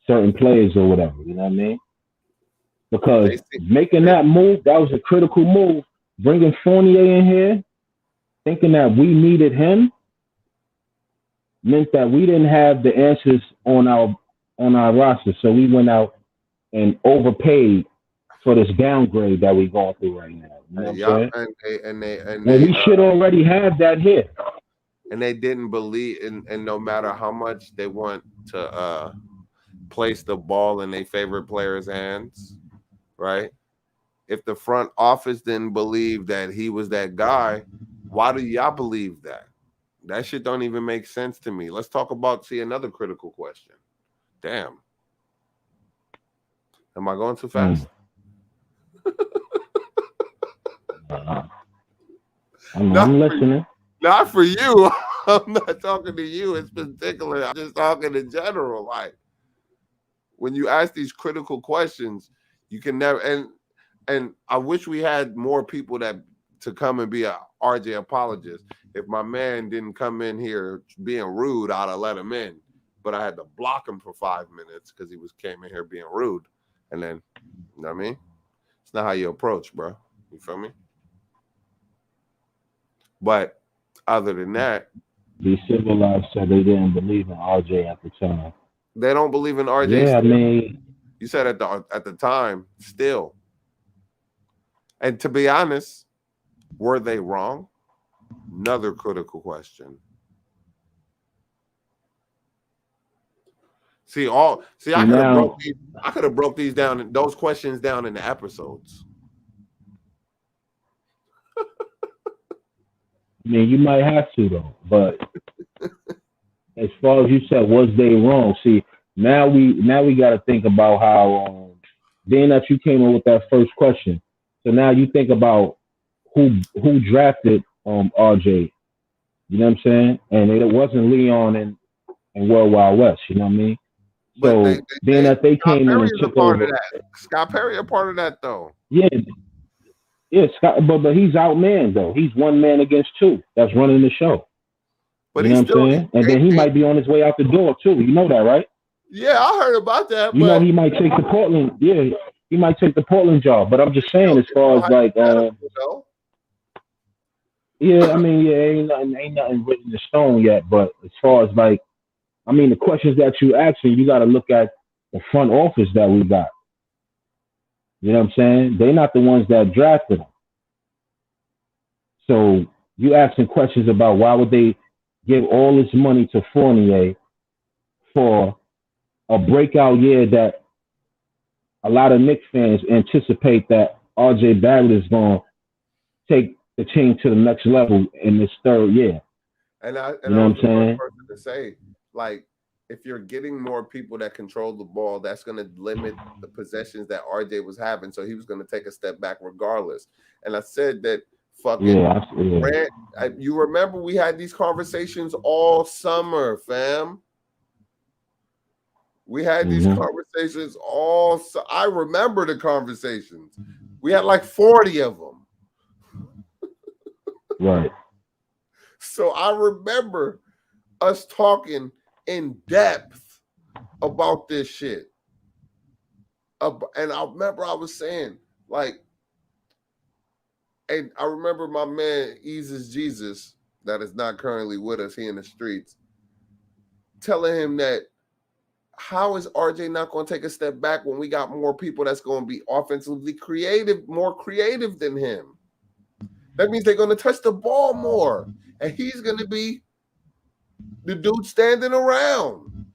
certain players or whatever. You know what I mean? Because They see. making They, that move, that was a critical move. Bringing Fournier in here, thinking that we needed him, meant that we didn't have the answers on our roster. So we went out and overpaid for this downgrade that we're going through right now. You know what I'm yeah, saying? and When they we should already have that here. and they didn't believe and no matter how much they want to place the ball in their favorite player's hands, right? If the front office didn't believe that he was that guy, why do y'all believe that? That shit don't even make sense to me. Let's talk about another critical question. Damn. Am I going too fast? Uh, Not I'm for you. listening. Not for you. I'm not talking to you in particular. I'm just talking in general. Like when you ask these critical questions, you can never and I wish we had more people that to come and be a RJ apologist. If my man didn't come in here being rude, I'd have let him in. But I had to block him for 5 minutes because he was came in here being rude. And then, you know what I mean? It's not how you approach, bro. You feel me? But other than that, Be civilized said they didn't believe in RJ at the time. they don't believe in RJ Yeah, I still. mean, You said at the time, still. And to be honest, were they wrong? Another critical question. see now, I could have broke these down those questions down into episodes. I mean, you might have to though. But as far as you said, was they wrong? See, now we got to think about how being that you came in with that first question. So now you think about who drafted RJ. You know what I'm saying? And it wasn't Leon and World Wild West. You know what I mean? But So being that they Scott came in Perry and is a took part of over, that. Scott Perry a part of that though. yeah, yeah, Scott, but he's outmanned though. He's one man against two. That's running the show. But You know he's what I'm still saying? And then he might be on his way out the door too. You know that, right? yeah, I heard about that, You know but he might take the Portland. Yeah, he might take the Portland job. But I'm just saying, as it's far still as like, hypothetical though. yeah, I mean, yeah, ain't nothing written in stone yet. But as far as like, I mean, the questions that you asking, you got to look at the front office that we got. You know what I'm saying? They're not the ones that drafted him. So you asking questions about why would they give all this money to Fournier for a breakout year that a lot of Knicks fans anticipate that RJ Barrett is going to take the team to the next level in this third year. You I know was what the I'm first saying? person to say, like, if you're getting more people that control the ball, that's going to limit the possessions that RJ was having. So he was going to take a step back regardless. And I said that fucking Yeah. Grant. You remember we had these conversations all summer, fam. We had these Mm-hmm. conversations all. I remember the conversations. We had like 40 of them. Right. So I remember us talking in depth about this shit. And I remember I was saying, like, and I remember my man, Eases Jesus, that is not currently with us here in the streets, telling him that how is RJ not going to take a step back when we got more people that's going to be offensively creative, more creative than him? That means they're going to touch the ball more. And he's going to be the dude standing around.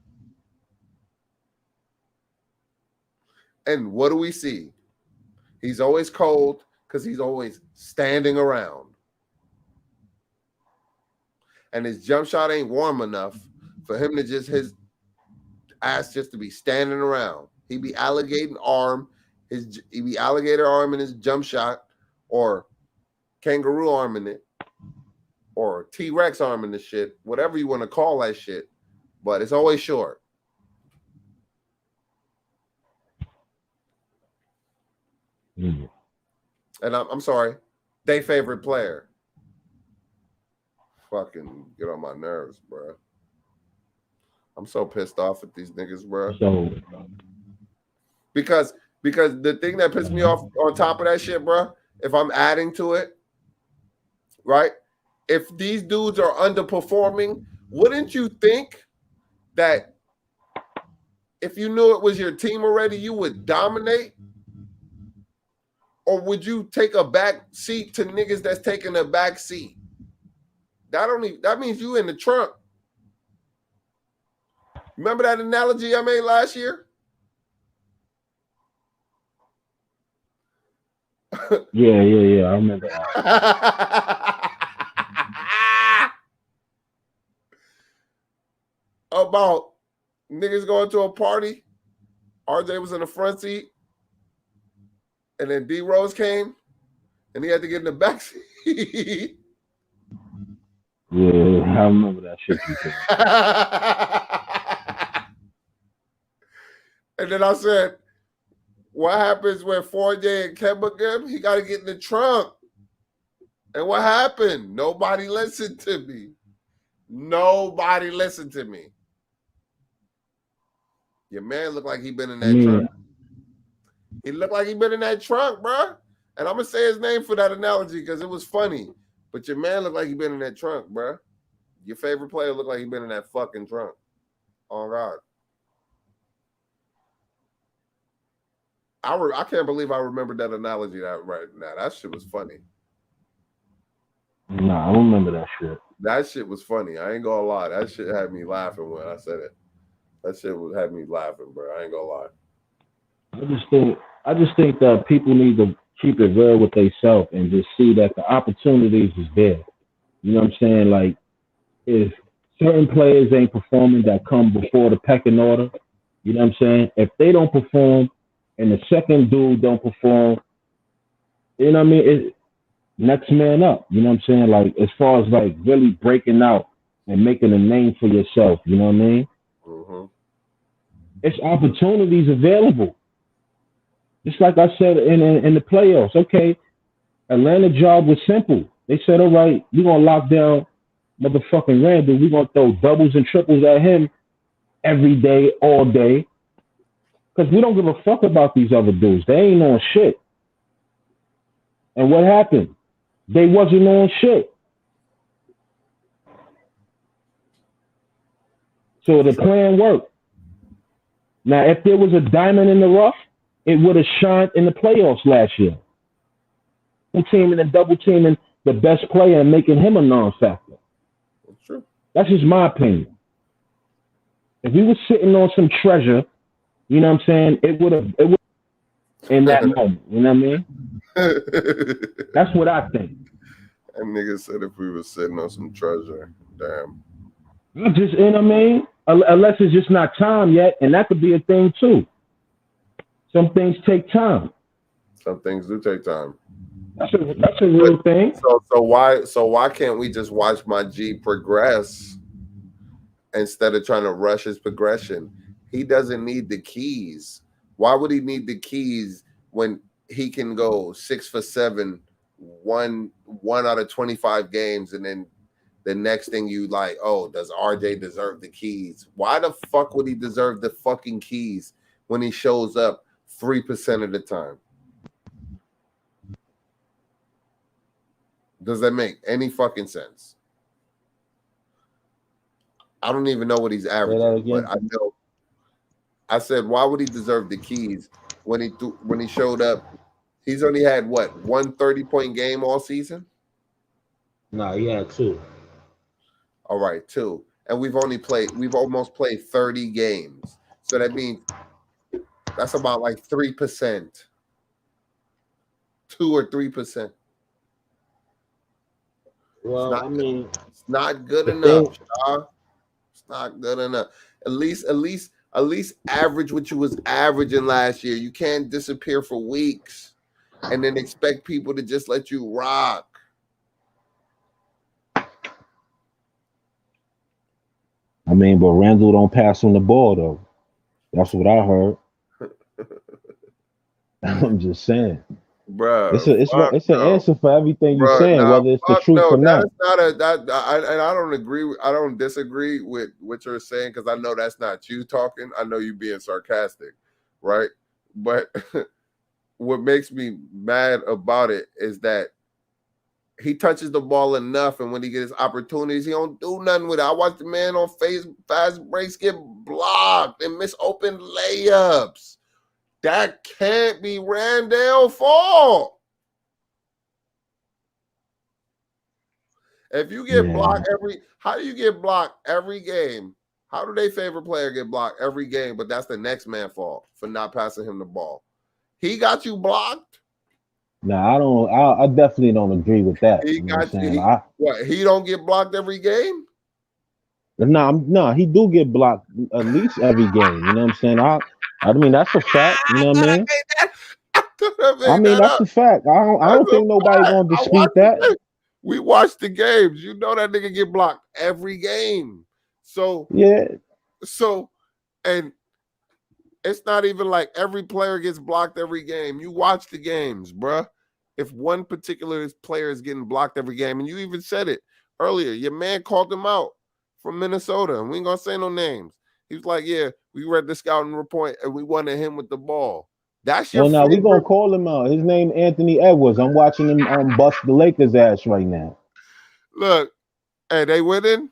And what do we see? He's always cold because he's always standing around. And his jump shot ain't warm enough for him to just his ass just to be standing around. He be he be alligator arm in his jump shot, or kangaroo arm in it, or T-Rex arm in the shit, whatever you want to call that shit. But it's always short. Mm-hmm. And I'm sorry, they favorite player. Fucking get on my nerves, bro. I'm so pissed off at these niggas, bro. So, Because the thing that pissed me off on top of that shit, bro, if I'm adding to it, right? If these dudes are underperforming, wouldn't you think that if you knew it was your team already, you would dominate? Or would you take a back seat to niggas that's taking a back seat? That means you in the trunk. Remember that analogy I made last year? Yeah. I remember that. About niggas going to a party. RJ was in the front seat, and then D Rose came, and he had to get in the back seat. Yeah, I remember that shit you said. And then I said, what happens when 4J and Kemba get him? He got to get in the trunk. And what happened? Nobody listened to me. Nobody listened to me. Your man looked like he been in that trunk. He looked like he been in that trunk, bro. And I'm going to say his name for that analogy because it was funny. But your man looked like he been in that trunk, bro. Your favorite player looked like he been in that fucking trunk. Oh, God. I can't believe I remembered that analogy right now. That shit was funny. Nah, I remember that shit. That shit was funny. I ain't gonna lie. That shit had me laughing when I said it. That shit had me laughing, bro. I ain't gonna lie. I just think that people need to keep it real with themselves and just see that the opportunities is there. You know what I'm saying? Like if certain players ain't performing that come before the pecking order, you know what I'm saying? If they don't perform and the second dude don't perform, you know what I mean? Next man up. You know what I'm saying? Like as far as like really breaking out and making a name for yourself. You know what I mean? Mm-hmm. It's opportunities available. Just like I said in the playoffs. Okay, Atlanta job was simple. They said, all right, we're gonna lock down motherfucking Randall. We're gonna throw doubles and triples at him every day, all day. Because we don't give a fuck about these other dudes. They ain't on shit. And what happened? They wasn't on shit. So the plan worked. Now, if there was a diamond in the rough, it would have shined in the playoffs last year. Teaming and double teaming the best player and making him a non-factor. That's true. That's just my opinion. If we were sitting on some treasure, you know what I'm saying, it would have in that moment. You know what I mean? That's what I think. That nigga said if we were sitting on some treasure, damn. Just, you know what I mean? Unless it's just not time yet, and that could be a thing too. Some things take time. Some things do take time. That's a real thing. So why can't we just watch my G progress instead of trying to rush his progression? He doesn't need the keys. Why would he need the keys when he can go 6 for 7, one out of 25 games, and then the next thing you like, oh, does RJ deserve the keys? Why the fuck would he deserve the fucking keys when he shows up 3% of the time? Does that make any fucking sense? I don't even know what he's averaging, but I know. I said, why would he deserve the keys when he showed up? He's only had what, 130-point game all season? No, he had 2. All right, 2. And we've almost played 30 games. So that means that's about like 3%. 2 or 3%. Well, I mean, it's not good enough, Shaw. It's not good enough. At least average what you was averaging last year. You can't disappear for weeks and then expect people to just let you rock. I mean, but Randall don't pass on the ball though. That's what I heard. I'm just saying. Bruh, it's an answer for everything you're saying, nah, whether it's the truth or not. I don't agree. I don't disagree with what you're saying because I know that's not you talking. I know you being sarcastic, right? But what makes me mad about it is that he touches the ball enough, and when he gets opportunities, he don't do nothing with it. I watched the man on fast breaks get blocked and miss open layups. That can't be Randall's fault. If you get blocked how do you get blocked every game? How do they favorite player get blocked every game? But that's the next man's fault for not passing him the ball. He got you blocked. Nah, I don't. I definitely don't agree with that. He You know what I'm got saying? he what? He don't get blocked every game. Nah, he do get blocked at least every game. You know what I'm saying? I mean, that's a fact. You I know what I thought I mean? made that. I thought I I made mean, that that's up. a fact. I That's don't a think nobody fact. gonna I dispute watched the that. game. We watched the games. You know that nigga get blocked every game. So Yeah, so and it's not even like every player gets blocked every game. You watch the games, bruh. If one particular player is getting blocked every game, and you even said it earlier, your man called him out from Minnesota, and we ain't gonna say no names. He was like, "Yeah, we read the scouting report, and we wanted him with the ball." That's your well, now we gonna favorite. call him out. His name Anthony Edwards. I'm watching him bust the Lakers ass right now. Look, hey, they winning.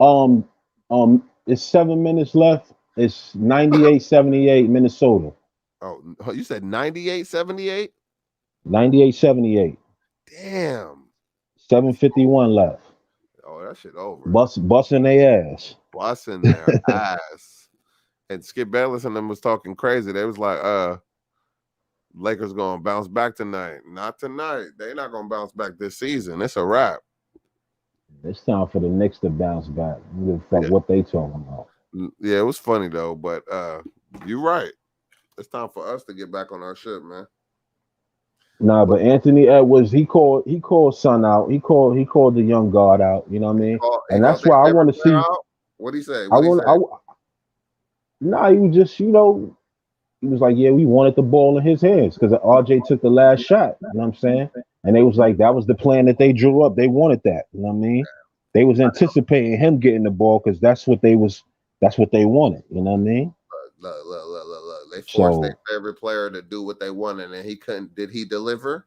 Um, it's 7 minutes left. It's 98-78 Minnesota. Oh, you said 98-78? 98-78. Damn. 7:51 left. Oh, that shit over. Busting their ass. Busting their ass. And Skip Bayless and them was talking crazy. They was like, Lakers gonna bounce back tonight. Not tonight. They not gonna bounce back this season. It's a wrap. It's time for the Knicks to bounce back. I don't give a fuck Yeah. what they talking about. Yeah, it was funny though, but you're right. It's time for us to get back on our ship, man. Nah, But but Anthony Edwards, he called Son out. He called the young guard out. You know what I mean? he And called that's their why I favorite want to player see. out. What'd he say? I What'd he want. say? Nah, he was just he was like, yeah, we wanted the ball in his hands because RJ took the last shot. You know what I'm saying? And they was like, that was the plan that they drew up. They wanted that. You know what I mean? They was anticipating him getting the ball because that's what they wanted. You know what I mean? Look. They forced their So favorite player to do what they wanted, and he couldn't. Did he deliver?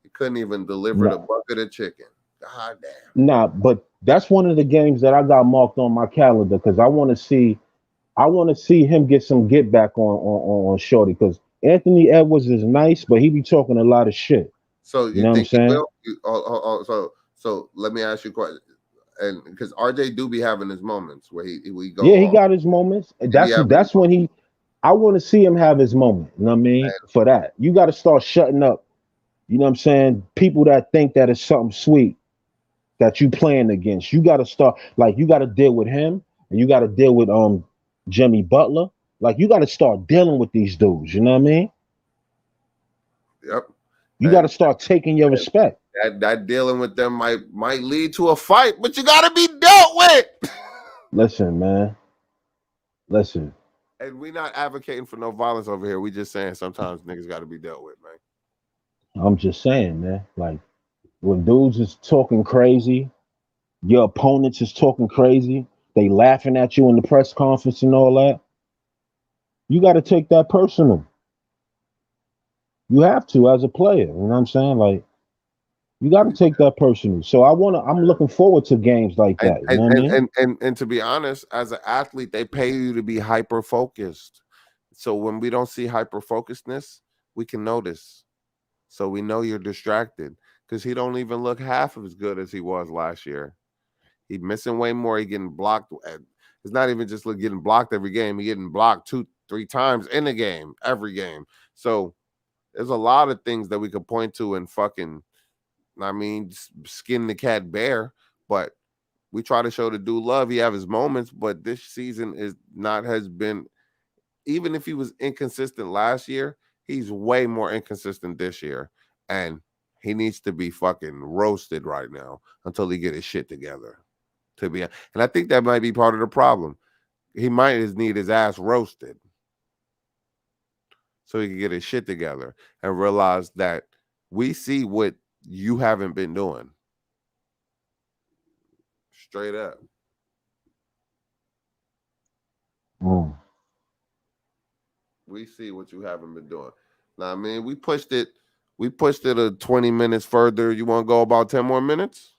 He couldn't even deliver the nah, bucket of chicken. God damn. nah, but that's one of the games that I got marked on my calendar because I want to see him get some get back on Shorty because Anthony Edwards is nice, but he be talking a lot of shit. So You you know what I'm think he saying? will? So let me ask you a question. And because RJ do be having his moments where we go Yeah, he off. got his moments. He be having his That's when he. I want to see him have his moment. You know what I mean? For that, you got to start shutting up. You know what I'm saying? People that think that it's something sweet that you playing against. You got to start like you got to deal with him, and you got to deal with Jimmy Butler. Like you got to start dealing with these dudes. You know what I mean? yep. You got to And start taking your respect. that dealing with them might lead to a fight, but you gotta be dealt with. Listen, man. Listen. And we not advocating for no violence over here. We just saying sometimes niggas gotta be dealt with, man. I'm just saying, man. Like when dudes is talking crazy, your opponents is talking crazy. They laughing at you in the press conference and all that. You got to take that personal. You have to as a player. You know what I'm saying? Like you got to take that personal. So I'm looking forward to games like And that. You and, know what I and mean? and and and to be honest, as an athlete, they pay you to be hyper focused. So when we don't see hyper focusedness, we can notice. So we know you're distracted because he don't even look half as good as he was last year. He missing way more. He getting blocked. It's not even just getting blocked every game. He getting blocked 2-3 times in a game, every game. So there's a lot of things that we could point to and fucking, I mean, skin the cat bare. But we try to show the dude love. He have his moments, but this season is not has been. Even if he was inconsistent last year, he's way more inconsistent this year, and he needs to be fucking roasted right now until he get his shit together. And I think that might be part of the problem. He might just need his ass roasted so he can get his shit together and realize that we see what you haven't been doing. Straight up. Mm. We see what you haven't been doing. Now, I mean, we pushed it 20 minutes further. You want to go about 10 more minutes?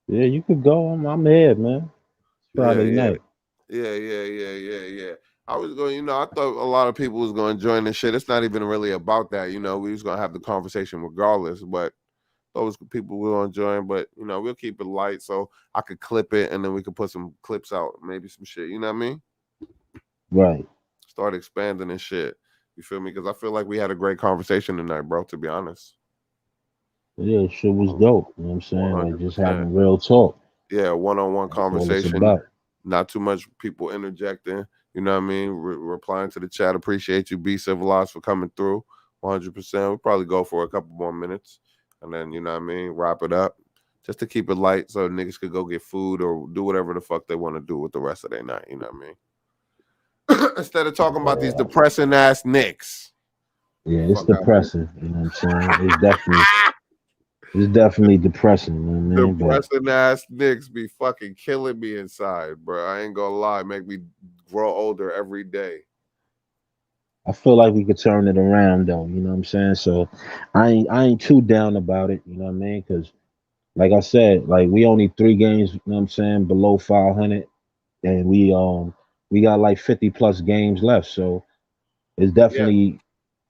Yeah, you could go. I'm here, man. It's Yeah, Friday yeah. night. Yeah. I was going, I thought a lot of people was going to join this shit. It's not even really about that, we was going to have the conversation regardless, but those people will join, but we'll keep it light so I could clip it and then we could put some clips out, maybe some shit, you know what I mean? Right. Start expanding and shit. You feel me? Because I feel like we had a great conversation tonight, bro. To be honest, Yeah, shit was dope. You know what I'm saying? Like just 100%. having real talk. Yeah, one-on-one That's all it's conversation. about. Not too much people interjecting. You know what I mean? Replying to the chat. Appreciate you. Be civilized for coming through. 100%. We'll probably go for a couple more minutes, and then you know what I mean. Wrap it up, just to keep it light, so niggas could go get food or do whatever the fuck they want to do with the rest of their night. You know what I mean? Instead of talking about these Yeah. depressing ass Knicks. Yeah, it's Fuck out here. depressing. You know what I'm saying? It's definitely depressing. You know what I mean? But Depressing ass Knicks be fucking killing me inside, bro. I ain't gonna lie, make me grow older every day. I feel like we could turn it around though. You know what I'm saying? So I ain't too down about it. You know what I mean? Because like I said, like we only 3 games. You know what I'm saying? Below 500, and we got like 50 plus games left. So it's Yeah, definitely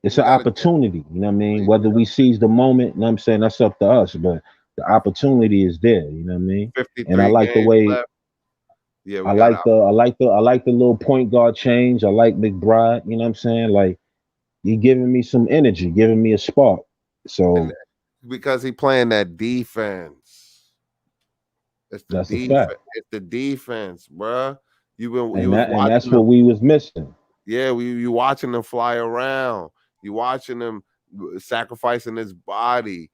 it's we an gotta opportunity. You know what I mean? definitely Whether we seize the moment, you know what I'm saying, that's up to us. But the opportunity is there. You know what I mean? And I 53 like the games way left. Yeah, I we got like out. the little point guard change. I like McBride. You know what I'm saying? Like you giving me some energy, giving me a spark. And So because he playing that defense. It's the that's a fact. defense. It's the defense, bruh. You And was that's watching what them. we was missing. Yeah, you watching them fly around. You watching them sacrificing his body,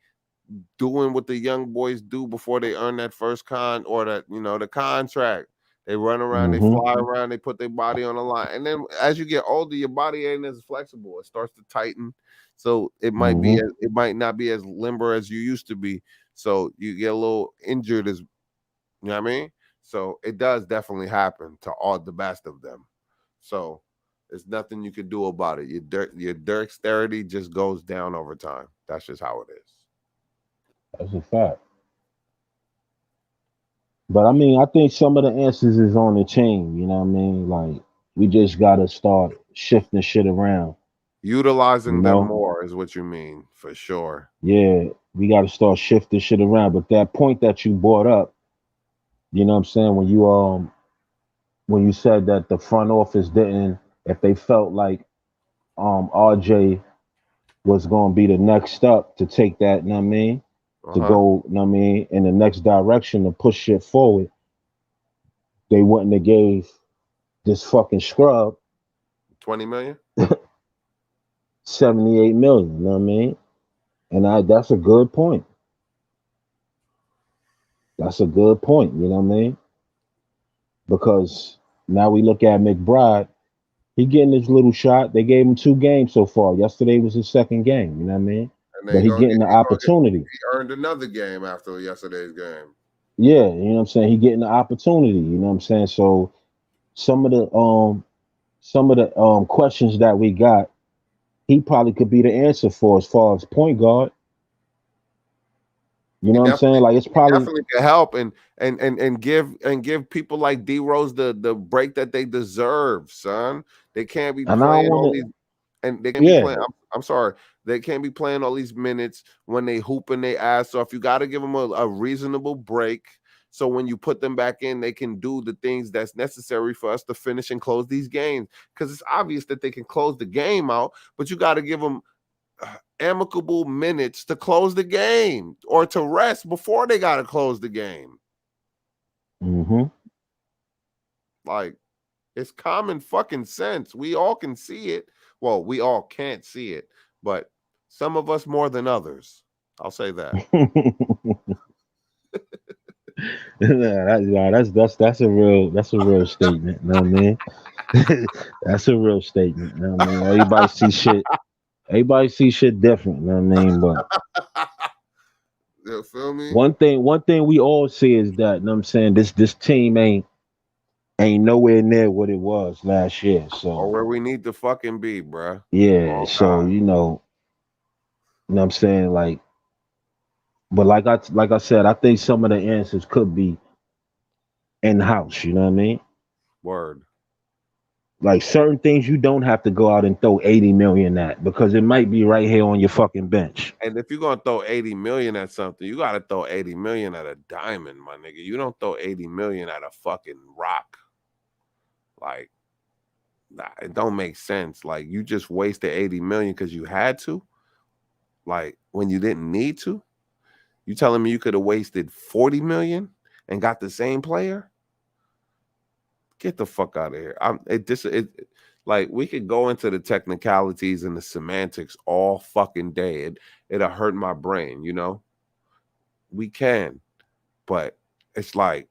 doing what the young boys do before they earn that first or that the contract. They run around, they Hmm. fly around, they put their body on the line, and then as you get older, your body ain't as flexible. It starts to tighten, so Hmm. it might not be as limber as you used to be. So you get a little injured, as you know what I mean. So it does definitely happen to all the best of them. So there's nothing you can do about it. Your dexterity just goes down over time. That's just how it is. That's a fact. But I mean, I think some of the answers is on the chain. You know what I mean? Like we just gotta start shifting shit around. You Utilizing them know? more is what you mean, for sure. Yeah, we gotta start shifting shit around. But that point that you brought up, you know what I'm saying? When you said that the front office didn't, if they felt like RJ was gonna be the next step to take that, you know what I mean? To Uh-huh. go, you know what I mean, in the next direction to push shit forward, they wouldn't have gave this fucking scrub 20 million? 78 million, you know what I mean? And that's a good point. That's a good point, you know what I mean? Because now we look at McBride, he getting his little shot. They gave him 2 games so far. Yesterday was his second game, you know what I mean? And then But he getting the opportunity. he earned another game after yesterday's game. Yeah, you know what I'm saying? He getting the opportunity, you know what I'm saying? So some of the questions that we got, he probably could be the answer for as far as point guard. You He know what I'm saying? definitely Like it's he probably definitely can help and give people like D Rose the break that they deserve, son. They can't be and I don't playing all wanna these and they can't be yeah. playing. I'm sorry, they can't be playing all these minutes when they hooping their ass off. You got to give them a reasonable break, so when you put them back in, they can do the things that's necessary for us to finish and close these games. Because it's obvious that they can close the game out, but you got to give them amicable minutes to close the game or to rest before they got to close the game. Hmm. Like, it's common fucking sense. We all can see it. Well, we all can't see it, but some of us more than others. I'll say that. That's a real statement. You know what I mean? That's a real statement. You know what I mean? Everybody see shit different. You know what I mean? But You feel me? one thing we all see is that, you know what I'm saying, this team ain't nowhere near what it was last year. Or So where we need to fucking be, bruh. yeah, Oh so God. you know what I'm saying, like, but like I said, I think some of the answers could be in house, you know what I mean? Word. Like certain things you don't have to go out and throw 80 million at because it might be right here on your fucking bench. And if you're gonna throw 80 million at something, you gotta throw 80 million at a diamond, my nigga. You don't throw 80 million at a fucking rock. Like, it don't make sense. Like you just wasted 80 million because you had to, like when you didn't need to. You telling me you could have wasted 40 million and got the same player? Get the fuck out of here. Like we could go into the technicalities and the semantics all fucking day. It'll hurt my brain, you know? We can, but it's like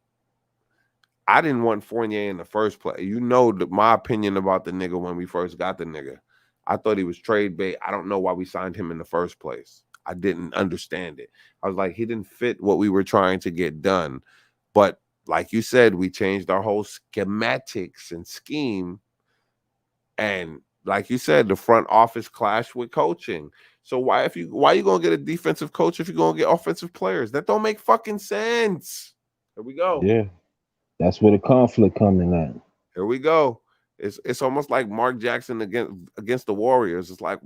I didn't want Fournier in the first place. You know my opinion about the nigga when we first got the nigga. I thought he was trade bait. I don't know why we signed him in the first place. I didn't understand it. I was like, he didn't fit what we were trying to get done. But like you said, we changed our whole schematics and scheme. And like you said, the front office clashed with coaching. So why you gonna get a defensive coach if you're gonna get offensive players? That don't make fucking sense. Here we go. Yeah, that's where the conflict coming at. Here we go. It's almost like Mark Jackson against the Warriors. It's like,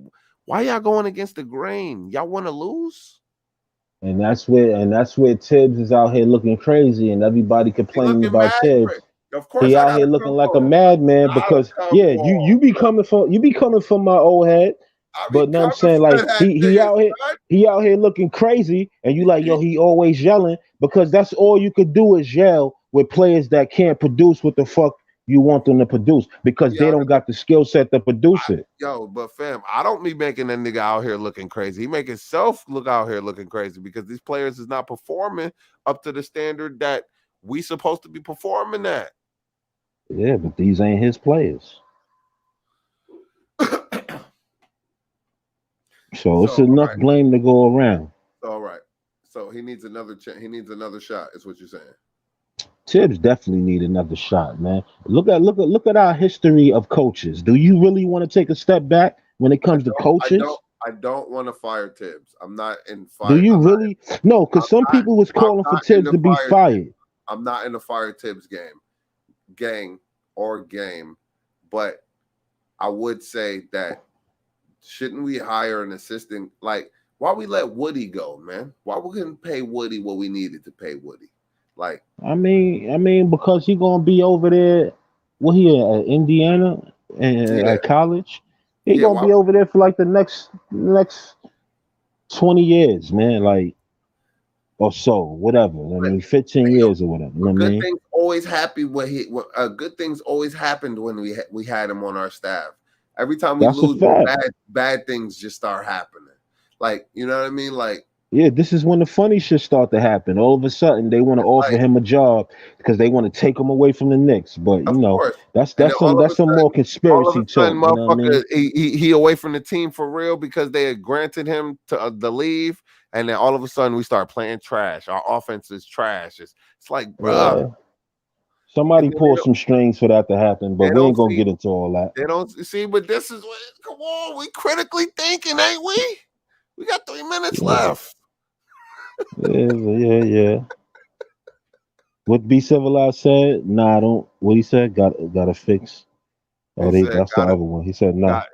why y'all going against the grain? Y'all want to lose? And that's where Tibbs is out here looking crazy, and everybody He complaining looking about mad. Tibbs. Of course, He I out here gotta looking come like a for him. madman Gotta because come yeah, you for be coming from my old head, I be but know what I'm coming saying, for like that he nigga, out here son. he out here looking crazy, and you like, yo, he always yelling because that's all you could do is yell with players that can't produce what the fuck you want them to produce because He they out don't got the skill set to produce it. Yo, but fam, I don't be making that nigga out here looking crazy. He make himself look out here looking crazy because these players is not performing up to the standard that we supposed to be performing at. Yeah, but these ain't his players, so So it's all enough right, blame to go around. all right. So he needs another he needs another shot. Is what you're saying? Tibbs definitely need another shot, man. Look at our history of coaches. Do you really want to take a step back when it I comes to don't. I don't. coaches? I don't want to fire Tibbs. I'm not in Do fire. you really? No, I'm because some not. people was I'm calling for not in Tibbs the to be fire. fired. I'm not in the fire Tibbs gang or game. But I would say that shouldn't we hire an assistant? Like, why we let Woody go, man? Why we couldn't pay Woody what we needed to pay Woody? Like, I mean, because he gonna be over there. What he at Indiana yeah, at college? He yeah. gonna Why? be over there for like the next 20 years, man. Like or so, whatever. I But, mean, 15 years or whatever. You know but what I good mean? things always happy when good things always happened when we had him on our staff. Every time we That's a lose, fact. bad things just start happening. Like, you know what I mean? Like, Yeah, this is when the funny shit start to happen. All of a sudden, they want to offer like him a job because they want to take him away from the Knicks. But of course. that's And then that's some that's some more all of a conspiracy sudden, talk. You know what I motherfucker, mean? he away from the team for real because they had granted him to the leave, and then all of a sudden we start playing trash. Our offense is trash. It's like, bruh. Yeah, And somebody then pulled some strings for that to happen, but they we don't ain't gonna see get into all that. they don't see. But this is what. Come on, we critically thinking, ain't we? We got 3 minutes Yeah, left. yeah. What Be Civilized said? Nah, I don't. What he said? Gotta fix. He Oh, said, that's the other one. He said, nah. got.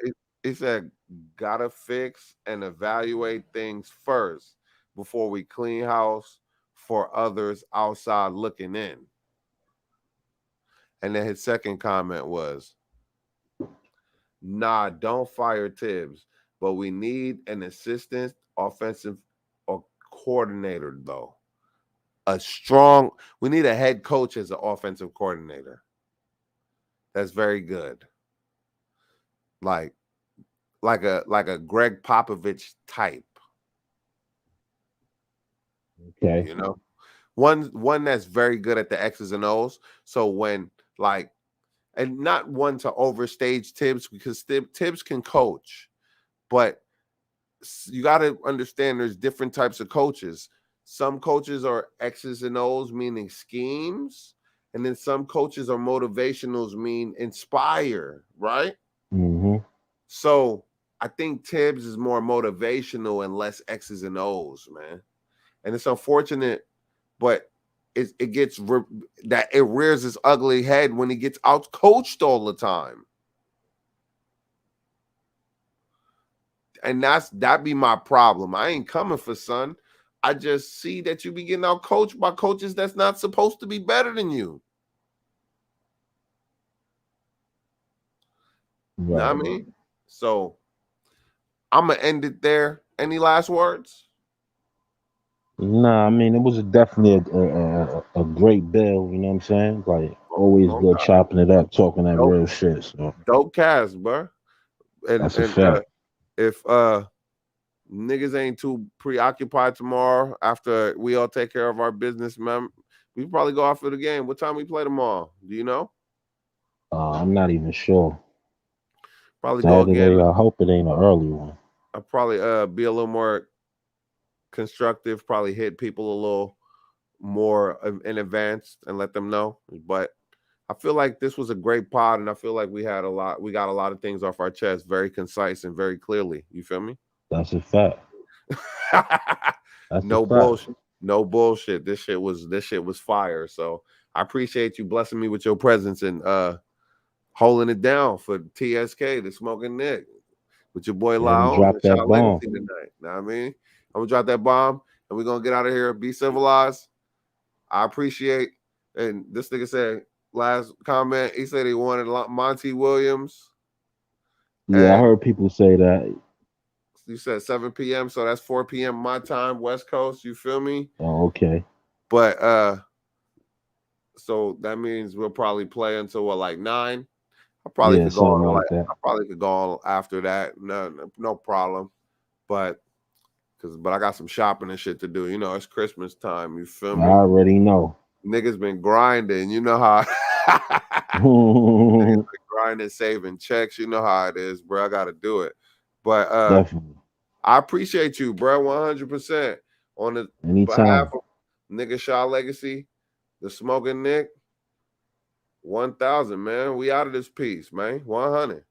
He said, gotta fix and evaluate things first before we clean house for others outside looking in. And then his second comment was, nah, don't fire Tibbs, but we need an assistant offensive or coordinator, though. We need a head coach as an offensive coordinator. That's very good. Like, like a Greg Popovich type, Okay. you know? One that's very good at the X's and O's. So when like and not one to overstage Tibbs because Tibbs can coach, but you got to understand there's different types of coaches. Some coaches are X's and O's, meaning schemes, and then some coaches are motivationals, mean inspire, right? Mm-hmm. So I think Tibbs is more motivational and less X's and O's, man. And it's unfortunate, but it gets that it rears its ugly head when he gets out coached all the time. And that be my problem. I ain't coming for son. I just see that you be getting out coached by coaches that's not supposed to be better than you. Know what I Right. mean? So I'm gonna end it there. Any last words? Nah, I mean it was definitely a great bill. You know what I'm saying? Like always No good doubt. chopping it up, talking that Dope, real shit. So dope cast, bro. And that's a fact. if niggas ain't too preoccupied tomorrow after we all take care of our business, man, we probably go out for the game. What time we play tomorrow? Do you know? I'm not even sure. Probably go again. Saturday. I hope it ain't an early one. I'll probably be a little more constructive, probably hit people a little more in advance and let them know. But I feel like this was a great pod, and I feel like we got a lot of things off our chest, very concise and very clearly. You feel me? That's a fact. That's a No fact. bullshit. No bullshit. This shit was fire. So I appreciate you blessing me with your presence and holding it down for TSK, the Smoking Nick, with your boy Let me Laos drop and that Shot bomb. Legacy tonight. Know what I mean? I'm gonna drop that bomb and we're gonna get out of here. Be civilized. I appreciate. And this nigga said last comment, he said he wanted Monty Williams. Yeah, I And heard people say that. you said 7 p.m. So that's 4 p.m. my time, West Coast. You feel me? Oh, okay. But so that means we'll probably play until what, like 9. I probably Yeah, could go something on like like that. I probably could go on after that. No problem. But but I got some shopping and shit to do. You know, it's Christmas time. You feel I me? already know. Niggas been grinding. You know how niggas Definitely. been grinding, saving checks. You know how it is, bro. I got to do it. But I appreciate you, bro. 100% on the behalf Anytime. of Nigga Shaw Legacy, the Smoking Nick. 1,000, man. We out of this piece, man. 100.